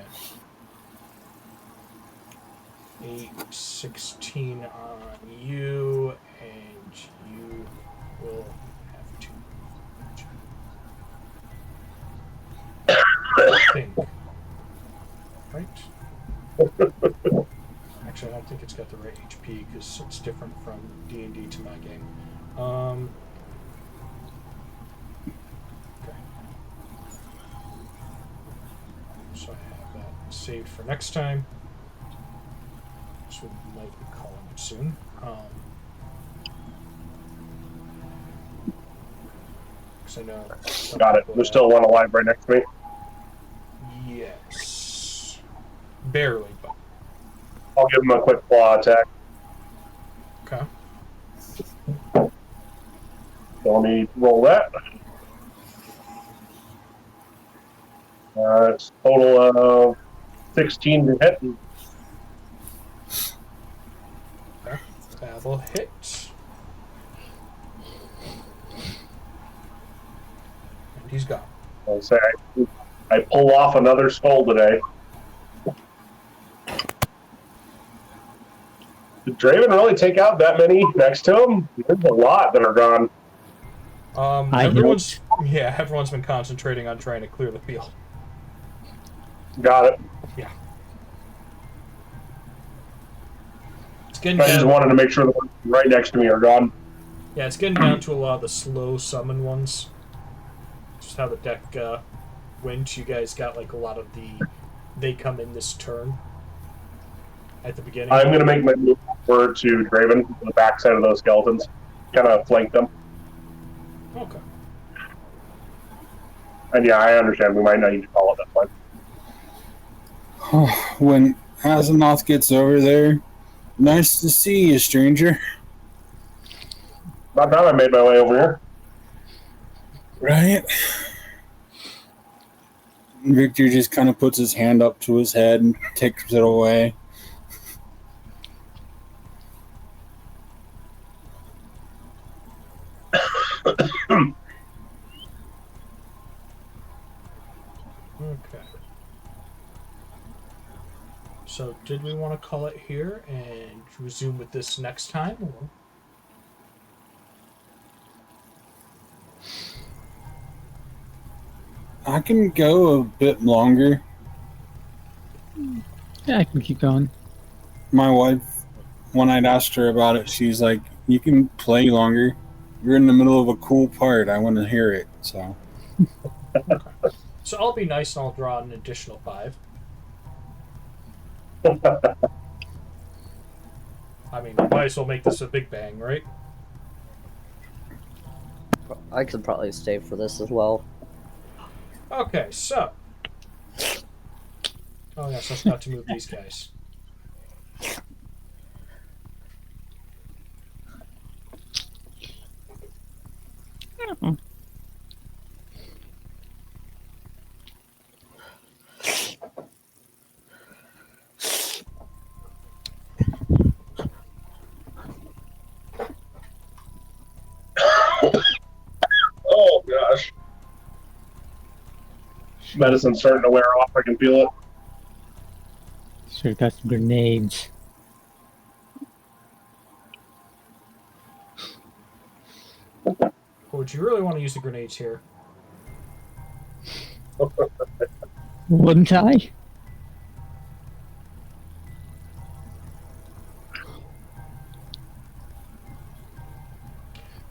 8, 16 on you, and you will have to. I think. Right? Actually, I don't think it's got the right HP because it's different from D&D to my game. Okay. So I have that saved for next time. So we might be calling it soon. Because I know. Got it. There's still one alive right next to me. Yes. Barely, but. I'll give him a quick claw attack. Okay. So let me roll that. It's a total of 16 to hit. Okay. That will hit. And he's gone. I'll say I pull off another skull today. Did Draven really take out that many next to him? There's a lot that are gone. Everyone's been concentrating on trying to clear the field. Got it. Yeah. It's getting I just down, wanted to make sure the ones right next to me are gone. yeah, it's getting down to a lot of the slow summon ones. Just how the deck went. You guys got like a lot of they come in this turn at the beginning. I'm going to make my move forward to Draven, the backside of those skeletons. Kind of flank them. Okay. And yeah, I understand. We might not need to call it that one. When Asimov gets over there, nice to see you, stranger. About time I made my way over here. Right? Victor just kind of puts his hand up to his head and takes it away. Okay. So, did we want to call it here and resume with this next time? Or? I can go a bit longer. Yeah, I can keep going. My wife, when I'd asked her about it, she's like, you can play longer. You're in the middle of a cool part. I want to hear it. So, Okay. So I'll be nice and I'll draw an additional 5. I mean, might as well make this a big bang, right? I could probably stay for this as well. Okay, so. Oh, yes, I forgot to move these guys. Medicine's starting to wear off. I can feel it. Should have got some grenades. Would you really want to use the grenades here? Wouldn't I?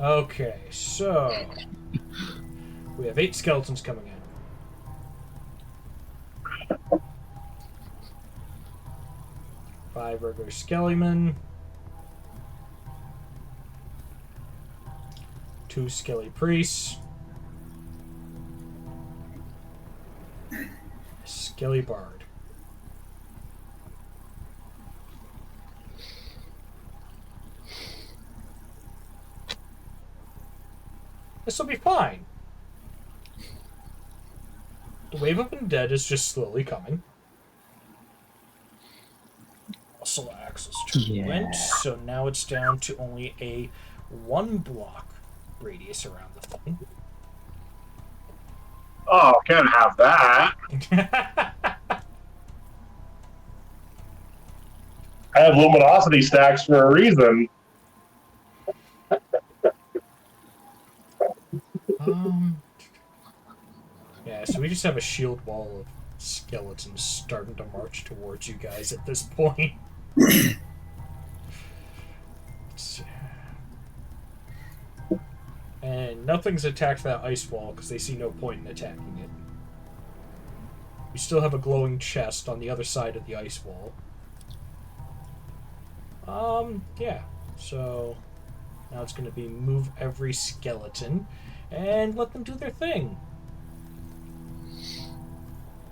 Okay, so we have 8 skeletons coming in. Five regular skellymen. 2 skelly priests. Skelly bard. This will be fine. The wave of undead is just slowly coming. Also, Axel's turn went, so now it's down to only a 1 block radius around the thing. Oh, can't have that. I have luminosity stacks for a reason. Yeah, so we just have a shield wall of skeletons starting to march towards you guys at this point. And nothing's attacked that ice wall because they see no point in attacking it. You still have a glowing chest on the other side of the ice wall. Yeah. So now it's going to be move every skeleton and let them do their thing.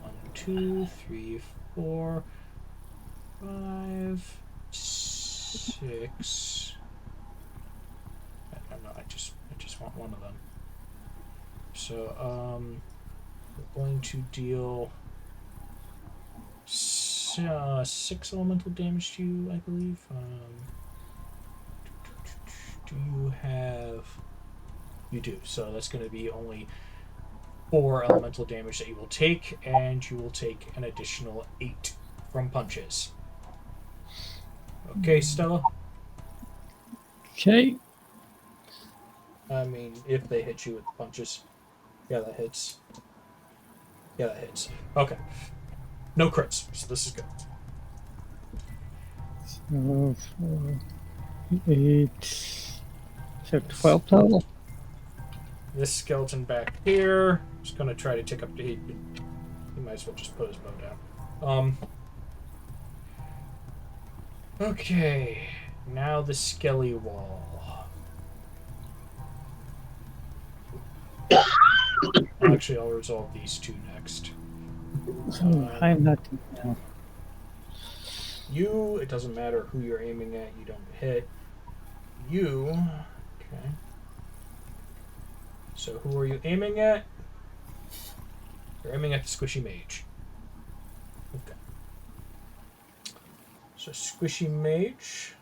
1, 2, 3, 4, 5, 6. No, I just want one of them. So, we're going to deal 6 elemental damage to you, I believe. Do you have... You do. So that's going to be only 4 elemental damage that you will take, and you will take an additional 8 from punches. Okay, Stella? Okay. I mean, if they hit you with punches. Yeah, that hits. Yeah, that hits. Okay. No crits, so this is good. So, 4, 8. So 12 total? This skeleton back here is going to try to tick up to heat. He might as well just put his bow down. Okay. Now the skelly wall. Actually, I'll resolve these 2 next. I'm not. You, it doesn't matter who you're aiming at, you don't hit. You, okay. So who are you aiming at? You're aiming at the squishy mage. Okay. So squishy mage.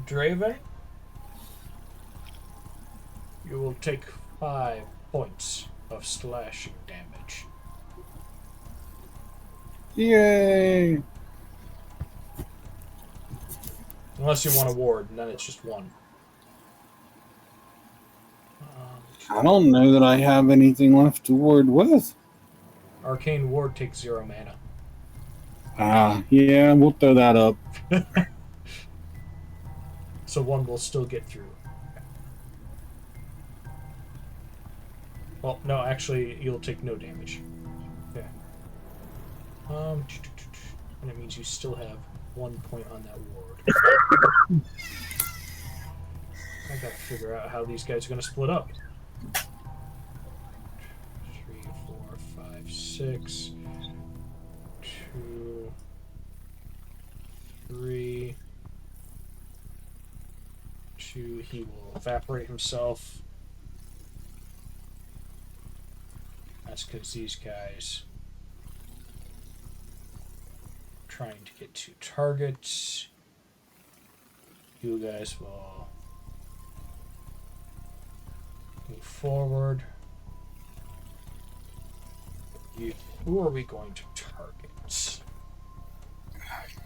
Draven. You will take 5 points of slashing damage. Yay! Unless you want a ward, and then it's just 1. I don't know that I have anything left to ward with. Arcane ward takes 0 mana. Yeah, we'll throw that up. So 1 will still get through. Well, no, actually, you'll take no damage. Okay. And it means you still have 1 point on that ward. I gotta figure out how these guys are gonna split up. 3, 4, 5, 6. 2, 3. 2. He will evaporate himself. That's because these guys are trying to get 2 targets. You guys will move forward. you. Who are we going to target?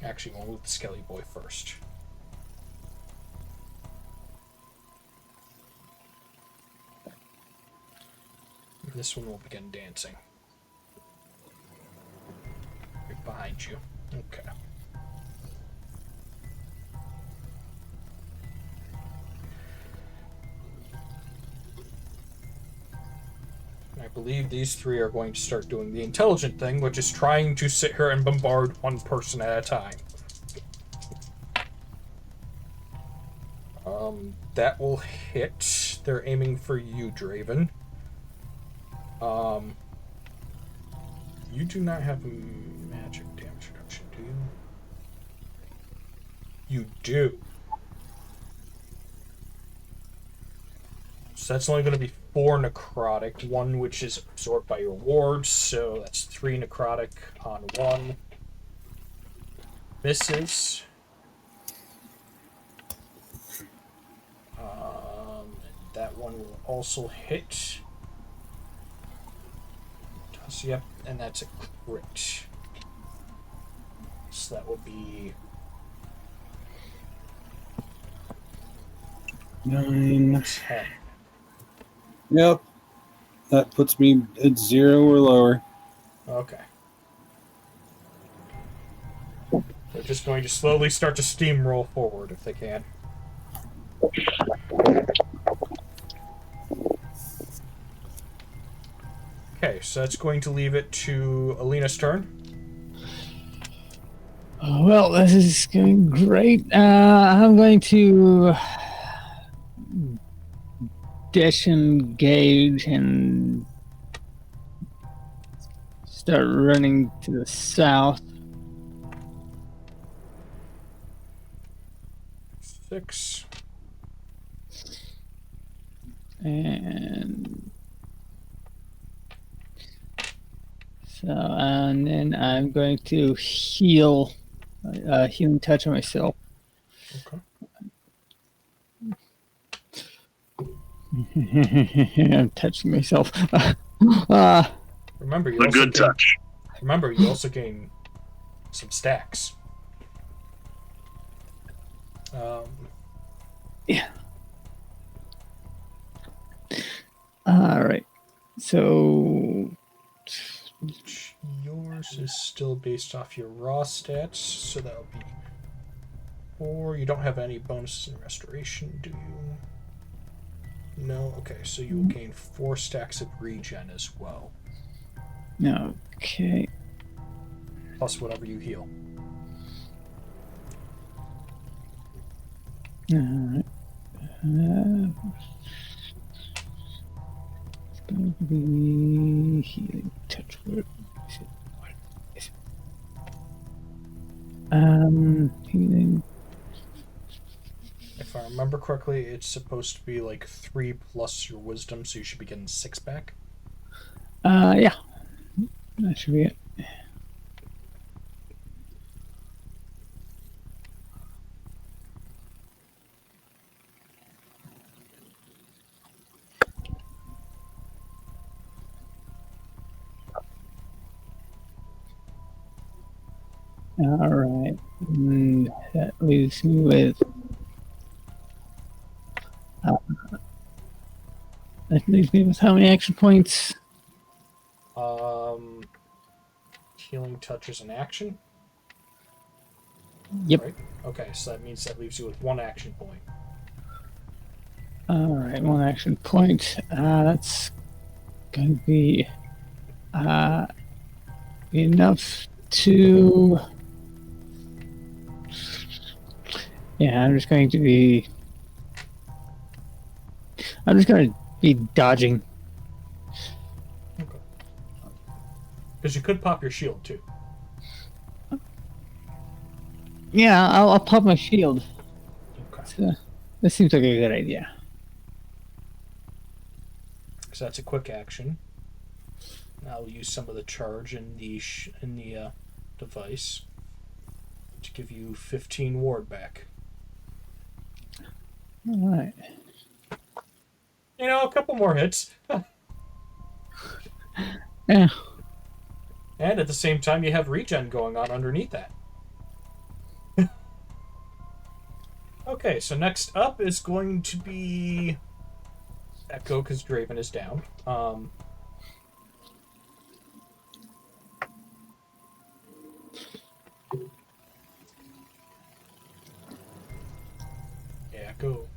Actually, we'll move the Skelly Boy first. This one will begin dancing. Right behind you. Okay. I believe these three are going to start doing the intelligent thing, which is trying to sit here and bombard one person at a time. That will hit. They're aiming for you, Draven. You do not have a magic damage reduction, do you? You do. So that's only going to be 4 necrotic, 1 which is absorbed by your wards, so that's 3 necrotic on 1. Misses. And that one will also hit. Yep, and that's a crit. So that will be 9. 10. Yep. That puts me at 0 or lower. Okay. They're just going to slowly start to steamroll forward if they can. Okay, so that's going to leave it to Alina's turn. Well, this is going great. I'm going to disengage and start running to the south. 6. And so, and then I'm going to heal, healing touch on myself. Okay. I'm touching myself. Remember, you The also good gain, touch. Remember, you also gain some stacks. Yeah. All right. So Yours is still based off your raw stats, so that'll be 4. You don't have any bonuses in restoration, do you? No? Okay, so you will gain 4 stacks of regen as well, okay. plus whatever you heal. All right. It's going to be healing touch. Where is it? What is it? Healing. If I remember correctly, it's supposed to be like 3 plus your wisdom, so you should be getting 6 back. Yeah. That should be it. All right. And that leaves me with. That leaves me with how many action points? Healing touch is an action. Yep. Right? Okay, so that means that leaves you with 1 action point. All right, 1 action point. That's going to be enough to. Yeah, I'm just going to be dodging. Okay. Because you could pop your shield too. Yeah, I'll pop my shield. Okay. So, that seems like a good idea. So that's a quick action. I'll use some of the charge in the device to give you 15 ward back. All right. You know, a couple more hits. Yeah. And at the same time, you have regen going on underneath that. Okay, so next up is going to be Echo, because Draven is down. Echo.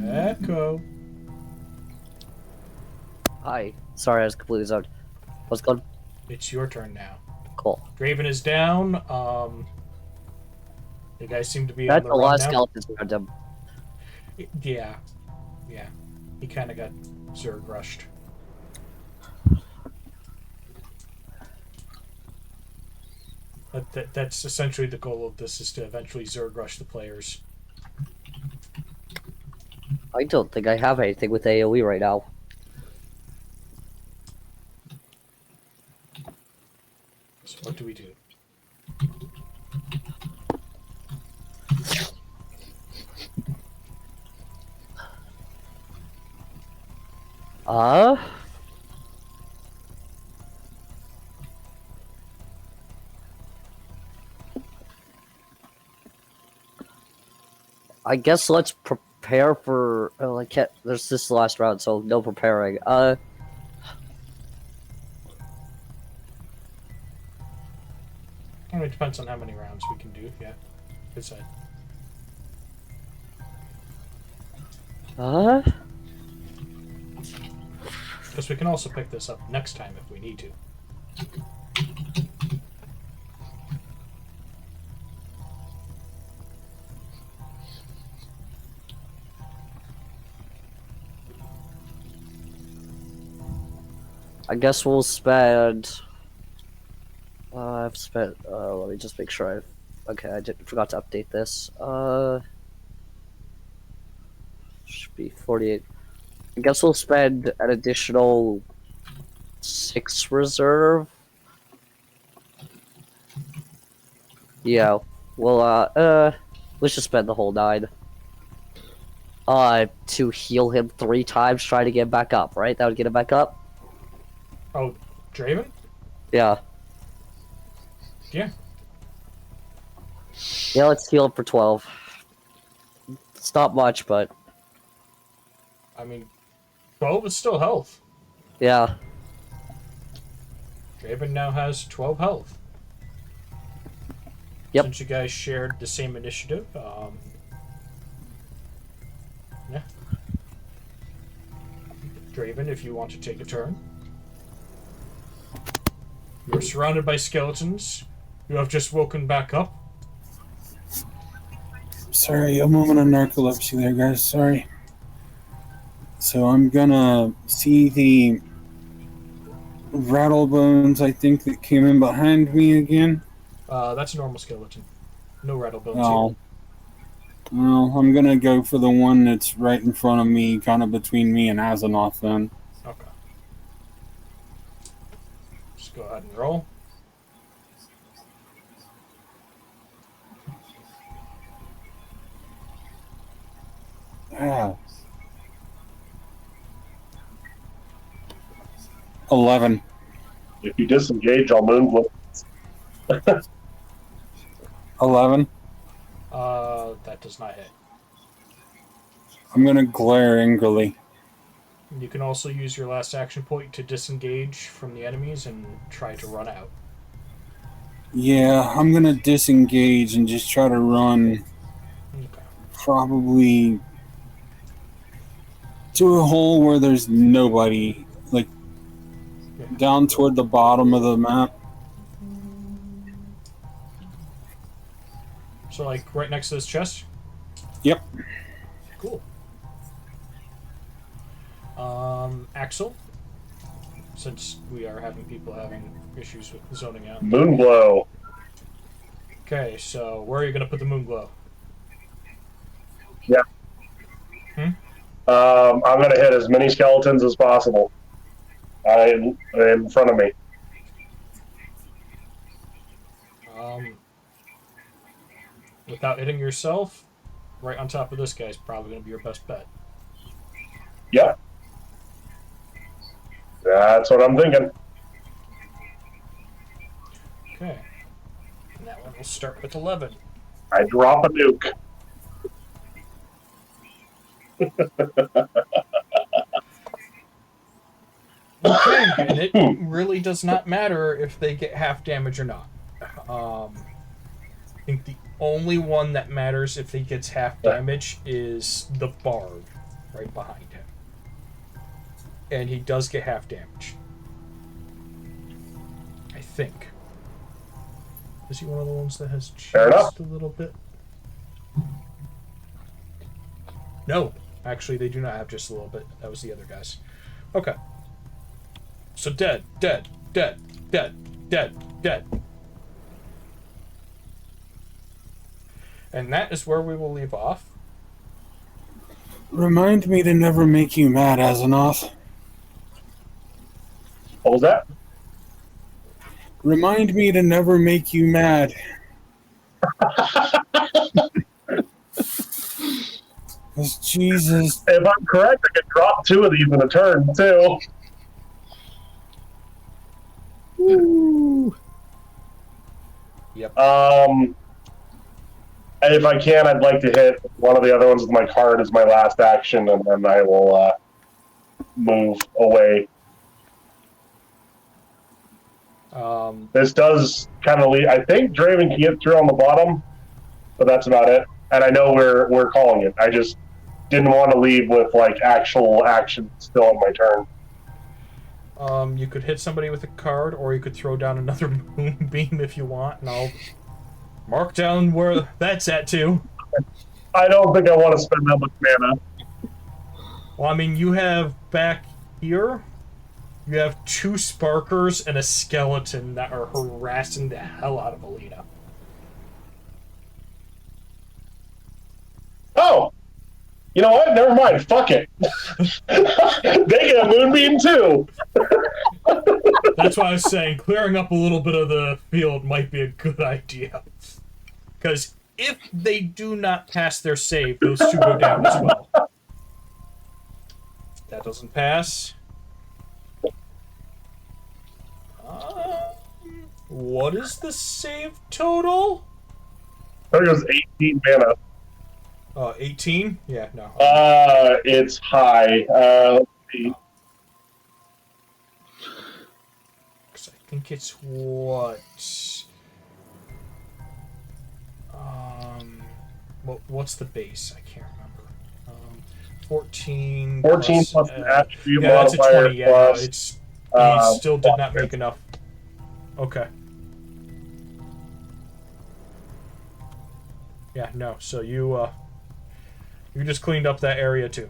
Echo. Hi. Sorry, I was completely zoned. What's going? It's your turn now. Cool. Draven is down. You guys seem to be on That's the a lot run of now. skeletons around him. Yeah. Yeah. He kind of got Zerg rushed. That's essentially the goal of this, is to eventually Zerg rush the players. I don't think I have anything with AoE right now. So what do we do? I guess let's prepare for. Oh, I can't. There's this last round, so no preparing. It depends on how many rounds we can do. Yeah. Good side. Because we can also pick this up next time if we need to. I guess we'll spend. I've spent. Let me just make sure I. Okay, forgot to update this. Should be 48. I guess we'll spend an additional 6 reserve. Yeah. Well, let's just spend the whole 9. To heal him 3 times, try to get him back up, right? That would get him back up? Oh, Draven? Yeah. Yeah. Yeah, let's heal him for 12. It's not much, but... I mean, 12 is still health. Yeah. Draven now has 12 health. Yep. Since you guys shared the same initiative, yeah. Draven, if you want to take a turn. You're surrounded by skeletons. You have just woken back up. Sorry, a moment of narcolepsy there, guys. Sorry. So I'm gonna see the rattlebones, I think, that came in behind me again. That's a normal skeleton. No rattlebones Oh. here. Well, I'm gonna go for the one that's right in front of me, kind of between me and Azeroth then. Okay. Just go ahead and roll. Ah. 11. If you disengage, I'll moonblow. 11. That does not hit. I'm gonna glare angrily. You can also use your last action point to disengage from the enemies and try to run out. Yeah, I'm gonna disengage and just try to run Okay. probably to a hole where there's nobody, like down toward the bottom of the map. So, like, right next to this chest? Yep. Cool. Axel? Since we are having people having issues with zoning out. Moonglow. Okay, so where are you going to put the moonglow? Yeah. I'm going to hit as many skeletons as possible in front of me. without hitting yourself, right on top of this guy is probably going to be your best bet. Yep. That's what I'm thinking. Okay. And that one will start with 11. I drop a nuke. Okay, and it really does not matter if they get half damage or not. I think the only one that matters if he gets half damage is the bard right behind him. And he does get half damage. I think. Is he one of the ones that has just a little bit? No, actually they do not have just a little bit. That was the other guys. Okay. So dead, dead, dead, dead, dead, dead. And that is where we will leave off. Remind me to never make you mad, Azeroth. What was that? Remind me to never make you mad. Because Jesus. If I'm correct, I could drop 2 of these in a turn, too. Woo. Yep. If I can, I'd like to hit one of the other ones with my card as my last action, and then I will move away. This does kind of lead. I think Draven can get through on the bottom, but that's about it. And I know we're calling it. I just didn't want to leave with like actual action still on my turn. You could hit somebody with a card, or you could throw down another moonbeam if you want, and I'll mark down where that's at too. I don't think I want to spend that much mana. Well, I mean, you have back here, you have 2 Sparkers and a Skeleton that are harassing the hell out of Alina. Oh! You know what? Never mind. Fuck it. They get a moonbeam too. That's why I was saying clearing up a little bit of the field might be a good idea. Because if they do not pass their save, those 2 go down as well. If that doesn't pass. What is the save total? I think it was 18 mana. 18? Yeah, no. It's high. Let's see. Because I think it's what? What's the base? I can't remember. 14. 14 plus an attribute yeah, that's a modifier 20. Yeah, plus. no, it's he still did not make enough. Okay. Yeah, no. So you just cleaned up that area too.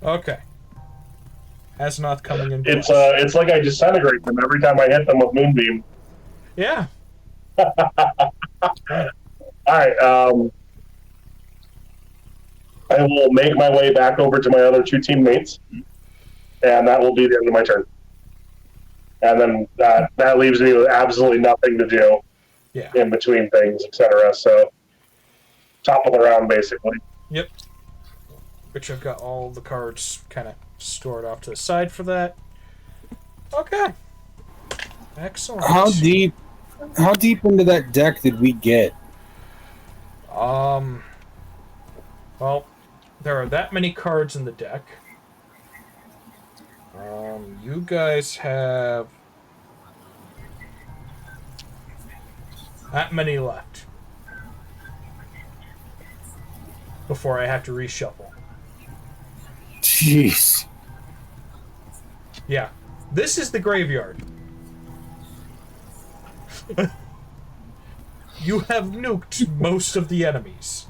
Okay. Aznath coming in. It's like I disintegrate them every time I hit them with moonbeam. Yeah. Alright, I will make my way back over to my other 2 teammates, and that will be the end of my turn. And then that leaves me with absolutely nothing to do in between things, etc. So, top of the round, basically. Yep. Which I've got all the cards kind of stored off to the side for that. Okay. Excellent. How deep into that deck did we get? Well, there are that many cards in the deck. You guys have that many left before I have to reshuffle. Jeez. Yeah, this is the graveyard. You have nuked most of the enemies.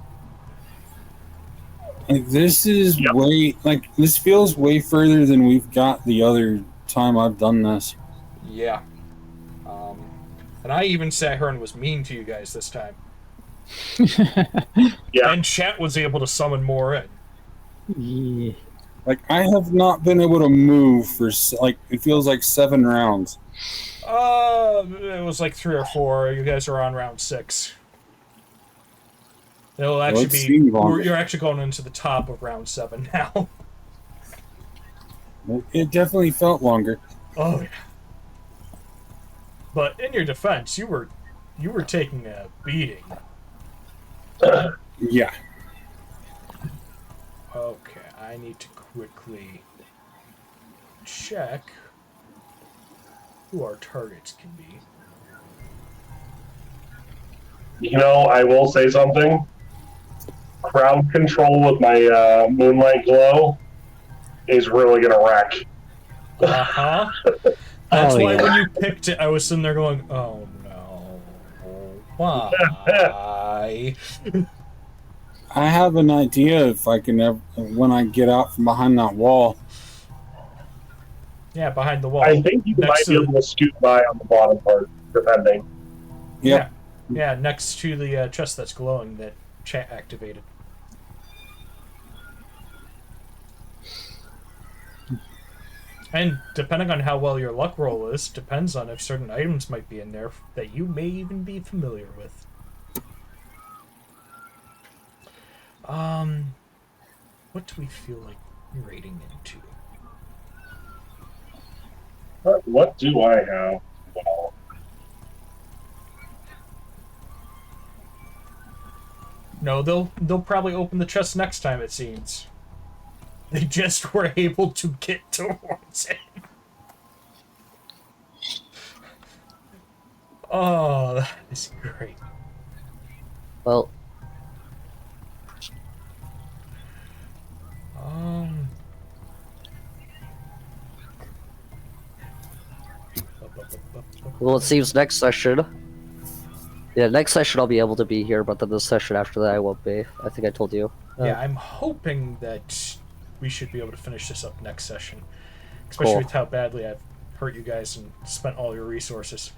Like, this is way, like, this feels way further than we've got the other time I've done this. Yeah. And I even sat here and was mean to you guys this time. Yeah. And chat was able to summon more in. Yeah. Like, I have not been able to move for, like, it feels like 7 rounds. It was like 3 or 4. You guys are on round 6. It'll actually it seemed longer. You're actually going into the top of round 7 now. It definitely felt longer. Oh yeah. But in your defense, you were taking a beating. Yeah. Okay, I need to quickly check who our targets can be. You know, I will say something. Crowd control with my moonlight glow is really gonna wreck. Uh-huh. That's Oh, why yeah. when you picked it, I was sitting there going, oh no. Why? I have an idea if I can ever, when I get out from behind that wall. Yeah, behind the wall. I think you might be able to scoot by on the bottom part, depending. Yep. Yeah, next to the chest that's glowing that chat activated. And depending on how well your luck roll is, depends on if certain items might be in there that you may even be familiar with. What do we feel like raiding into? What do I have? Well, No, they'll probably open the chest next time, it seems. They just were able to get towards it. Oh, that is great. Well, Um. well, it seems next session. Yeah, next session I'll be able to be here, but then the session after that I won't be. I think I told you. Yeah, I'm hoping that we should be able to finish this up next session. Especially Cool. with how badly I've hurt you guys and spent all your resources.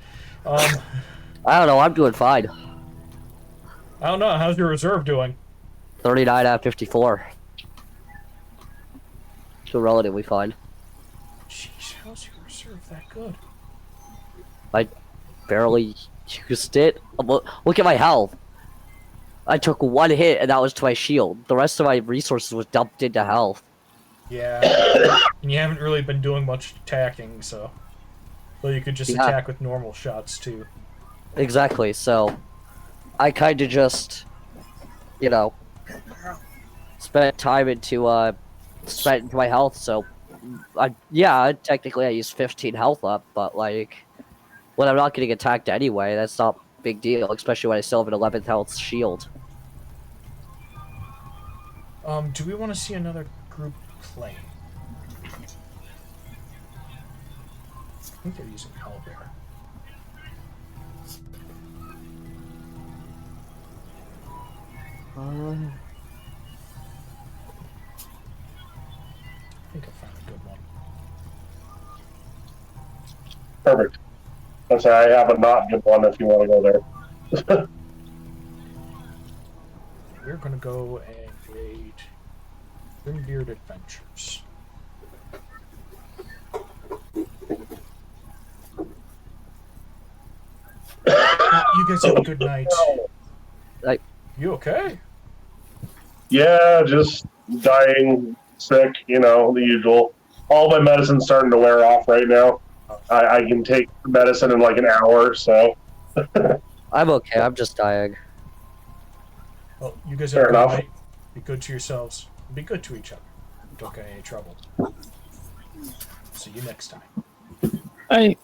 I don't know. I'm doing fine. I don't know. How's your reserve doing? 39 out of 54. Still relatively fine. Jeez, how's your reserve that good? I barely used it. Look at my health. I took 1 hit and that was to my shield. The rest of my resources was dumped into health. Yeah. And you haven't really been doing much attacking, so... Well, you could just Yeah. attack with normal shots, too. Exactly, so... I kinda just... You know... Spent time into, spent into my health, so... technically I used 15 health up, but, like... When I'm not getting attacked anyway, that's not a big deal, especially when I still have an 11th health shield. Do we want to see another group playing? I think they're using Hellbear. I think I found a good one. perfect. I'm sorry, I have a not good one if you want to go there. We're gonna go and raid Grimbeard Adventures. You guys have a good night. You okay? Yeah, just dying, sick, you know, the usual. All my medicine's starting to wear off right now. I can take medicine in like an hour, so. I'm okay, I'm just dying. Well, you guys have Fair a good enough. night. Be good to yourselves. Be good to each other. Don't get any trouble. See you next time. I